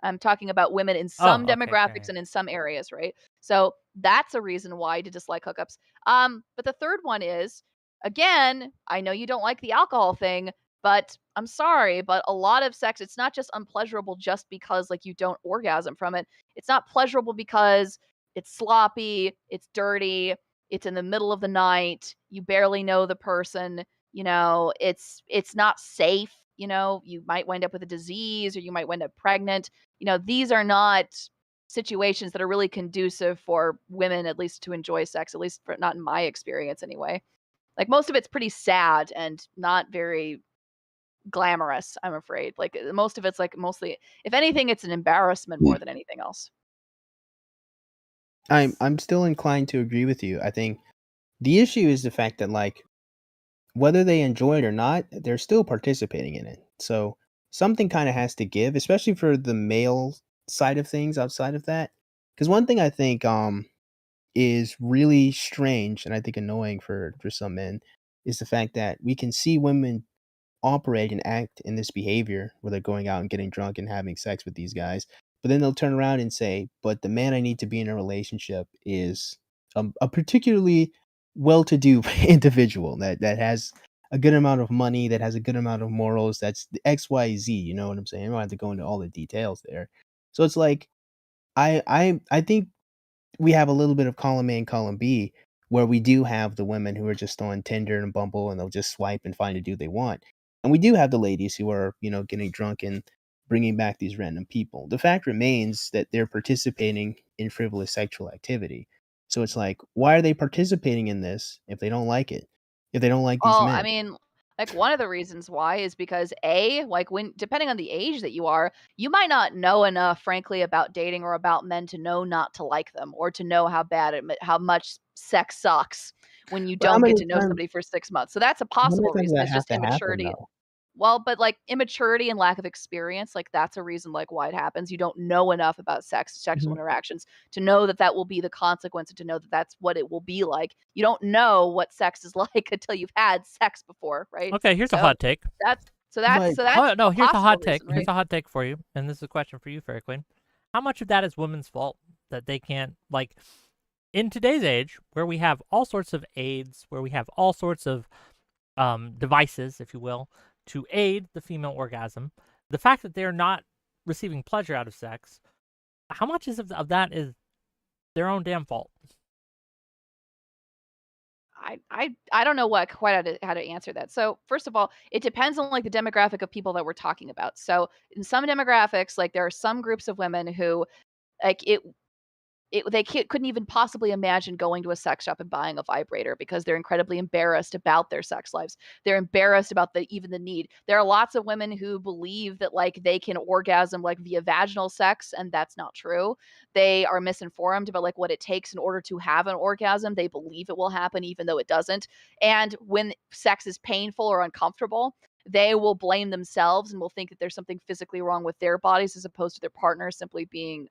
Speaker 2: I'm talking about women in some demographics and in some areas, right? So that's a reason why to dislike hookups. But the third one is, again, I know you don't like the alcohol thing, but I'm sorry, but a lot of sex, it's not just unpleasurable just because like you don't orgasm from it. It's not pleasurable because it's sloppy, it's dirty, it's in the middle of the night, you barely know the person, it's not safe, you might wind up with a disease or you might wind up pregnant. These are not situations that are really conducive for women, at least to enjoy sex, at least not in my experience anyway. Like most of it's pretty sad and not very glamorous, I'm afraid. Like most of it's like mostly, if anything, it's an embarrassment more than anything else.
Speaker 7: I'm still inclined to agree with you. I think the issue is the fact that like whether they enjoy it or not, they're still participating in it. So something kind of has to give, especially for the male side of things outside of that. Because one thing I think is really strange and I think annoying for some men is the fact that we can see women operate and act in this behavior where they're going out and getting drunk and having sex with these guys. But then they'll turn around and say, but the man I need to be in a relationship is a particularly well-to-do individual that has a good amount of money, that has a good amount of morals, that's the XYZ, you know what I'm saying? I don't have to go into all the details there. So it's like I think we have a little bit of column A and column B, where we do have the women who are just on Tinder and Bumble and they'll just swipe and find a dude they want. And we do have the ladies who are, getting drunk and bringing back these random people. The fact remains that they're participating in frivolous sexual activity. So it's like, why are they participating in this if they don't like it? If they don't like these
Speaker 2: Well, I
Speaker 7: men?
Speaker 2: mean, like one of the reasons why is because like when depending on the age that you are, you might not know enough, frankly, about dating or about men to know not to like them or to know how much sex sucks when you
Speaker 7: But how
Speaker 2: don't get
Speaker 7: many
Speaker 2: to know
Speaker 7: times
Speaker 2: somebody for 6 months. So that's a
Speaker 7: how many
Speaker 2: possible
Speaker 7: times does
Speaker 2: reason.
Speaker 7: that
Speaker 2: It's
Speaker 7: have
Speaker 2: just
Speaker 7: to happen
Speaker 2: immaturity.
Speaker 7: though?
Speaker 2: Well, but like immaturity and lack of experience, like that's a reason like why it happens. You don't know enough about sexual
Speaker 7: Mhm.
Speaker 2: interactions to know that that will be the consequence and to know that that's what it will be like. You don't know what sex is like until you've had sex before, right?
Speaker 1: Okay, here's a
Speaker 2: So
Speaker 1: hot take.
Speaker 2: that's
Speaker 7: But
Speaker 2: that's
Speaker 1: Oh no,
Speaker 2: a
Speaker 1: here's a
Speaker 2: possible
Speaker 1: hot take.
Speaker 2: reason,
Speaker 1: Here's
Speaker 2: right?
Speaker 1: a hot take for you, and this is a question for you, Fairy Queen. How much of that is women's fault that they can't like in today's age where we have all sorts of aids, where we have all sorts of devices, if you will, to aid the female orgasm, the fact that they're not receiving pleasure out of sex, how much of that is their own damn fault?
Speaker 2: I don't know what quite how to answer that. So first of all, it depends on like the demographic of people that we're talking about. So in some demographics, like there are some groups of women who like they couldn't even possibly imagine going to a sex shop and buying a vibrator because they're incredibly embarrassed about their sex lives. They're embarrassed about even the need. There are lots of women who believe that like they can orgasm like via vaginal sex, and that's not true. They are misinformed about like what it takes in order to have an orgasm. They believe it will happen even though it doesn't. And when sex is painful or uncomfortable, they will blame themselves and will think that there's something physically wrong with their bodies as opposed to their partner simply being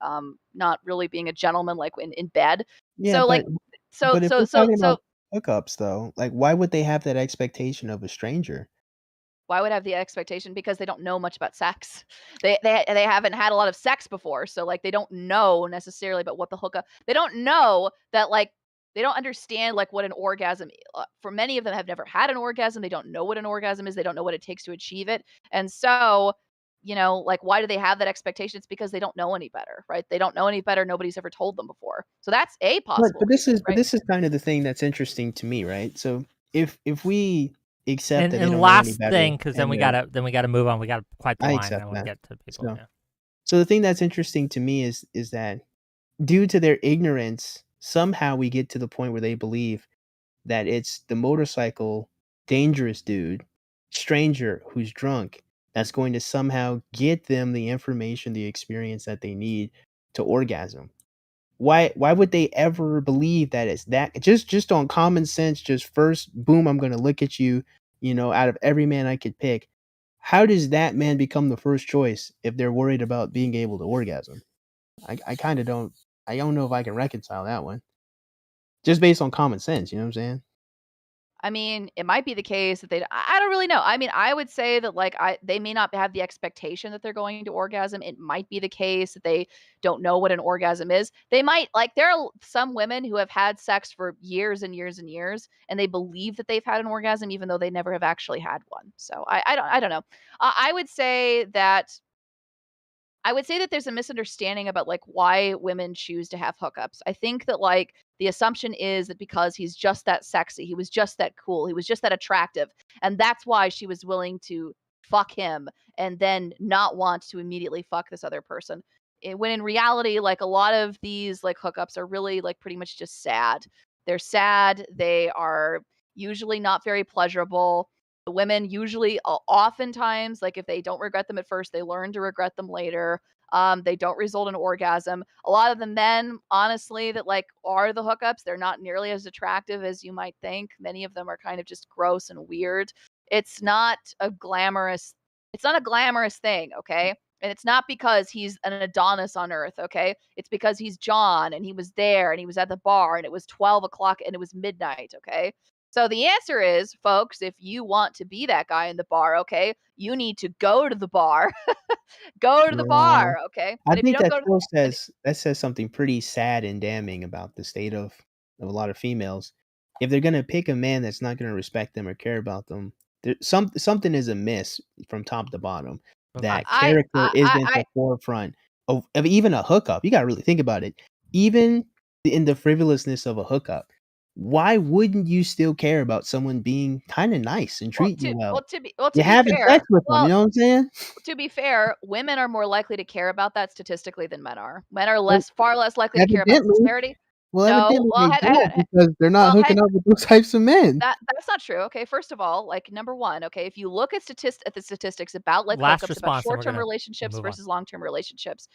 Speaker 2: not really being a gentleman like in bed.
Speaker 7: yeah,
Speaker 2: So like so
Speaker 7: but if
Speaker 2: so
Speaker 7: we're
Speaker 2: so
Speaker 7: talking
Speaker 2: so
Speaker 7: about hookups though, like why would they have that expectation of a stranger?
Speaker 2: why would I have the expectation? Because they don't know much about sex. They haven't had a lot of sex before, so like they don't know necessarily about what the hookup. They don't know that like they don't understand like what an orgasm. For many of them, have never had an orgasm. They don't know what an orgasm is. They don't know what it takes to achieve it, and so like why do they have that expectation? It's because they don't know any better, right? They don't know any better. Nobody's ever told them before, so that's a
Speaker 7: But
Speaker 2: possible
Speaker 7: but this
Speaker 2: reason,
Speaker 7: is but
Speaker 2: right?
Speaker 7: this is kind of the thing that's interesting to me, right? So if we accept that they
Speaker 1: And
Speaker 7: don't know any
Speaker 1: last
Speaker 7: better
Speaker 1: thing, because then
Speaker 7: and
Speaker 1: we
Speaker 7: they're
Speaker 1: gotta move on. We got quite the
Speaker 7: I
Speaker 1: line, and I
Speaker 7: accept
Speaker 1: want to
Speaker 7: that.
Speaker 1: get to people.
Speaker 7: So
Speaker 1: Yeah.
Speaker 7: so the thing that's interesting to me is that due to their ignorance, somehow we get to the point where they believe that it's the motorcycle dangerous dude, stranger who's drunk that's going to somehow get them the information, the experience that they need to orgasm. Why would they ever believe that it's that just on common sense, just first, boom, I'm gonna look at you, out of every man I could pick. How does that man become the first choice if they're worried about being able to orgasm? I kinda don't know if I can reconcile that one. Just based on common sense, you know what I'm saying?
Speaker 2: I mean, it might be the case that I don't really know. I mean, I would say that like they may not have the expectation that they're going to orgasm. It might be the case that they don't know what an orgasm is. They might like there are some women who have had sex for years and years and years and they believe that they've had an orgasm even though they never have actually had one. So I don't know. I would say that there's a misunderstanding about like why women choose to have hookups. I think that like the assumption is that because he's just that sexy, he was just that cool, he was just that attractive, and that's why she was willing to fuck him and then not want to immediately fuck this other person. When in reality, like a lot of these like hookups are really like pretty much just sad. They're sad. They are usually not very pleasurable. The women usually, oftentimes, like if they don't regret them at first, they learn to regret them later. They don't result in orgasm. A lot of the men, honestly, that like are the hookups, they're not nearly as attractive as you might think. Many of them are kind of just gross and weird. It's not a glamorous. It's not a glamorous thing, okay? And it's not because he's an Adonis on Earth, okay? It's because he's John and he was there and he was at the bar and it was 12 o'clock and it was midnight, okay? So the answer is, folks, if you want to be that guy in the bar, okay, you need to go to the bar. Go to the bar, okay?
Speaker 7: I
Speaker 2: And if you
Speaker 7: think
Speaker 2: don't
Speaker 7: that
Speaker 2: go to
Speaker 7: still says something pretty sad and damning about the state of a lot of females. If they're gonna pick a man that's not gonna respect them or care about them, something is amiss from top to bottom.
Speaker 1: Okay.
Speaker 7: That character isn't the forefront of even a hookup. You gotta really think about it. Even in the frivolousness of a hookup, why wouldn't you still care about someone being kind of nice and treat you well?
Speaker 2: to
Speaker 7: You're
Speaker 2: be
Speaker 7: having
Speaker 2: fair,
Speaker 7: sex with them, you know what I'm saying?
Speaker 2: to be fair, women are more likely to care about that statistically than men are. Men are
Speaker 7: Well,
Speaker 2: far less likely to care about
Speaker 7: evidently.
Speaker 2: sincerity.
Speaker 7: Well,
Speaker 2: No,
Speaker 7: evidently
Speaker 2: well,
Speaker 7: they don't because they're not
Speaker 2: well,
Speaker 7: hooking up with those types of men.
Speaker 2: that's not true. Okay, first of all, like number one, okay, if you look at the statistics about like
Speaker 1: Last
Speaker 2: hookups, about
Speaker 1: response, and we're
Speaker 2: short-term
Speaker 1: gonna
Speaker 2: relationships
Speaker 1: move on.
Speaker 2: versus long-term relationships,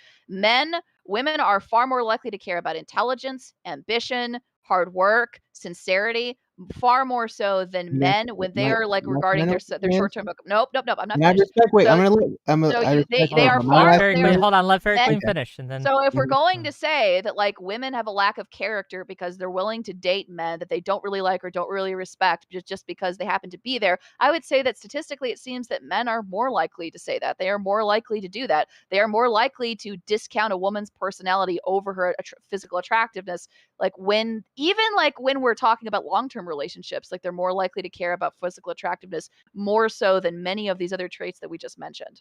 Speaker 2: women are far more likely to care about intelligence, ambition, hard work, sincerity, far more so than
Speaker 7: Yes,
Speaker 2: men when they
Speaker 7: my
Speaker 2: are like
Speaker 7: my
Speaker 2: regarding
Speaker 7: final
Speaker 2: their short-term hookup. Nope, I'm not
Speaker 7: And I
Speaker 2: finished.
Speaker 7: respect wait,
Speaker 2: So,
Speaker 7: I respect
Speaker 2: they
Speaker 7: that,
Speaker 2: are
Speaker 7: but my
Speaker 2: far.
Speaker 7: last
Speaker 2: They are
Speaker 1: Hold on, let
Speaker 2: men,
Speaker 1: FairyQueen finish, and then.
Speaker 2: so if we're going to say that like women have a lack of character because they're willing to date men that they don't really like or don't really respect just because they happen to be there, I would say that statistically it seems that men are more likely to say that. They are more likely to do that. They are more likely to discount a woman's personality over her physical attractiveness. Like when we're talking about long-term relationships, like they're more likely to care about physical attractiveness more so than many of these other traits that we just mentioned.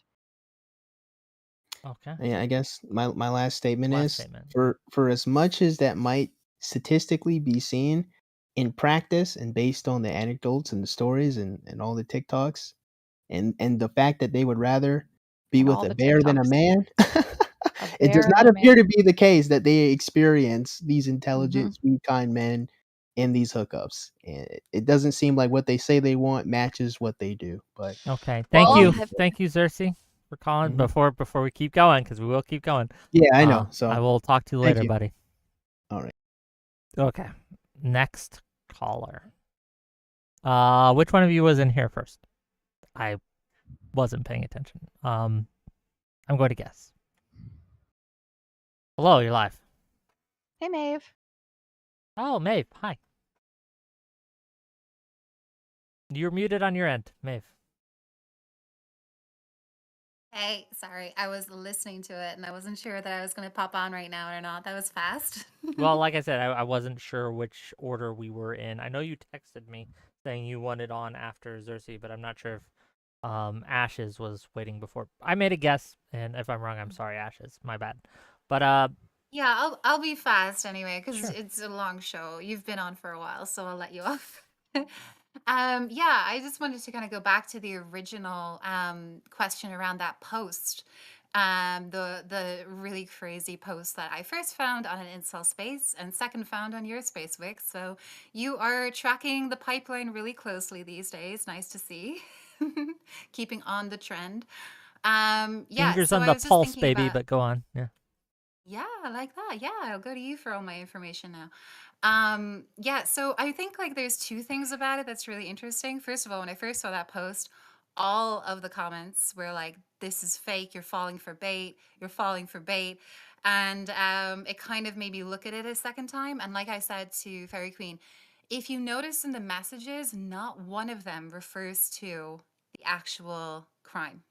Speaker 1: Okay.
Speaker 7: Yeah, I guess my last statement
Speaker 1: Last
Speaker 7: is
Speaker 1: statement.
Speaker 7: for as much as that might statistically be seen in practice and based on the anecdotes and the stories and all the TikToks and the fact that they would rather be
Speaker 2: And
Speaker 7: with
Speaker 2: all
Speaker 7: a
Speaker 2: the
Speaker 7: bear than a
Speaker 2: TikToks.
Speaker 7: man,
Speaker 2: A
Speaker 7: it does
Speaker 2: bear
Speaker 7: not
Speaker 2: and a
Speaker 7: appear
Speaker 2: man.
Speaker 7: to be the case that they experience these
Speaker 2: Mhm.
Speaker 7: intelligent, sweet, kind men in these hookups. And it doesn't seem like what they say they want matches what they do. But
Speaker 1: Okay. Thank
Speaker 2: Well,
Speaker 1: you. Thank you, Xerxes, for calling.
Speaker 7: Mhm.
Speaker 1: Before we keep going, because we will keep going.
Speaker 7: Yeah, I know. So
Speaker 1: I will talk to you
Speaker 7: thank
Speaker 1: later,
Speaker 7: you.
Speaker 1: buddy.
Speaker 7: All right.
Speaker 1: Okay. Next caller. Which one of you was in here first? I wasn't paying attention. I'm going to guess. Hello, you're live.
Speaker 2: Hey, Maeve.
Speaker 1: Oh, Maeve. Hi. You're muted on your end, Maeve.
Speaker 8: Hey, sorry, I was listening to it and I wasn't sure that I was going to pop on right now or not. That was fast.
Speaker 1: Well, like I said, I wasn't sure which order we were in. I know you texted me saying you wanted on after Xerxes, but I'm not sure if Ashes was waiting before. I made a guess, and if I'm wrong, I'm sorry, Ashes. My bad. But
Speaker 8: Yeah, I'll be fast anyway because
Speaker 1: Sure.
Speaker 8: it's a long show. You've been on for a while, so I'll let you off. Yeah, I just wanted to kind of go back to the original question around that post. The really crazy post that I first found on an incel space and second found on your space, Wick. So you are tracking the pipeline really closely these days. Nice to see. Keeping on the trend. Yeah,
Speaker 1: Fingers
Speaker 8: so
Speaker 1: on
Speaker 8: I
Speaker 1: the
Speaker 8: was just
Speaker 1: pulse,
Speaker 8: thinking
Speaker 1: baby.
Speaker 8: about
Speaker 1: But go on. Yeah.
Speaker 8: yeah, I like that. Yeah, I'll go to you for all my information now. Yeah, so I think like there's two things about it that's really interesting. First of all, when I first saw that post, all of the comments were like, "This is fake. You're falling for bait. You're falling for bait." And it kind of made me look at it a second time. And like I said to Fairy Queen, if you notice in the messages, not one of them refers to the actual crime.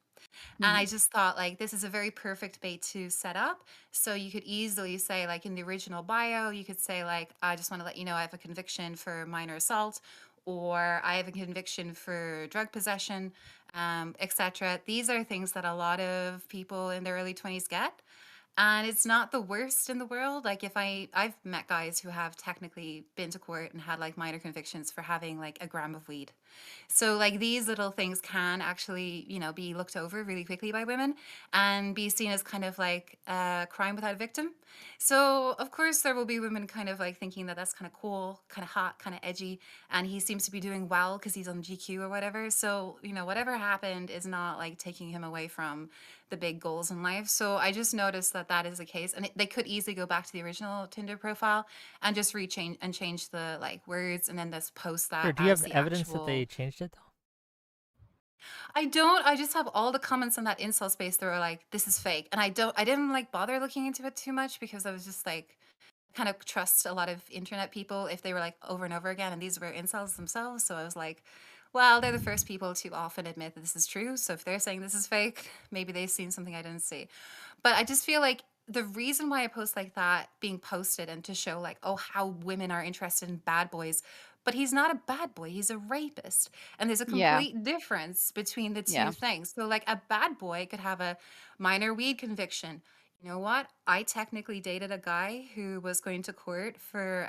Speaker 8: And I just thought, like, this is a very perfect bait to set up. So you could easily say, like, in the original bio, you could say, like, I just want to let you know I have a conviction for minor assault, or I have a conviction for drug possession, etc. These are things that a lot of people in their early 20s get. And it's not the worst in the world. Like if I've met guys who have technically been to court and had like minor convictions for having like a gram of weed. So like these little things can actually, be looked over really quickly by women and be seen as kind of like a crime without a victim. So of course there will be women kind of like thinking that that's kind of cool, kind of hot, kind of edgy, and he seems to be doing well because he's on GQ or whatever. So, whatever happened is not like taking him away from the big goals in life. So I just noticed that that is the case, and they could easily go back to the original Tinder profile and just change the like words and then just post
Speaker 1: Sure.
Speaker 8: that
Speaker 1: Do you
Speaker 8: as
Speaker 1: have
Speaker 8: the
Speaker 1: evidence that they
Speaker 8: actual.
Speaker 1: changed it though?
Speaker 8: I don't. I just have all the comments on that incel space that were like, "This is fake," and I didn't like bother looking into it too much because I was just like, kind of trust a lot of internet people if they were like over and over again, and these were incels themselves. So I was like, well, they're the first people to often admit that this is true. So if they're saying this is fake, maybe they've seen something I didn't see. But I just feel like the reason why a post like that being posted and to show like, oh, how women are interested in bad boys, but he's not a bad boy, he's a rapist. And there's a
Speaker 2: Yeah.
Speaker 8: complete difference between the two
Speaker 2: Yeah.
Speaker 8: things. So like a bad boy could have a minor weed conviction. You know what? I technically dated a guy who was going to court for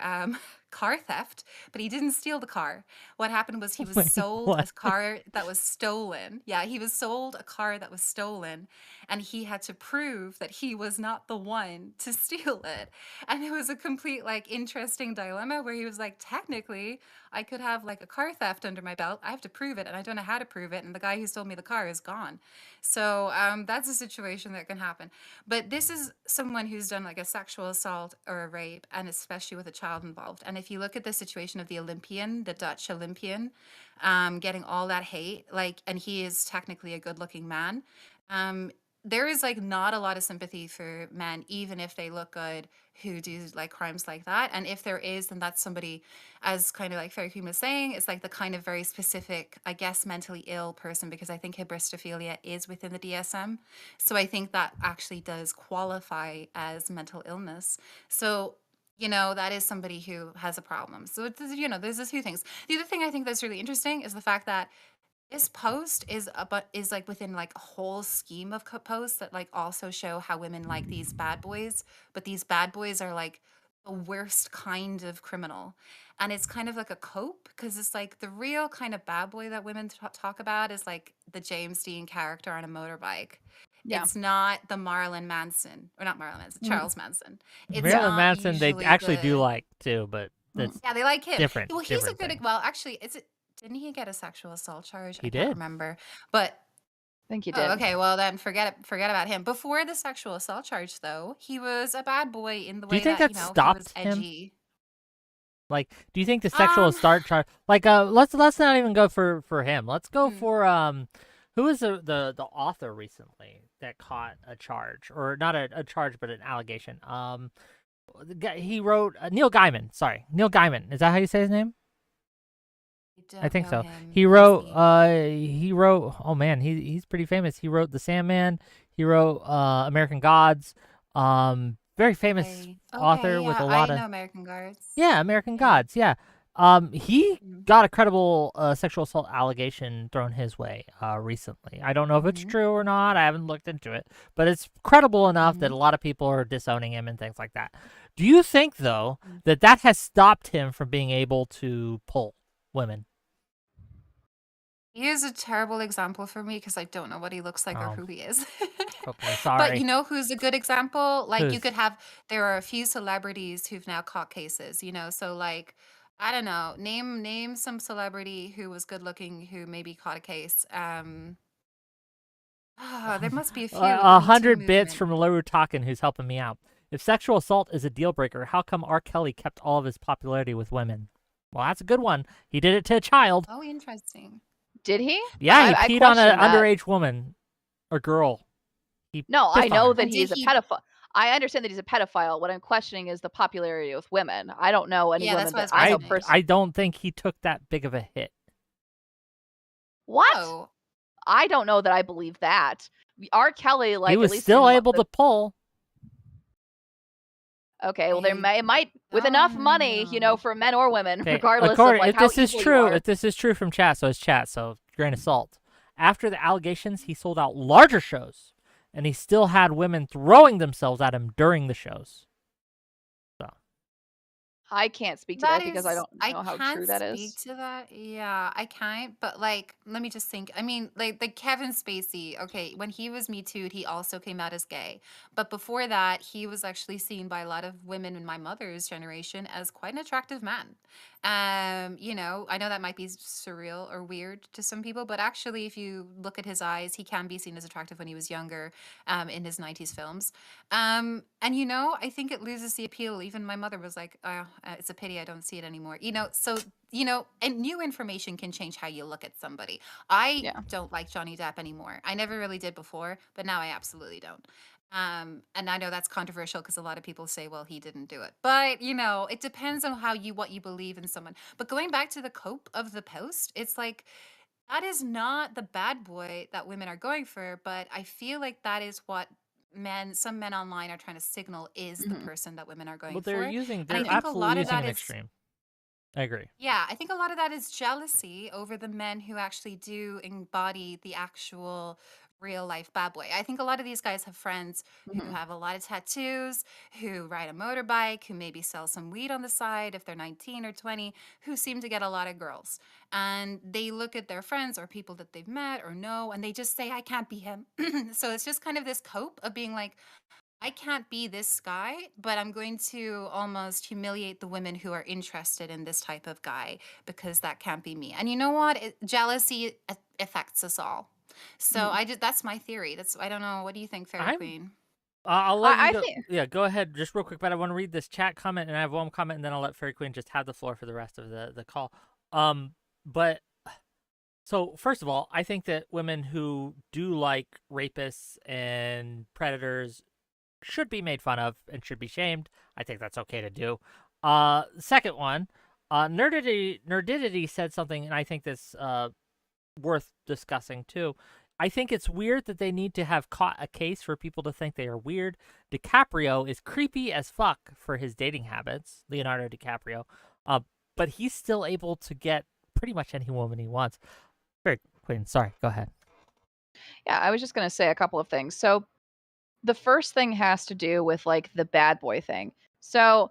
Speaker 8: car theft, but he didn't steal the car. What happened was he was
Speaker 1: Wait,
Speaker 8: sold a
Speaker 1: what?
Speaker 8: car that was stolen. Yeah, he was sold a car that was stolen, and he had to prove that he was not the one to steal it. And it was a complete like interesting dilemma where he was like, technically, I could have like a car theft under my belt. I have to prove it, and I don't know how to prove it. And the guy who stole me the car is gone. So that's a situation that can happen. But this is someone who's done like a sexual assault or a rape, and especially with a child involved. And if you look at the situation of the Olympian, the Dutch Olympian, getting all that hate, like, and he is technically a good-looking man. There is like not a lot of sympathy for men, even if they look good, who do like crimes like that. And if there is, then that's somebody, as kind of like FairyQueen was saying, it's like the kind of very specific, I guess, mentally ill person, because I think hybristophilia is within the DSM. So I think that actually does qualify as mental illness. So, you know, that is somebody who has a problem. So it's, you know, there's a few things. The other thing I think that's really interesting is the fact that this post is like within like a whole scheme of posts that like also show how women like these bad boys, but these bad boys are like the worst kind of criminal. And it's kind of like a cope, because it's like the real kind of bad boy that women talk about is like the James Dean character on a motorbike.
Speaker 2: Yeah.
Speaker 8: It's not the Marilyn Manson, or not Marilyn Manson, Charles Manson. It's
Speaker 1: Marilyn
Speaker 8: not
Speaker 1: Manson, they
Speaker 8: usually
Speaker 1: actually do
Speaker 8: the
Speaker 1: like too, but that's
Speaker 8: yeah, they like him.
Speaker 1: different.
Speaker 8: Well, he's a
Speaker 1: different
Speaker 8: good.
Speaker 1: thing.
Speaker 8: Well, actually, didn't he get a sexual assault charge?
Speaker 1: He
Speaker 8: I can't
Speaker 1: did.
Speaker 8: remember. But
Speaker 2: I think he
Speaker 8: oh,
Speaker 2: did.
Speaker 8: okay. Well, then forget about him. Before the sexual assault charge, though, he was a bad boy in the
Speaker 1: Do you
Speaker 8: way
Speaker 1: think
Speaker 8: that,
Speaker 1: that
Speaker 8: you know, he was
Speaker 1: stopped him?
Speaker 8: edgy.
Speaker 1: Like, do you think the sexual
Speaker 8: Um,
Speaker 1: assault charge? Like, let's not even go for him. Let's go
Speaker 8: hmm.
Speaker 1: for who was the author recently that caught a charge, or not a charge, but an allegation? The guy, he wrote Neil Gaiman. Sorry, Neil Gaiman. Is that how you say his name? I
Speaker 8: don't
Speaker 1: think
Speaker 8: know
Speaker 1: so.
Speaker 8: him.
Speaker 1: He
Speaker 8: Who's
Speaker 1: wrote
Speaker 8: he?
Speaker 1: he wrote, oh man, he's pretty famous. He wrote The Sandman. He wrote American Gods. Very famous
Speaker 8: Okay.
Speaker 1: author
Speaker 8: Okay.
Speaker 1: with
Speaker 8: Yeah,
Speaker 1: a lot
Speaker 8: I
Speaker 1: of
Speaker 8: know American Guards.
Speaker 1: yeah, American
Speaker 8: Yeah.
Speaker 1: Gods. Yeah. He
Speaker 8: Mhm.
Speaker 1: got a credible sexual assault allegation thrown his way recently. I don't know if it's
Speaker 8: Mhm.
Speaker 1: true or not. I haven't looked into it, but it's credible enough that
Speaker 8: Mhm.
Speaker 1: a lot of people are disowning him and things like that. Do you think though
Speaker 8: Mhm.
Speaker 1: that has stopped him from being able to pull women?
Speaker 8: He is a terrible example for me because I don't know what he looks like or
Speaker 1: Oh,
Speaker 8: who he is.
Speaker 1: okay,
Speaker 8: But you
Speaker 1: sorry.
Speaker 8: know who's a good example? Like you
Speaker 1: Who's
Speaker 8: could have, there are a few celebrities who've now caught cases, you know, so like, I don't know, name some celebrity who was good looking who maybe caught a case. There must be a few with the Me Too
Speaker 1: 100 bits
Speaker 8: movement.
Speaker 1: from Laru Talkin, who's helping me out. If sexual assault is a deal breaker, how come R. Kelly kept all of his popularity with women? Well, that's a good one. He did it to a child.
Speaker 8: Oh, interesting.
Speaker 2: Did he?
Speaker 1: Yeah, he
Speaker 2: I
Speaker 1: peed on an
Speaker 2: question that.
Speaker 1: underage woman or girl. He
Speaker 2: No, I
Speaker 1: pissed on
Speaker 2: know
Speaker 1: her.
Speaker 2: that
Speaker 8: And
Speaker 2: he's
Speaker 8: did
Speaker 2: a
Speaker 8: he?
Speaker 2: pedophile. I understand that he's a pedophile. What I'm questioning is the popularity with women. I don't know any
Speaker 8: Yeah, that's
Speaker 2: women
Speaker 8: what I
Speaker 2: that
Speaker 8: was
Speaker 2: I know
Speaker 8: questioning.
Speaker 2: personally.
Speaker 1: I don't think he took that big of a hit.
Speaker 2: What?
Speaker 8: Oh,
Speaker 2: I don't know that I believe that. R. Kelly,
Speaker 1: He
Speaker 2: like, at
Speaker 1: was
Speaker 2: least
Speaker 1: still
Speaker 2: in
Speaker 1: able to pull.
Speaker 2: okay, well,
Speaker 8: I
Speaker 2: it might, with enough
Speaker 8: don't
Speaker 2: money, you know,
Speaker 8: know.
Speaker 2: for men or women,
Speaker 1: Okay,
Speaker 2: regardless of
Speaker 1: according
Speaker 2: like
Speaker 1: if
Speaker 2: how
Speaker 1: this is
Speaker 2: evil you
Speaker 1: true,
Speaker 2: are.
Speaker 1: if this is true from chat, so it's chat, so grain of salt. After the allegations, he sold out larger shows, and he still had women throwing themselves at him during the shows. So
Speaker 2: I can't speak to
Speaker 8: That
Speaker 2: that because I
Speaker 8: is,
Speaker 2: don't
Speaker 8: I
Speaker 2: know how
Speaker 8: can't
Speaker 2: true that
Speaker 8: speak
Speaker 2: is.
Speaker 8: to that. Yeah, I can't. But like, let me just think. I mean, like Kevin Spacey. Okay, when he was Me Too'd, he also came out as gay. But before that, he was actually seen by a lot of women in my mother's generation as quite an attractive man. You know, I know that might be surreal or weird to some people, but actually, if you look at his eyes, he can be seen as attractive when he was younger, in his 90s films. And you know, I think it loses the appeal. Even my mother was like, "Oh, it's a pity I don't see it anymore." You know, so you know, and new information can change how you look at somebody. I
Speaker 2: Yeah.
Speaker 8: don't like Johnny Depp anymore. I never really did before, but now I absolutely don't. And I know that's controversial because a lot of people say, well, he didn't do it. But, it depends on what you believe in someone. But going back to the cope of the post, it's like that is not the bad boy that women are going for, but I feel like that is what some men online are trying to signal is the
Speaker 2: Mhm.
Speaker 8: person that women are
Speaker 1: Well,
Speaker 8: going
Speaker 1: they're
Speaker 8: for.
Speaker 1: using,
Speaker 8: And I
Speaker 1: they're
Speaker 8: think a
Speaker 1: absolutely
Speaker 8: lot of
Speaker 1: using
Speaker 8: that
Speaker 1: an
Speaker 8: is
Speaker 1: extreme. I agree.
Speaker 8: yeah, I think a lot of that is jealousy over the men who actually do embody the actual real life bad boy. I think a lot of these guys have friends who
Speaker 2: Mhm.
Speaker 8: have a lot of tattoos, who ride a motorbike, who maybe sell some weed on the side if they're 19 or 20, who seem to get a lot of girls. And they look at their friends or people that they've met or know, and they just say, I can't be him. So it's just kind of this cope of being like, I can't be this guy, but I'm going to almost humiliate the women who are interested in this type of guy because that can't be me. And you know what? Jealousy affects us all. So
Speaker 2: Mhm.
Speaker 8: that's my theory. I don't know. What do you think, Fairy
Speaker 1: I'm
Speaker 8: Queen?
Speaker 1: I'll let you
Speaker 2: I
Speaker 1: go.
Speaker 2: think
Speaker 1: Yeah, go ahead, just real quick. But I want to read this chat comment, and I have one comment, and then I'll let Fairy Queen just have the floor for the rest of the call. But so first of all, I think that women who do like rapists and predators should be made fun of and should be shamed. I think that's okay to do. Second one, Nerdidity said something, and I think this worth discussing too. I think it's weird that they need to have caught a case for people to think they are weird. DiCaprio is creepy as fuck for his dating habits, Leonardo DiCaprio, but he's still able to get pretty much any woman he wants. Very Queen, sorry, go ahead.
Speaker 2: yeah, I was just gonna say a couple of things. So the first thing has to do with like the bad boy thing. So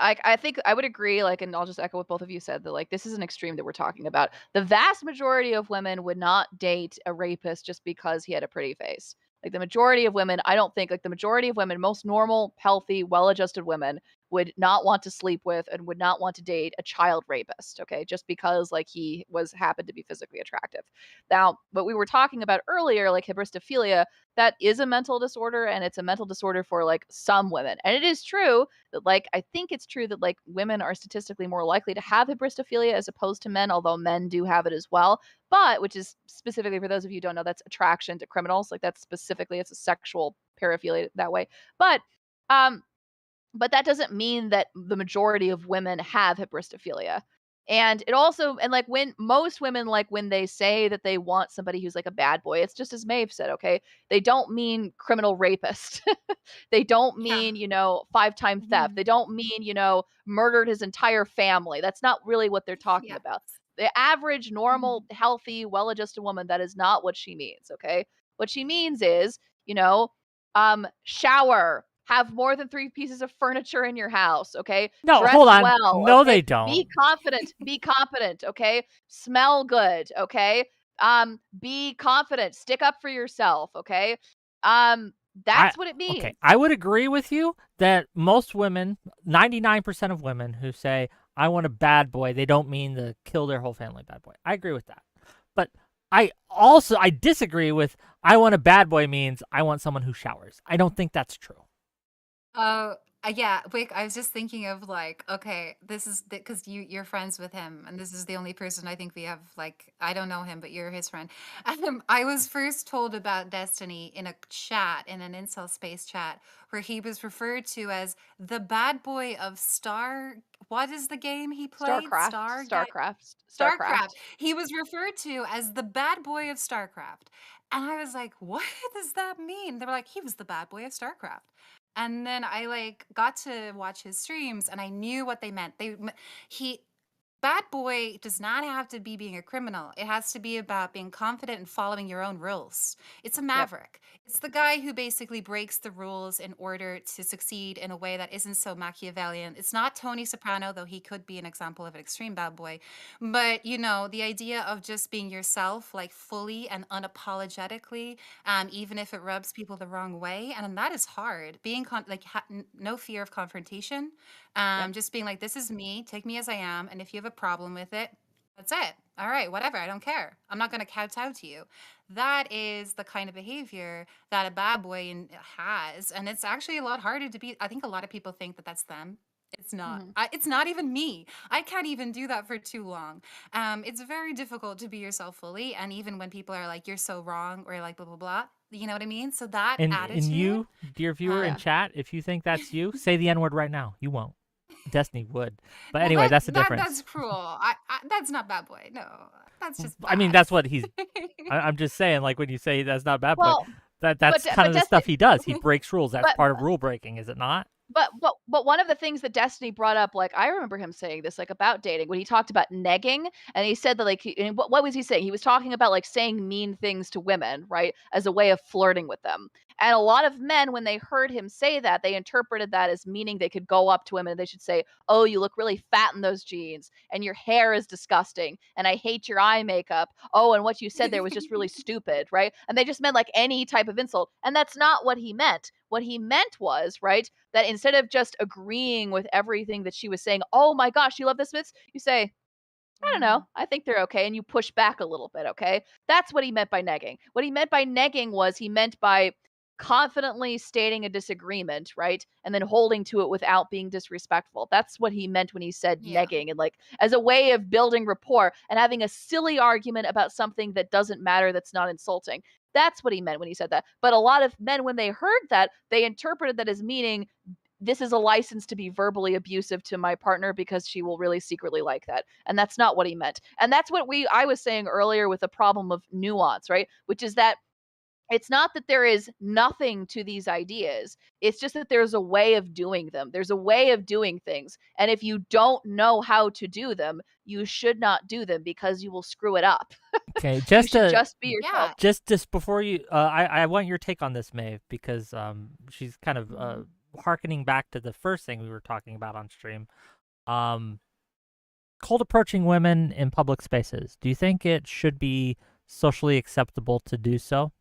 Speaker 2: I think I would agree, like, and I'll just echo what both of you said that like this is an extreme that we're talking about. The vast majority of women would not date a rapist just because he had a pretty face. Like the majority of women, I don't think like the majority of women, most normal, healthy, well-adjusted women would not want to sleep with and would not want to date a child rapist, okay? Just because like he was happened to be physically attractive. Now, what we were talking about earlier, like hybristophilia, that is a mental disorder and it's a mental disorder for like some women. And it is true that like I think it's true that like women are statistically more likely to have hybristophilia as opposed to men, although men do have it as well. But which is specifically for those of you who don't know, that's attraction to criminals. Like that's specifically it's a sexual paraphilia that way. Um but that doesn't mean that the majority of women have hybristophilia. And it also and like when most women like when they say that they want somebody who's like a bad boy, it's just as Maeve said, okay? They don't mean criminal rapist. They don't
Speaker 8: Yeah.
Speaker 2: mean, 5-time theft. They
Speaker 8: Mhm.
Speaker 2: don't mean, murdered his entire family. That's not really what they're talking
Speaker 8: Yeah.
Speaker 2: about. The average, normal,
Speaker 8: Mhm.
Speaker 2: healthy, well-adjusted woman, that is not what she means, okay? What she means is, shower, have more than 3 pieces of furniture in your house, okay?
Speaker 1: No,
Speaker 2: Dress
Speaker 1: hold on.
Speaker 2: well,
Speaker 1: No,
Speaker 2: okay?
Speaker 1: they don't.
Speaker 2: Be confident, be competent, okay? Smell good, okay? Be confident, stick up for yourself, okay? Um,
Speaker 1: I
Speaker 2: that's what it
Speaker 1: okay.
Speaker 2: means.
Speaker 1: I would agree with you that most women, 99% of women who say I want a bad boy, they don't mean to kill their whole family bad boy. I agree with that. But I disagree with I want a bad boy means I want someone who showers. I don't think that's true.
Speaker 8: Oh, yeah, Wick, I was just thinking of like, okay, this is because you're friends with him, and this is the only person I think we have like, I don't know him, but you're his friend. I was first told about Destiny in a chat, in an incel space chat, where he was referred to as the bad boy of what is the game he played?
Speaker 2: StarCraft, StarCraft,
Speaker 8: StarCraft.
Speaker 2: StarCraft.
Speaker 8: He was referred to as the bad boy of StarCraft. And I was like, what does that mean? They were like, he was the bad boy of StarCraft. And then I like got to watch his streams and I knew what they meant. He Bad boy does not have to be being a criminal. It has to be about being confident and following your own rules. It's a
Speaker 2: Yep.
Speaker 8: maverick. It's the guy who basically breaks the rules in order to succeed in a way that isn't so Machiavellian. It's not Tony Soprano, though he could be an example of an extreme bad boy. But, the idea of just being yourself, like fully and unapologetically, even if it rubs people the wrong way. And that is hard. Being no fear of confrontation,
Speaker 2: Yep.
Speaker 8: just being like, this is me, take me as I am. And if you have a problem with it, that's it. All right, whatever. I don't care. I'm not going to kowtow to you. That is the kind of behavior that a bad boy has. And it's actually a lot harder to be. I think a lot of people think that that's them. It's not.
Speaker 2: Mhm.
Speaker 8: It's not even me. I can't even do that for too long. It's very difficult to be yourself fully. And even when people are like, you're so wrong, or like, blah, blah, blah, You know what I mean? So that
Speaker 1: And
Speaker 8: attitude.
Speaker 1: you, dear viewer in
Speaker 2: Yeah.
Speaker 1: chat, if you think that's you, say the N-word right now. You won't. Destiny would. But
Speaker 8: Well,
Speaker 1: anyway, that's the
Speaker 8: that's
Speaker 1: difference.
Speaker 8: cruel. That's not bad boy. No, that's just bad.
Speaker 1: I mean, that's what he's. I'm just saying, like when you say that's not bad boy,
Speaker 2: Well,
Speaker 1: that's kind of the stuff he does. He breaks rules. That's part of rule breaking, is it not?
Speaker 2: But one of the things that Destiny brought up, like I remember him saying this, like about dating, when he talked about negging, and he said that like, and what was he saying? He was talking about like saying mean things to women, right, as a way of flirting with them. And a lot of men, when they heard him say that, they interpreted that as meaning they could go up to women and they should say, "Oh, you look really fat in those jeans, and your hair is disgusting, and I hate your eye makeup. Oh, and what you said there was just really stupid," right? And they just meant like any type of insult, and that's not what he meant. What he meant was, right, that instead of just agreeing with everything that she was saying, "Oh my gosh, you love the Smiths," you say, "I don't know, I think they're okay," and you push back a little bit, okay? That's what he meant by negging. What he meant by negging was he meant by confidently stating a disagreement, right? And then holding to it without being disrespectful. That's what he meant when he said
Speaker 8: Yeah.
Speaker 2: negging, and like as a way of building rapport and having a silly argument about something that doesn't matter, that's not insulting. That's what he meant when he said that. But a lot of men, when they heard that, they interpreted that as meaning this is a license to be verbally abusive to my partner because she will really secretly like that. And that's not what he meant. And that's what I was saying earlier with the problem of nuance, right? Which is that it's not that there is nothing to these ideas. It's just that there's a way of doing them. There's a way of doing things. And if you don't know how to do them, you should not do them because you will screw it up.
Speaker 1: Okay,
Speaker 2: You
Speaker 1: just
Speaker 2: should
Speaker 1: to
Speaker 2: just be yourself.
Speaker 8: Yeah.
Speaker 1: just before you, I want your take on this, Maeve, because she's kind of harkening back to the first thing we were talking about on stream. Cold approaching women in public spaces. Do you think it should be socially acceptable to do so?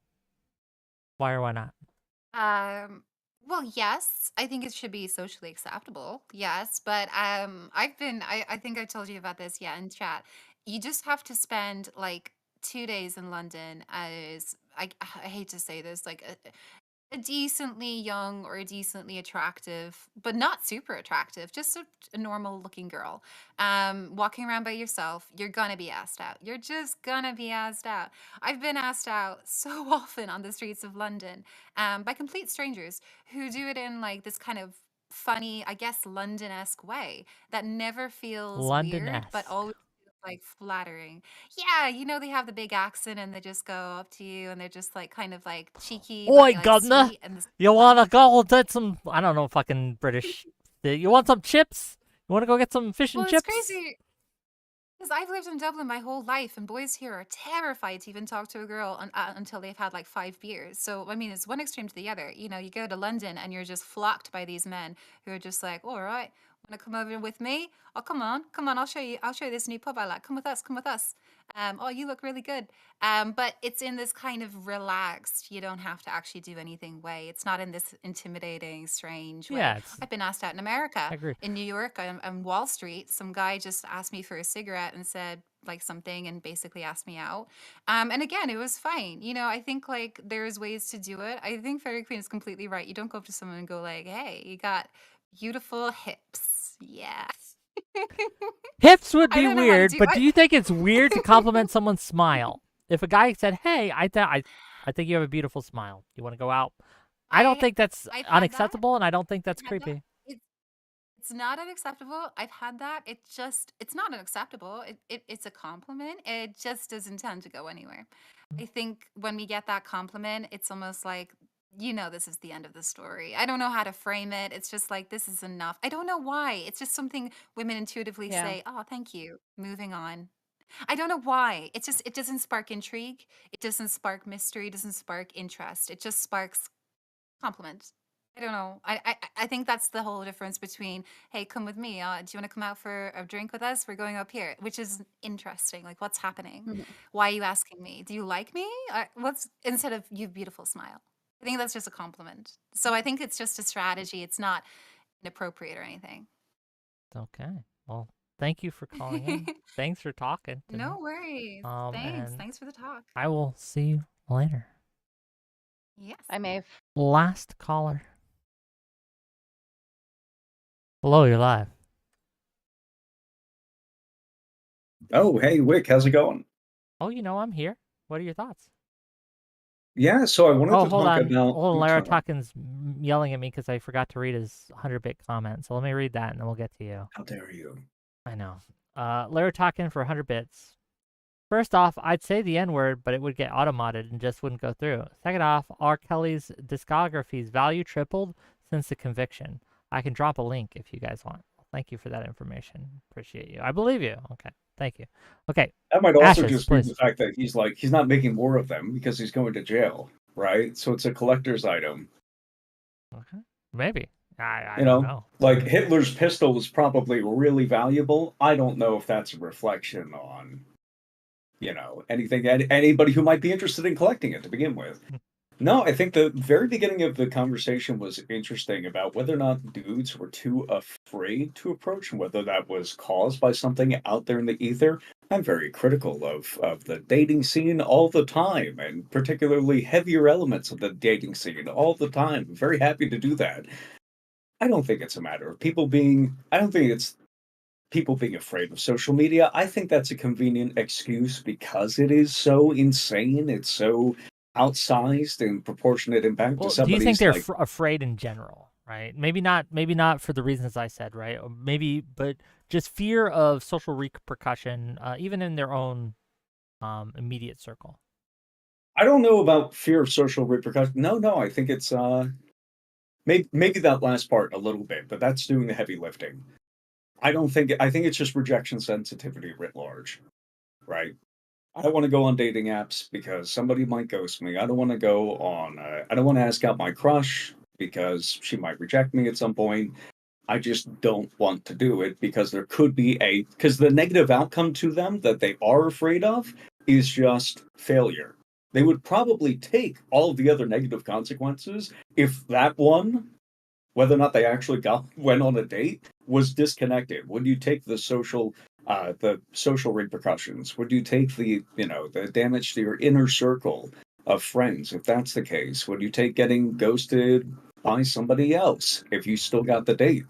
Speaker 1: Why or why not?
Speaker 8: Well, yes, I think it should be socially acceptable. Yes, but I think I told you about this, yeah, in chat. You just have to spend like 2 days in London as I hate to say this, like a decently young or a decently attractive, but not super attractive, just a normal looking girl, walking around by yourself, you're gonna be asked out. You're just gonna be asked out. I've been asked out so often on the streets of London, by complete strangers who do it in like this kind of funny, I guess, London-esque way that never feels weird, but
Speaker 1: London-esque.
Speaker 8: always feels like flattering. Yeah, you know, they have the big accent and they just go up to you and they're just like kind of like cheeky, but
Speaker 1: Oi,
Speaker 8: like
Speaker 1: governor!
Speaker 8: sweet and this.
Speaker 1: You wanna go get some? I don't know, fucking British. You want some chips? You wanna go get some fish and
Speaker 8: Well, it's
Speaker 1: chips?
Speaker 8: crazy because I've lived in Dublin my whole life, and boys here are terrified to even talk to a girl until they've had like 5 beers. So, I mean, it's one extreme to the other. You know, you go to London and you're just flocked by these men who are just like, all right, want to come over with me? Oh, come on, I'll show you this new pub I like. Come with us, come with us. Oh, you look really good. But it's in this kind of relaxed, you don't have to actually do anything way. It's not in this intimidating, strange way.
Speaker 1: Yeah, it's,
Speaker 8: I've been asked out in
Speaker 1: I
Speaker 8: America.
Speaker 1: agree.
Speaker 8: In New York, on Wall Street, some guy just asked me for a cigarette and said like something and basically asked me out. And again, it was fine. You know, I think like there's ways to do it. I think Fairy Queen is completely right. You don't go up to someone and go like, "Hey, you got beautiful hips." Yeah.
Speaker 1: Hips would
Speaker 8: I
Speaker 1: be
Speaker 8: don't know how to
Speaker 1: weird,
Speaker 8: do.
Speaker 1: but do you think it's weird to compliment someone's smile? If a guy said, "Hey, I think you have a beautiful smile. You want to go out?" I don't think that's
Speaker 8: I've had that.
Speaker 1: unacceptable, and I don't think that's
Speaker 8: I've had that.
Speaker 1: creepy.
Speaker 8: It's not unacceptable. I've had that. It's not unacceptable. It's a compliment. It just doesn't tend to go anywhere. I think when we get that compliment, it's almost like, you know, this is the end of the story. I don't know how to frame it. It's just like, this is enough. I don't know why. It's just something women intuitively
Speaker 2: Yeah.
Speaker 8: say, oh, thank you. Moving on. I don't know why. It's just, it doesn't spark intrigue. It doesn't spark mystery. It doesn't spark interest. It just sparks compliment. I don't know. I think that's the whole difference between, hey, come with me. Do you want to come out for a drink with us? We're going up here, which is interesting. Like, what's happening?
Speaker 2: Mhm.
Speaker 8: Why are you asking me? Do you like me? What's instead of you beautiful smile? I think that's just a compliment. So I think it's just a strategy. It's not inappropriate or anything.
Speaker 1: Okay. Well, thank you for calling in. Thanks for talking to
Speaker 8: No
Speaker 1: me.
Speaker 8: worries.
Speaker 1: And
Speaker 8: Thanks for the talk.
Speaker 1: I will see you later.
Speaker 8: Yes.
Speaker 2: I may have.
Speaker 1: Last caller. Hello, you're live.
Speaker 9: Oh, hey, Wick, how's it going?
Speaker 1: Oh, you know I'm here. What are your thoughts?
Speaker 9: Yeah, so I wanted
Speaker 1: Oh,
Speaker 9: to
Speaker 1: hold
Speaker 9: talk
Speaker 1: on.
Speaker 9: about.
Speaker 1: Hold on.
Speaker 9: I'm
Speaker 1: Lara
Speaker 9: sorry.
Speaker 1: Tuckin's yelling at me because I forgot to read his 100-bit comment. So let me read that and then we'll get to you.
Speaker 9: How dare you?
Speaker 1: I know. Lara Tuckin for 100 bits. First off, I'd say the N-word, but it would get auto-modded and just wouldn't go through. Second off, R. Kelly's discography's value tripled since the conviction. I can drop a link if you guys want. Thank you for that information. Appreciate you. I believe you. Okay. Thank you. Okay.
Speaker 9: That might also
Speaker 1: Ashes,
Speaker 9: just be the
Speaker 1: please.
Speaker 9: fact that he's not making more of them because he's going to jail, right? So it's a collector's item.
Speaker 1: Okay. Maybe. I
Speaker 9: You
Speaker 1: don't
Speaker 9: know,
Speaker 1: know.
Speaker 9: like Hitler's pistol was probably really valuable. I don't know if that's a reflection on, anything, anybody who might be interested in collecting it to begin with. No, I think the very beginning of the conversation was interesting about whether or not dudes were too afraid to approach and whether that was caused by something out there in the ether. I'm very critical of the dating scene all the time, and particularly heavier elements of the dating scene all the time. I'm very happy to do that. I don't think it's a matter of I don't think it's people being afraid of social media. I think that's a convenient excuse because it is so insane. It's so outsized and proportionate impact to
Speaker 1: Well, do you think
Speaker 9: somebody's
Speaker 1: they're
Speaker 9: like.
Speaker 1: afraid in general, right? Maybe not for the reasons I said, right? Or maybe, but just fear of social repercussion, even in their own immediate circle.
Speaker 9: I don't know about fear of social repercussion. No, I think it's maybe that last part a little bit, but that's doing the heavy lifting. I think it's just rejection sensitivity writ large, right? I don't want to go on dating apps because somebody might ghost me. I don't want to go on. I don't want to ask out my crush because she might reject me at some point. I just don't want to do it because there could be because the negative outcome to them that they are afraid of is just failure. They would probably take all of the other negative consequences if that one, whether or not they actually went on a date, was disconnected. Would you take the social repercussions? Would you take the damage to your inner circle of friends if that's the case? Would you take getting ghosted by somebody else if you still got the date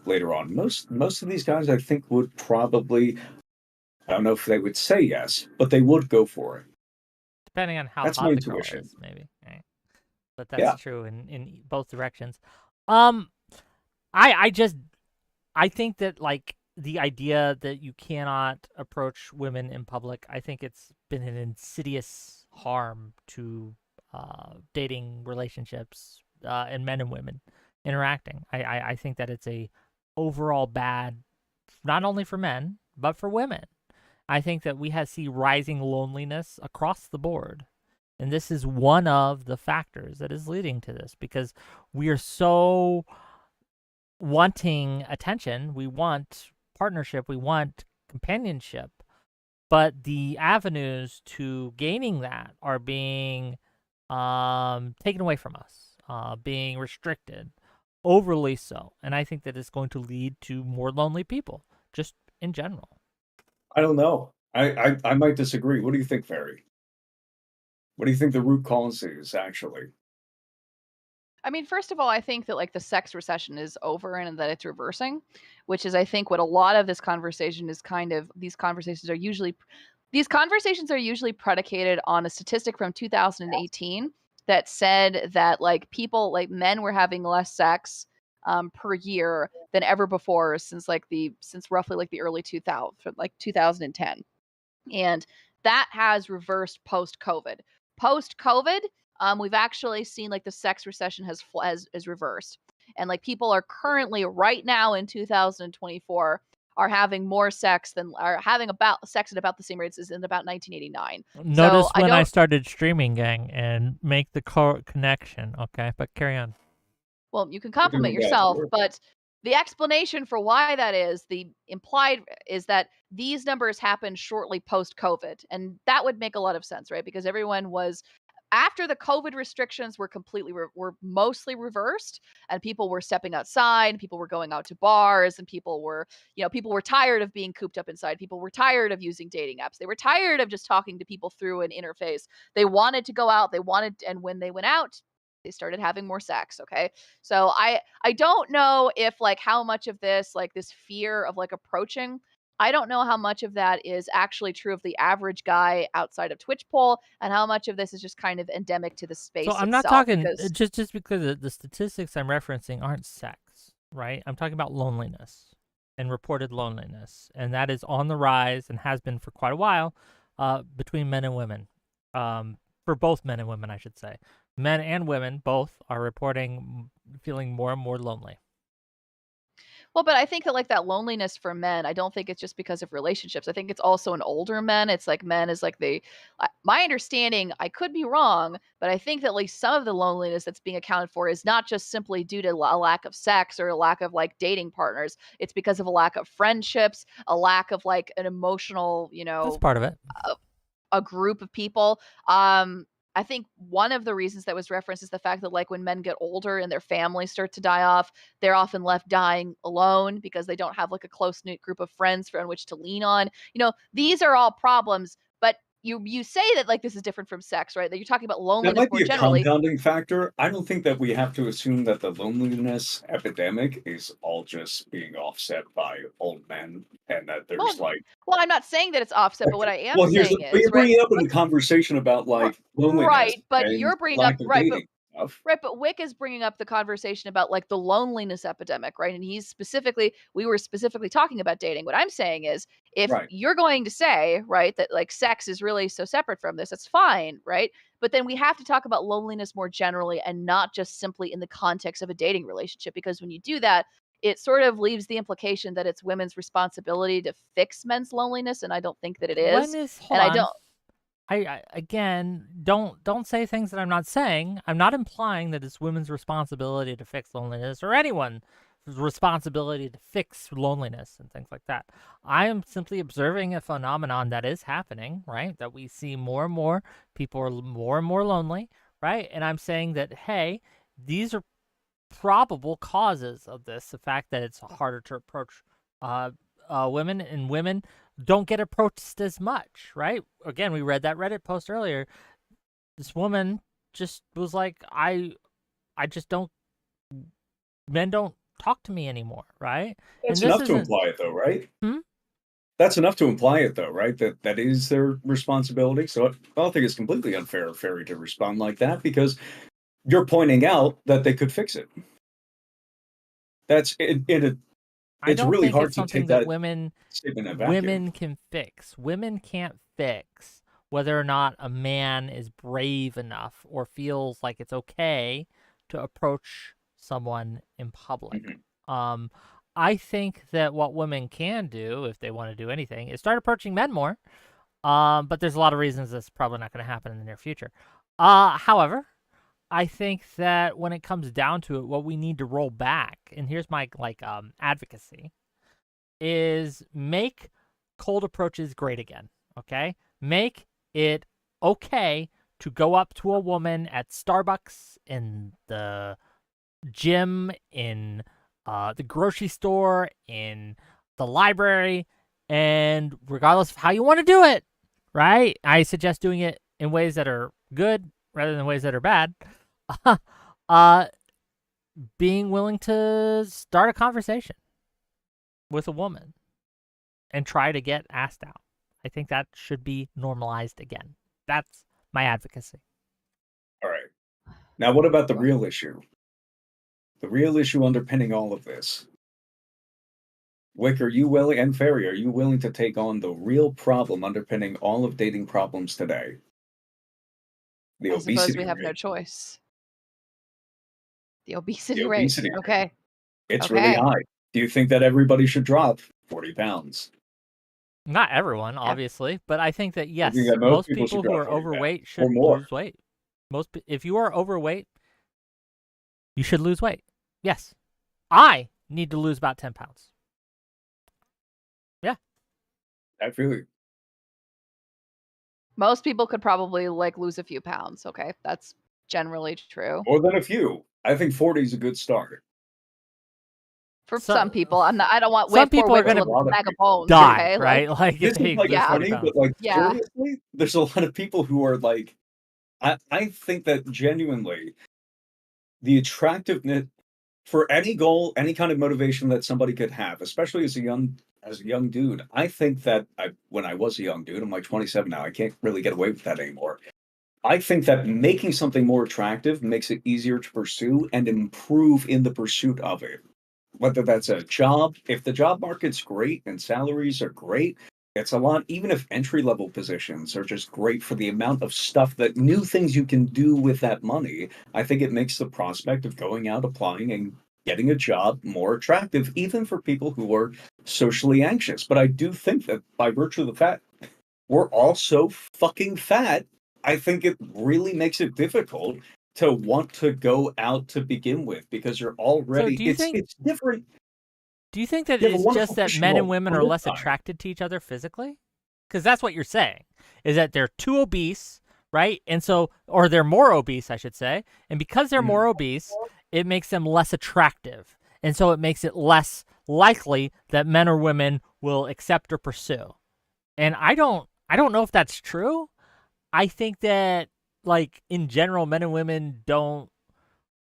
Speaker 9: later on? Most of these guys I think would probably, I don't know if they would say yes, but they would go for it.
Speaker 1: Depending on how
Speaker 9: That's my
Speaker 1: hot the girl
Speaker 9: intuition.
Speaker 1: is, maybe. Right? But that's
Speaker 9: Yeah.
Speaker 1: true in both directions. Um, I just I think that like the idea that you cannot approach women in public, I think it's been an insidious harm to dating relationships and men and women interacting. I think that it's a overall bad, not only for men but for women. I think that we see rising loneliness across the board. And this is one of the factors that is leading to this because we are so wanting attention. We want partnership. We want companionship. But the avenues to gaining that are being taken away from us, being restricted, overly so. And I think that it's going to lead to more lonely people, just in general.
Speaker 9: I don't know. I might disagree. What do you think, Fairy? What do you think the root cause is actually?
Speaker 2: I mean, first of all, I think that like the sex recession is over and that it's reversing, which is I think what a lot of this conversation is kind of these conversations are usually predicated on a statistic from 2018 that said that like people like men were having less sex per year than ever before since roughly like the early 2000 like 2010. And that has reversed post COVID. Post COVID, we've actually seen like the sex recession has reversed, and like people are currently right now in 2024 are having more sex than are having about sex at about the same rates as in about 1989. So
Speaker 1: Notice
Speaker 2: I
Speaker 1: when I
Speaker 2: don't.
Speaker 1: started streaming, gang, and make the connection. Okay, but carry on.
Speaker 2: Well, you can
Speaker 9: You're
Speaker 2: compliment
Speaker 9: doing God's
Speaker 2: yourself,
Speaker 9: work.
Speaker 2: but the explanation for why that is, the implied is that these numbers happened shortly post COVID. And that would make a lot of sense, right? Because everyone was after the COVID restrictions were were mostly reversed and people were stepping outside, people were going out to bars and people were tired of being cooped up inside. People were tired of using dating apps. They were tired of just talking to people through an interface. They wanted to go out, and when they went out, they started having more sex, okay? So I don't know if like how much of this like this fear of like approaching I don't know how much of that is actually true of the average guy outside of Twitch poll, and how much of this is just kind of endemic to the space
Speaker 1: So I'm not
Speaker 2: itself.
Speaker 1: talking
Speaker 2: Because
Speaker 1: just because the statistics I'm referencing aren't sex, right? I'm talking about loneliness and reported loneliness, and that is on the rise and has been for quite a while between men and women. For both men and women, I should say. Men and women both are reporting feeling more and more lonely.
Speaker 2: Well, but I think that like that loneliness for men, I don't think it's just because of relationships. I think it's also in older men. It's like men is like my understanding, I could be wrong, but I think that like some of the loneliness that's being accounted for is not just simply due to a lack of sex or a lack of like dating partners. It's because of a lack of friendships, a lack of like an emotional,
Speaker 1: That's part of it.
Speaker 2: a group of people. I think one of the reasons that was referenced is the fact that like when men get older and their families start to die off, they're often left dying alone because they don't have like a close knit group of friends on which to lean on. These are all problems, but you say that like this is different from sex, right? That you're talking about
Speaker 9: That
Speaker 2: loneliness
Speaker 9: might
Speaker 2: more
Speaker 9: be a
Speaker 2: generally.
Speaker 9: compounding factor. I don't think that we have to assume that the loneliness epidemic is all just being offset by old men and that there's
Speaker 2: Well,
Speaker 9: like
Speaker 2: well, I'm not saying that it's offset, but what I am
Speaker 9: well,
Speaker 2: saying
Speaker 9: but
Speaker 2: is,
Speaker 9: you're
Speaker 2: right?
Speaker 9: bringing up in the conversation about like loneliness
Speaker 2: Right, but
Speaker 9: and
Speaker 2: you're bringing up
Speaker 9: lack of
Speaker 2: right, but
Speaker 9: dating stuff.
Speaker 2: right, but Wick is bringing up the conversation about like the loneliness epidemic, right? And we were specifically talking about dating. What I'm saying is, if
Speaker 9: Right.
Speaker 2: you're going to say, right, that like sex is really so separate from this, that's fine, right? But then we have to talk about loneliness more generally and not just simply in the context of a dating relationship. Because when you do that, it sort of leaves the implication that it's women's responsibility to fix men's loneliness. And I don't think that it
Speaker 1: When
Speaker 2: is.
Speaker 1: is
Speaker 2: And
Speaker 1: hold
Speaker 2: I
Speaker 1: on.
Speaker 2: don't.
Speaker 1: I again don't say things that I'm not saying. I'm not implying that it's women's responsibility to fix loneliness or anyone's responsibility to fix loneliness and things like that. I am simply observing a phenomenon that is happening, right? That we see more and more people are more and more lonely, right? And I'm saying that hey, these are probable causes of this. The fact that it's harder to approach women, and women don't get approached as much, right? Again, we read that Reddit post earlier. This woman just was like, I just don't, men don't talk to me anymore, right?
Speaker 9: That's
Speaker 1: And this
Speaker 9: enough to
Speaker 1: isn't,
Speaker 9: imply it though, right?
Speaker 1: hmm?
Speaker 9: That's enough to imply it though, right? That is their responsibility. So I don't think it's completely unfair of Fairy to respond like that because you're pointing out that they could fix it. That's
Speaker 1: I
Speaker 9: it's
Speaker 1: don't
Speaker 9: really
Speaker 1: think
Speaker 9: hard
Speaker 1: it's
Speaker 9: to
Speaker 1: something
Speaker 9: take
Speaker 1: that
Speaker 9: that statement in a vacuum.
Speaker 1: women can fix. Women can't fix whether or not a man is brave enough or feels like it's okay to approach someone in public. I think that what women can do, if they want to do anything, is start approaching men more. But there's a lot of reasons that's probably not going to happen in the near future. However, I think that when it comes down to it, what we need to roll back, and here's my advocacy, is make cold approaches great again. Okay, make it okay to go up to a woman at Starbucks, in the gym, in the grocery store, in the library, and regardless of how you want to do it, right? I suggest doing it in ways that are good rather than ways that are bad. Being willing to start a conversation with a woman and try to get asked out. I think that should be normalized again. That's my advocacy.
Speaker 9: All right. Now, what about the real issue? The real issue underpinning all of this. Wick, are you willing, and Fairy, are you willing to take on the real problem underpinning all of dating problems today? The
Speaker 2: I suppose
Speaker 9: obesity
Speaker 2: we have no
Speaker 9: rate.
Speaker 2: choice. The obesity
Speaker 9: The
Speaker 2: rate.
Speaker 9: obesity rate.
Speaker 2: Okay.
Speaker 9: It's really
Speaker 2: Okay.
Speaker 9: high. Do you think that everybody should drop 40 pounds?
Speaker 1: Not everyone, obviously, but I think that yes,
Speaker 9: think that
Speaker 1: most
Speaker 9: people should
Speaker 1: people who
Speaker 9: drop
Speaker 1: are
Speaker 9: 40 pounds
Speaker 1: overweight
Speaker 9: or
Speaker 1: should
Speaker 9: more.
Speaker 1: lose weight. If you are overweight, you should lose weight. Yes, I need to lose about 10 pounds. Yeah,
Speaker 9: I feel you.
Speaker 2: Most people could probably like lose a few pounds. Okay, that's generally true
Speaker 9: More than a few. I think 40 is a good start.
Speaker 2: for some people. I don't want
Speaker 1: some
Speaker 2: poor
Speaker 1: people are
Speaker 2: Wick to
Speaker 1: gonna
Speaker 2: look like a bag of bones.
Speaker 1: die,
Speaker 2: Okay,
Speaker 1: right? Like if
Speaker 9: This
Speaker 1: they
Speaker 9: is like
Speaker 1: lose 40
Speaker 9: funny,
Speaker 1: pounds.
Speaker 9: but like
Speaker 2: Yeah.
Speaker 9: seriously, there's a lot of people who are like, I think that genuinely the attractiveness for any goal, any kind of motivation that somebody could have, especially as a young as a young dude, I think that when I was a young dude, I'm like 27 now. I can't really get away with that anymore. I think that making something more attractive makes it easier to pursue and improve in the pursuit of it. Whether that's a job, if the job market's great and salaries are great, it's a lot, even if entry level positions are just great for the amount of stuff that new things you can do with that money. I think it makes the prospect of going out, applying, and getting a job more attractive, even for people who are socially anxious. But I do think that by virtue of the fact we're all so fucking fat, I think it really makes it difficult to want to go out to begin with because you're
Speaker 1: So
Speaker 9: already
Speaker 1: do you
Speaker 9: it's
Speaker 1: think
Speaker 9: different.
Speaker 1: do you think that
Speaker 9: You have a
Speaker 1: it's
Speaker 9: wonderful
Speaker 1: just that
Speaker 9: fishing
Speaker 1: men and
Speaker 9: role
Speaker 1: women
Speaker 9: on
Speaker 1: are
Speaker 9: this
Speaker 1: less
Speaker 9: side.
Speaker 1: attracted to each other physically? Because that's what you're saying, is that they're too obese, right? And so, or they're more obese, I should say. And because they're more obese, it makes them less attractive. And so it makes it less likely that men or women will accept or pursue. And I don't know if that's true. I think that, like, in general, men and women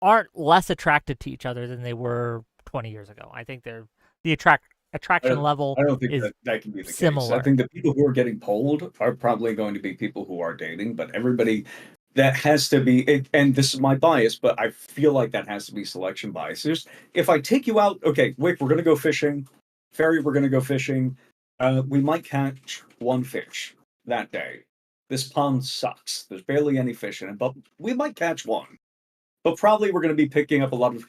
Speaker 1: aren't less attracted to each other than they were 20 years ago. I think the attraction level
Speaker 9: I don't think
Speaker 1: is
Speaker 9: that can be the case. I
Speaker 1: similar.
Speaker 9: think the people who are getting polled are probably going to be people who are dating, but everybody that has to be, and this is my bias, but I feel like that has to be selection bias. If I take you out, okay, Wick, we're going to go fishing. Fairy, we're going to go fishing. We might catch one fish that day. This pond sucks. There's barely any fish in it, but we might catch one. But probably we're going to be picking up a lot of,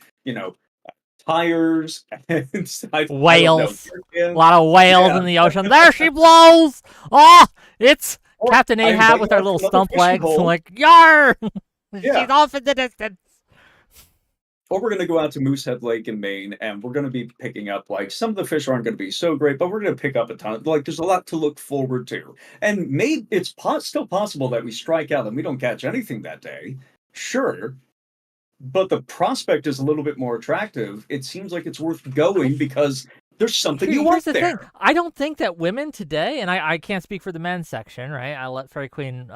Speaker 9: tires and I don't know.
Speaker 1: Whales. A lot of whales in the ocean. There she blows! Oh, it's
Speaker 9: Or
Speaker 1: Captain
Speaker 9: I
Speaker 1: Ahab
Speaker 9: invite
Speaker 1: with
Speaker 9: you
Speaker 1: her
Speaker 9: out to
Speaker 1: little
Speaker 9: another
Speaker 1: stump
Speaker 9: fishing
Speaker 1: legs.
Speaker 9: hole.
Speaker 1: Like, yar!
Speaker 9: Yeah.
Speaker 1: She's off in the distance.
Speaker 9: Or we're going to go out to Moosehead Lake in Maine, and we're going to be picking up, like, some of the fish aren't going to be so great, but we're going to pick up a ton. Like, there's a lot to look forward to. And maybe it's still possible that we strike out and we don't catch anything that day. Sure. But the prospect is a little bit more attractive. It seems like it's worth going because there's something you want
Speaker 1: Here's the
Speaker 9: there.
Speaker 1: thing. I don't think that women today, and I can't speak for the men's section, right? I let FairyQueen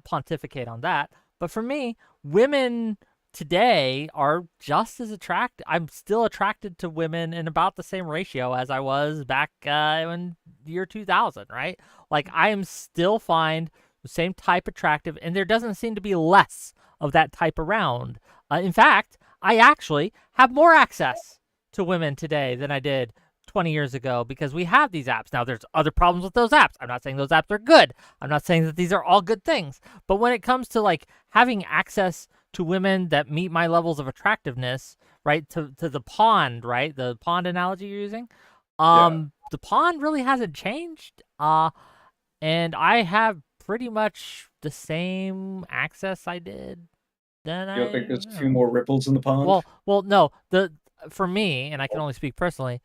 Speaker 1: pontificate on that. But for me, women today are just as attracted. I'm still attracted to women in about the same ratio as I was back in the year 2000, right? Like, I am still find the same type attractive, and there doesn't seem to be less of that type around. In fact, I actually have more access to women today than I did 20 years ago because we have these apps. Now, there's other problems with those apps. I'm not saying those apps are good. I'm not saying that these are all good things. But when it comes to, like, having access to women that meet my levels of attractiveness, right, to the pond, right, the pond analogy you're using, the pond really hasn't changed. And I have pretty much the same access I did then.
Speaker 9: You don't think there's a few more ripples in the pond?
Speaker 1: Well, no. For me, and I can only speak personally,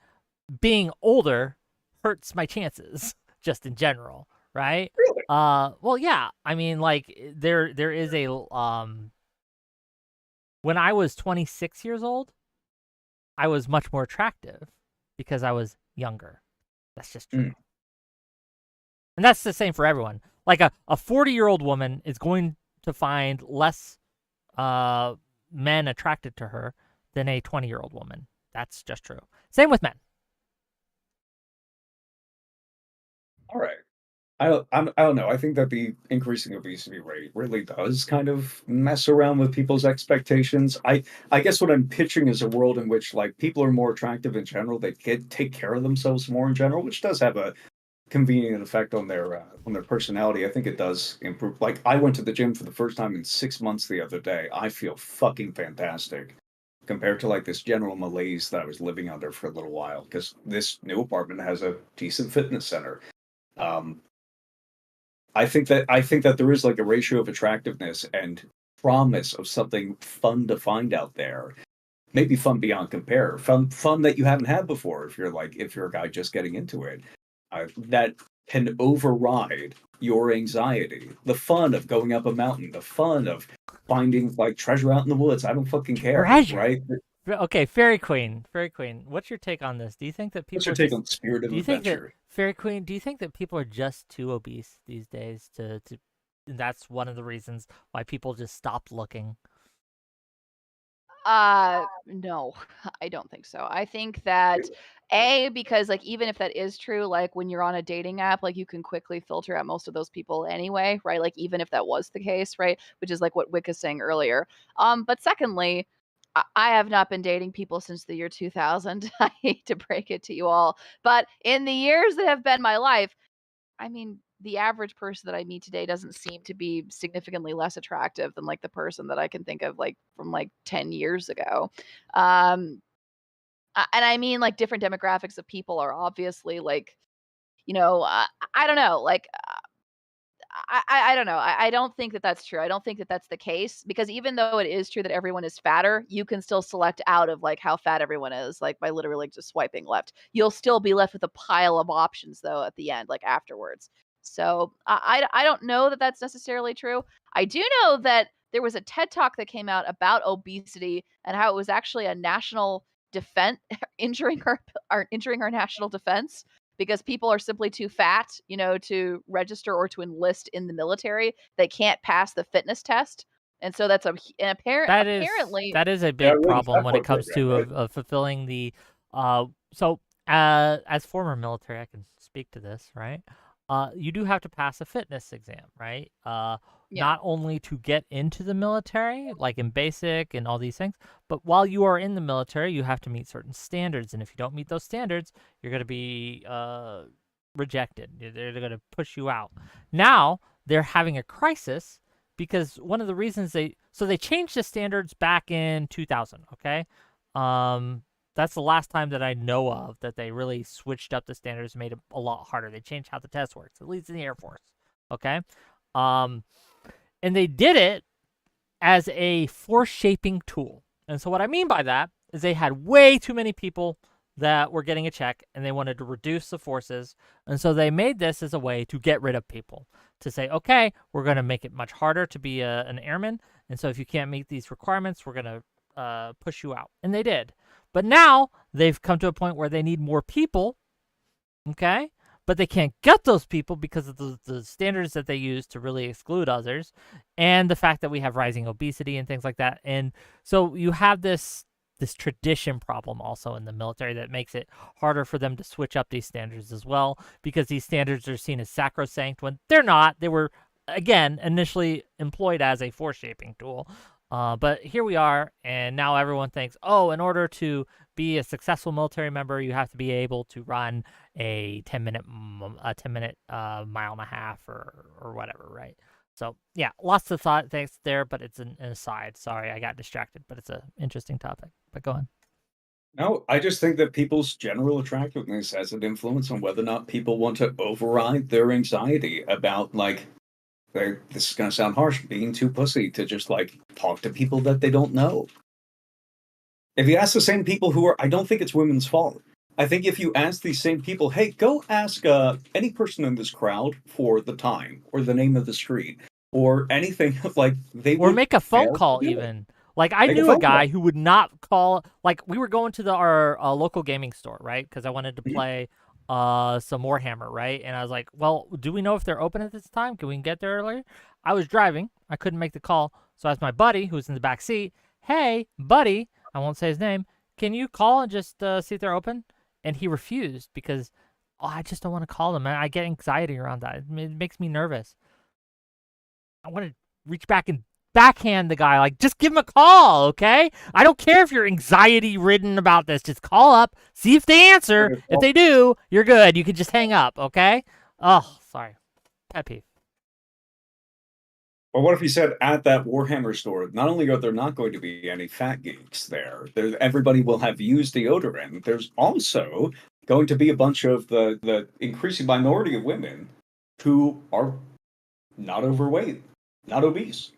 Speaker 1: being older hurts my chances just in general, right?
Speaker 9: Really?
Speaker 1: Well, yeah. I mean, like, there is a when I was 26 years old, I was much more attractive because I was younger. That's just true. And that's the same for everyone. Like, a 40-year-old woman is going to find less men attracted to her than a 20-year-old woman. That's just true. Same with men.
Speaker 9: All right. I don't know. I think that the increasing obesity rate really does kind of mess around with people's expectations. I guess what I'm pitching is a world in which, like, people are more attractive in general. They take care of themselves more in general, which does have a convenient effect on their personality. I think it does improve. Like, I went to the gym for the first time in 6 months the other day. I feel fucking fantastic compared to, like, this general malaise that I was living under for a little while because this new apartment has a decent fitness center. I think that there is, like, a ratio of attractiveness and promise of something fun to find out there. Maybe fun beyond compare. Fun that you haven't had before if you're a guy just getting into it. That can override your anxiety. The fun of going up a mountain, the fun of finding, like, treasure out in the woods. I don't fucking care,
Speaker 1: Treasure.
Speaker 9: right?
Speaker 1: Okay, FairyQueen, what's your take on this? Do you think that people
Speaker 9: What's your take on Spirit of Adventure?
Speaker 1: FairyQueen, do you think that people are just too obese these days to and that's one of the reasons why people just stopped looking?
Speaker 2: No, I don't think so. I think that Because like even if that is true, like when you're on a dating app, like you can quickly filter out most of those people anyway, right? Like even if that was the case, right? Which is like what Wick is saying earlier. But secondly, I have not been dating people since the year 2000. I hate to break it to you all, but in the years that have been my life, I mean, the average person that I meet today doesn't seem to be significantly less attractive than like the person that I can think of like from like 10 years ago. Um, and I mean, like different demographics of people are obviously like, I don't know, like I don't know. I don't think that that's true. I don't think that that's the case because even though it is true that everyone is fatter, you can still select out of like how fat everyone is, like by literally just swiping left. You'll still be left with a pile of options though at the end, like afterwards. So I don't know that that's necessarily true. I do know that there was a TED talk that came out about obesity and how it was actually a national defense injuring our national defense because people are simply too fat, to register or to enlist in the military. They can't pass the fitness test. And so that's apparently
Speaker 1: that is a
Speaker 9: Yeah,
Speaker 1: big
Speaker 9: really,
Speaker 1: problem when it
Speaker 9: that
Speaker 1: comes
Speaker 9: program,
Speaker 1: to
Speaker 9: right?
Speaker 1: fulfilling the so as former military, I can speak to this, right? You do have to pass a fitness exam, right?
Speaker 2: yeah.
Speaker 1: Not only to get into the military, like in basic and all these things, but while you are in the military, you have to meet certain standards, and if you don't meet those standards, you're going to be rejected. They're going to push you out. Now they're having a crisis because one of the reasons they changed the standards back in 2000. Okay, that's the last time that I know of that they really switched up the standards and made it a lot harder. They changed how the test works, at least in the Air Force. Okay, um, and they did it as a force shaping tool. And so what I mean by that is they had way too many people that were getting a check and they wanted to reduce the forces. And so they made this as a way to get rid of people, to say, okay, we're going to make it much harder to be an airman. And so if you can't meet these requirements, we're going to push you out. And they did. But now they've come to a point where they need more people, okay? But they can't get those people because of the standards that they use to really exclude others and the fact that we have rising obesity and things like that. And so you have this tradition problem also in the military that makes it harder for them to switch up these standards as well because these standards are seen as sacrosanct when they're not. They were, again, initially employed as a force shaping tool. But here we are, and now everyone thinks, oh, in order to be a successful military member, you have to be able to run a 10-minute mile and a half or whatever, right? So yeah, lots of things there, but it's an aside. Sorry, I got distracted, but it's an interesting topic. But go on.
Speaker 9: No, I just think that people's general attractiveness has an influence on whether or not people want to override their anxiety about like this is going to sound harsh, being too pussy to just like talk to people that they don't know. If you ask the same people I don't think it's women's fault. I think if you ask these same people, hey, go ask any person in this crowd for the time or the name of the street or anything, like they
Speaker 1: or
Speaker 9: would
Speaker 1: make a phone
Speaker 9: fail to
Speaker 1: call
Speaker 9: do it.
Speaker 1: even. Like I
Speaker 9: Make a
Speaker 1: knew a
Speaker 9: phone
Speaker 1: guy
Speaker 9: call.
Speaker 1: who would not call. Like we were going to our local gaming store, right? Because I wanted to
Speaker 9: Mhm.
Speaker 1: play some Warhammer, right? And I was like, well, do we know if they're open at this time? Can we get there earlier? I was driving. I couldn't make the call, so I asked my buddy who's in the back seat, "Hey, buddy," I won't say his name. "Can you call and just see if they're open?" And he refused because I just don't want to call them. I get anxiety around that. It makes me nervous. I want to reach back and backhand the guy. Like, just give him a call, okay? I don't care if you're anxiety ridden about this. Just call up, see if they answer. If they do, you're good. You can just hang up, okay? Oh, sorry. Pet peeve.
Speaker 9: Or what if you said at that Warhammer store, not only are there not going to be any fat geeks there, everybody will have used deodorant. There's also going to be a bunch of the increasing minority of women who are not overweight, not obese.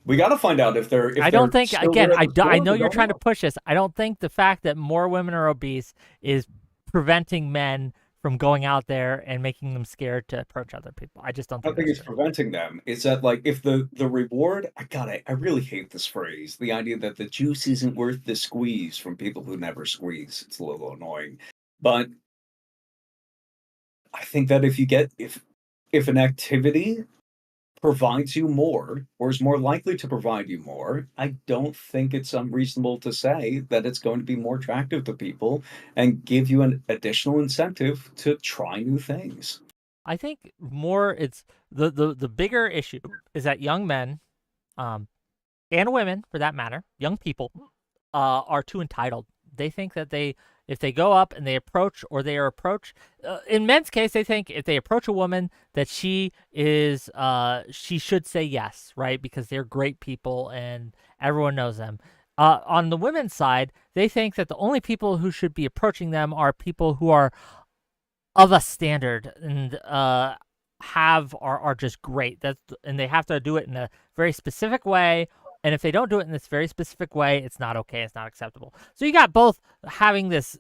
Speaker 9: We got to find out if they're
Speaker 1: I don't think,
Speaker 9: still
Speaker 1: again,
Speaker 9: there at the
Speaker 1: I
Speaker 9: store
Speaker 1: know
Speaker 9: or
Speaker 1: you're
Speaker 9: going
Speaker 1: trying to
Speaker 9: out.
Speaker 1: push this. I don't think the fact that more women are obese is preventing men from going out there and making them scared to approach other people. I just don't
Speaker 9: I
Speaker 1: think
Speaker 9: think
Speaker 1: that's
Speaker 9: it's
Speaker 1: true.
Speaker 9: preventing them. It's that like if the reward, I really hate this phrase. The idea that the juice isn't worth the squeeze from people who never squeeze. It's a little annoying. But I think that if an activity provides you more or is more likely to provide you more, I don't think it's unreasonable to say that it's going to be more attractive to people and give you an additional incentive to try new things.
Speaker 1: I think more it's the bigger issue is that young men, and women for that matter, young people, are too entitled. They think that if they go up and they approach or they are approached, in men's case, they think if they approach a woman that she should say yes, right? Because they're great people and everyone knows them. On the women's side, they think that the only people who should be approaching them are people who are of a standard and are just great. And they have to do it in a very specific way. And if they don't do it in this very specific way, it's not okay. It's not acceptable. So you got both having this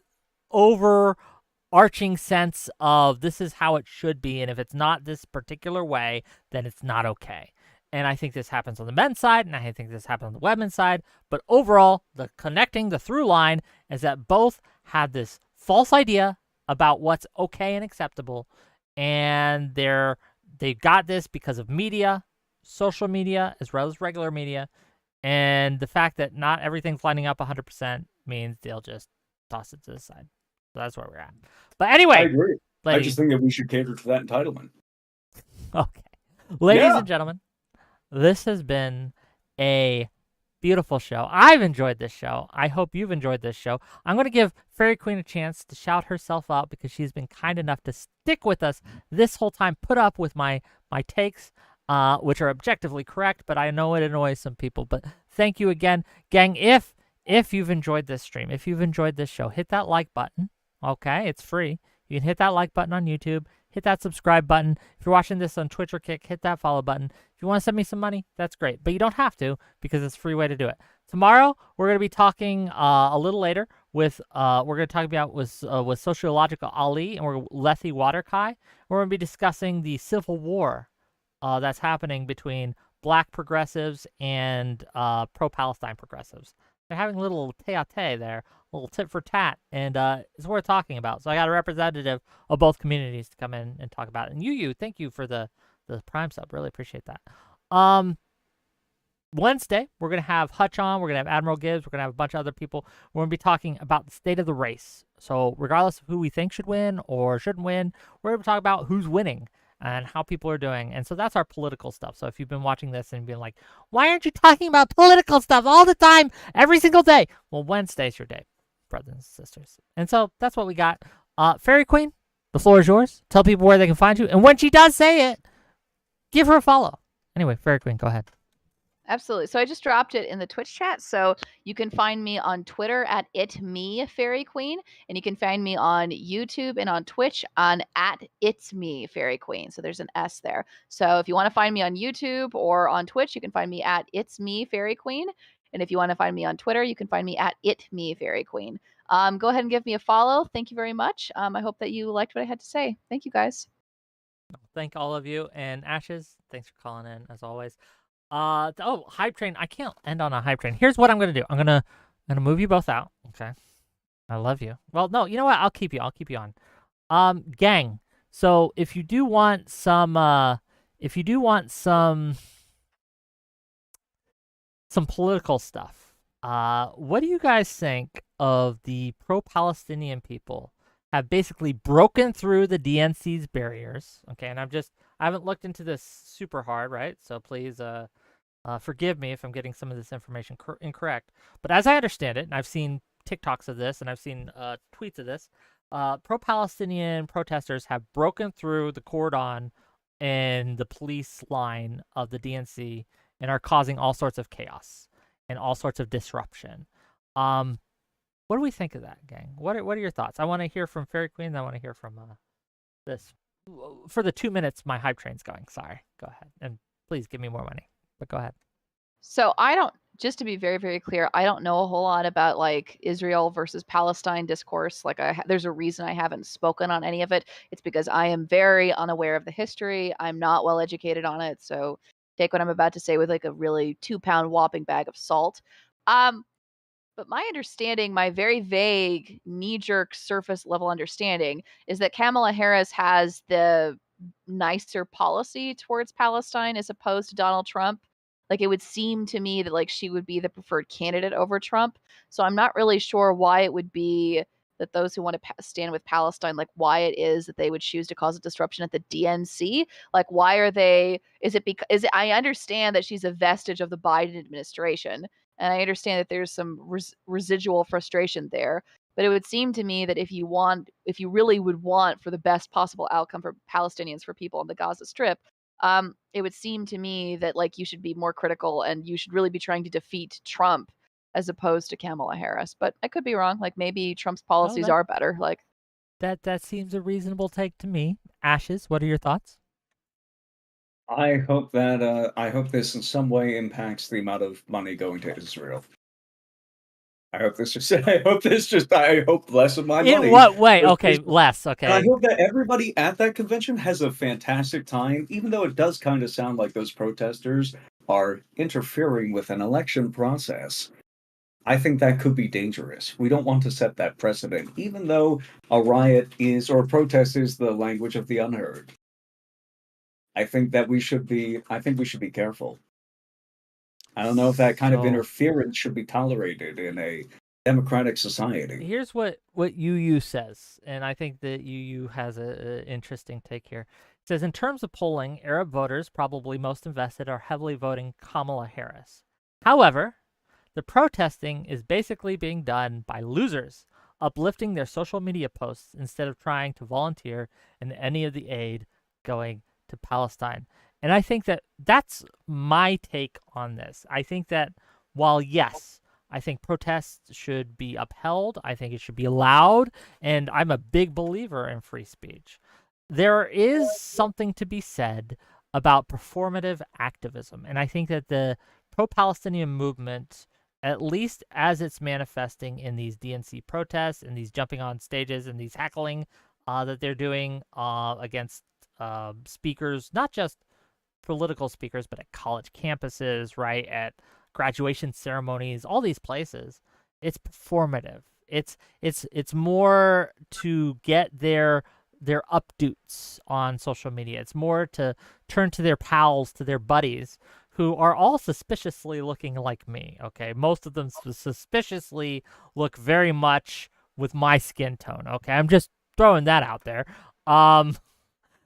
Speaker 1: overarching sense of this is how it should be. And if it's not this particular way, then it's not okay. And I think this happens on the men's side, and I think this happens on the women's side. But overall, the through line is that both have this false idea about what's okay and acceptable. And they've got this because of media, social media, as well as regular media. And the fact that not everything's lining up 100% means they'll just toss it to the side. So that's where we're at. But anyway,
Speaker 9: I agree. I just think that we should cater to that entitlement.
Speaker 1: Okay. Ladies and gentlemen, this has been a beautiful show. I've enjoyed this show. I hope you've enjoyed this show. I'm going to give FairyQueen a chance to shout herself out because she's been kind enough to stick with us this whole time, put up with my takes, which are objectively correct, but I know it annoys some people. But thank you again, gang. If you've enjoyed this stream, if you've enjoyed this show, hit that like button. Okay, it's free. You can hit that like button on YouTube. Hit that subscribe button. If you're watching this on Twitch or Kick, hit that follow button. If you want to send me some money, that's great. But you don't have to because it's a free way to do it. Tomorrow, we're going to be talking a little later with we're going to talk about with Sociological Ali and we're Lethe Waterkai. We're going to be discussing the civil war that's happening between black progressives and pro-Palestine progressives. They're having a little tete-a-tete there, a little tit for tat, and it's worth talking about. So I got a representative of both communities to come in and talk about it. And thank you for the Prime sub. Really appreciate that. Wednesday, we're going to have Hutch on. We're going to have Admiral Gibbs. We're going to have a bunch of other people. We're going to be talking about the state of the race. So regardless of who we think should win or shouldn't win, we're going to talk about who's winning and how people are doing. And so that's our political stuff. So if you've been watching this and been like, why aren't you talking about political stuff all the time, every single day? Well, Wednesday's your day, brothers and sisters. And so that's what we got. FairyQueen, the floor is yours. Tell people where they can find you. And when she does say it, give her a follow. Anyway, FairyQueen, go ahead.
Speaker 2: Absolutely. So I just dropped it in the Twitch chat. So you can find me on Twitter at @itmefairyqueen, and you can find me on YouTube and on Twitch on @itsmefairyqueen. So there's an S there. So if you want to find me on YouTube or on Twitch, you can find me at @itsmefairyqueen. And if you want to find me on Twitter, you can find me at @itmefairyqueen. Go ahead and give me a follow. Thank you very much. I hope that you liked what I had to say. Thank you, guys.
Speaker 1: Thank all of you. And Ashes, thanks for calling in, as always. Hype train. I can't end on a hype train. Here's what I'm gonna do. I'm gonna move you both out. Okay. I love you. Well, no, you know what? I'll keep you on. Gang. So if you do want some political stuff, what do you guys think of the pro-Palestinian people have basically broken through the DNC's barriers? Okay, and I haven't looked into this super hard, right? So please, forgive me if I'm getting some of this information incorrect. But as I understand it, and I've seen TikToks of this, and I've seen tweets of this, pro-Palestinian protesters have broken through the cordon and the police line of the DNC and are causing all sorts of chaos and all sorts of disruption. What do we think of that, gang? What are your thoughts? I want to hear from FairyQueen, and I want to hear from this. For the 2 minutes my hype train's going. Sorry. Go ahead. And please give me more money. But go ahead.
Speaker 2: So just to be very, very clear, I don't know a whole lot about like Israel versus Palestine discourse. Like there's a reason I haven't spoken on any of it. It's because I am very unaware of the history. I'm not well educated on it. So take what I'm about to say with like a really 2-pound whopping bag of salt. But my understanding, my very vague knee-jerk surface level understanding is that Kamala Harris has the nicer policy towards Palestine as opposed to Donald Trump. Like, it would seem to me that, like, she would be the preferred candidate over Trump. So I'm not really sure why it would be that those who want to stand with Palestine, like, why it is that they would choose to cause a disruption at the DNC. Like, why are they? Is it because? I understand that she's a vestige of the Biden administration, and I understand that there's some residual frustration there. But it would seem to me that if you really would want for the best possible outcome for Palestinians, for people on the Gaza Strip, it would seem to me that, like, you should be more critical and you should really be trying to defeat Trump as opposed to Kamala Harris. But I could be wrong. Like, maybe Trump's policies are better. Like,
Speaker 1: that seems a reasonable take to me. Ashes, what are your thoughts?
Speaker 9: I hope this in some way impacts the amount of money going to Israel. I hope less of my money.
Speaker 1: In what way? Okay, less. Okay.
Speaker 9: And I hope that everybody at that convention has a fantastic time, even though it does kind of sound like those protesters are interfering with an election process. I think that could be dangerous. We don't want to set that precedent, even though a riot is, or a protest is, the language of the unheard. I think we should be careful. I don't know if that kind of interference should be tolerated in a democratic society.
Speaker 1: Here's what UU says, and I think that UU has an interesting take here. It says, in terms of polling, Arab voters, probably most invested, are heavily voting Kamala Harris. However, the protesting is basically being done by losers, uplifting their social media posts instead of trying to volunteer in any of the aid going to Palestine. And I think that that's my take on this. I think that while, yes, I think protests should be upheld, I think it should be allowed, and I'm a big believer in free speech, there is something to be said about performative activism. And I think that the pro-Palestinian movement, at least as it's manifesting in these DNC protests and these jumping on stages and these heckling that they're doing against speakers, not just political speakers, but at college campuses, right, at graduation ceremonies, all these places, it's performative. It's more to get their updates on social media. It's more to turn to their pals, to their buddies, who are all suspiciously looking like me, okay? Most of them suspiciously look very much with my skin tone, okay? I'm just throwing that out there.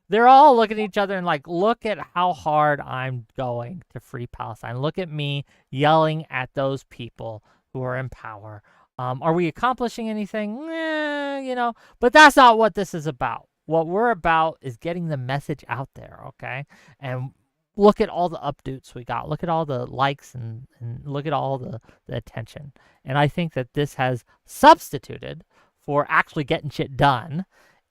Speaker 1: They're all looking at each other and like, look at how hard I'm going to free Palestine. Look at me yelling at those people who are in power. Are we accomplishing anything? But that's not what this is about. What we're about is getting the message out there, okay? And look at all the updates we got. Look at all the likes and look at all the attention. And I think that this has substituted for actually getting shit done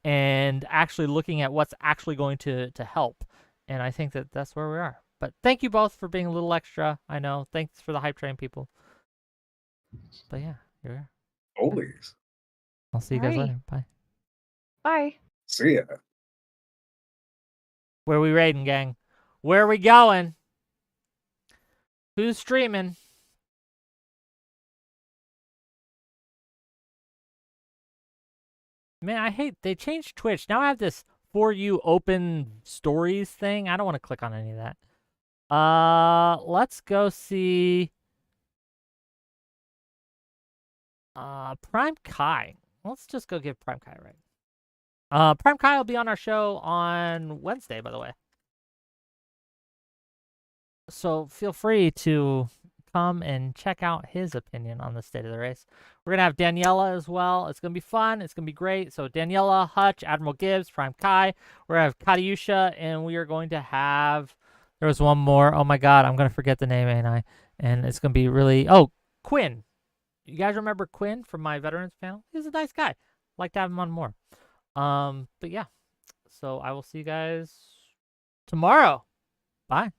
Speaker 1: and actually looking at what's actually going to help. And I think that that's where we are. But thank you both for being a little extra. I know. Thanks for the hype train, people. But yeah, here we are.
Speaker 9: Always.
Speaker 1: I'll see you guys later. Bye.
Speaker 2: Bye.
Speaker 9: See ya.
Speaker 1: Where are we raiding, gang? Where are we going? Who's streaming? Man, I hate they changed Twitch. Now I have this For You open stories thing. I don't want to click on any of that. Let's go see Prime Kai. Let's just go give Prime Kai a raid. Prime Kai will be on our show on Wednesday, by the way. So feel free to come and check out his opinion on the state of the race. We're going to have Daniela as well. It's going to be fun. It's going to be great. So Daniela, Hutch, Admiral Gibbs, Prime Kai. We're going to have Katiusha, and we are going to have... There was one more. Oh, my God. I'm going to forget the name, ain't I? And it's going to be really... Oh, Quinn. You guys remember Quinn from my Veterans panel? He's a nice guy. Like to have him on more. But yeah. So I will see you guys tomorrow. Bye.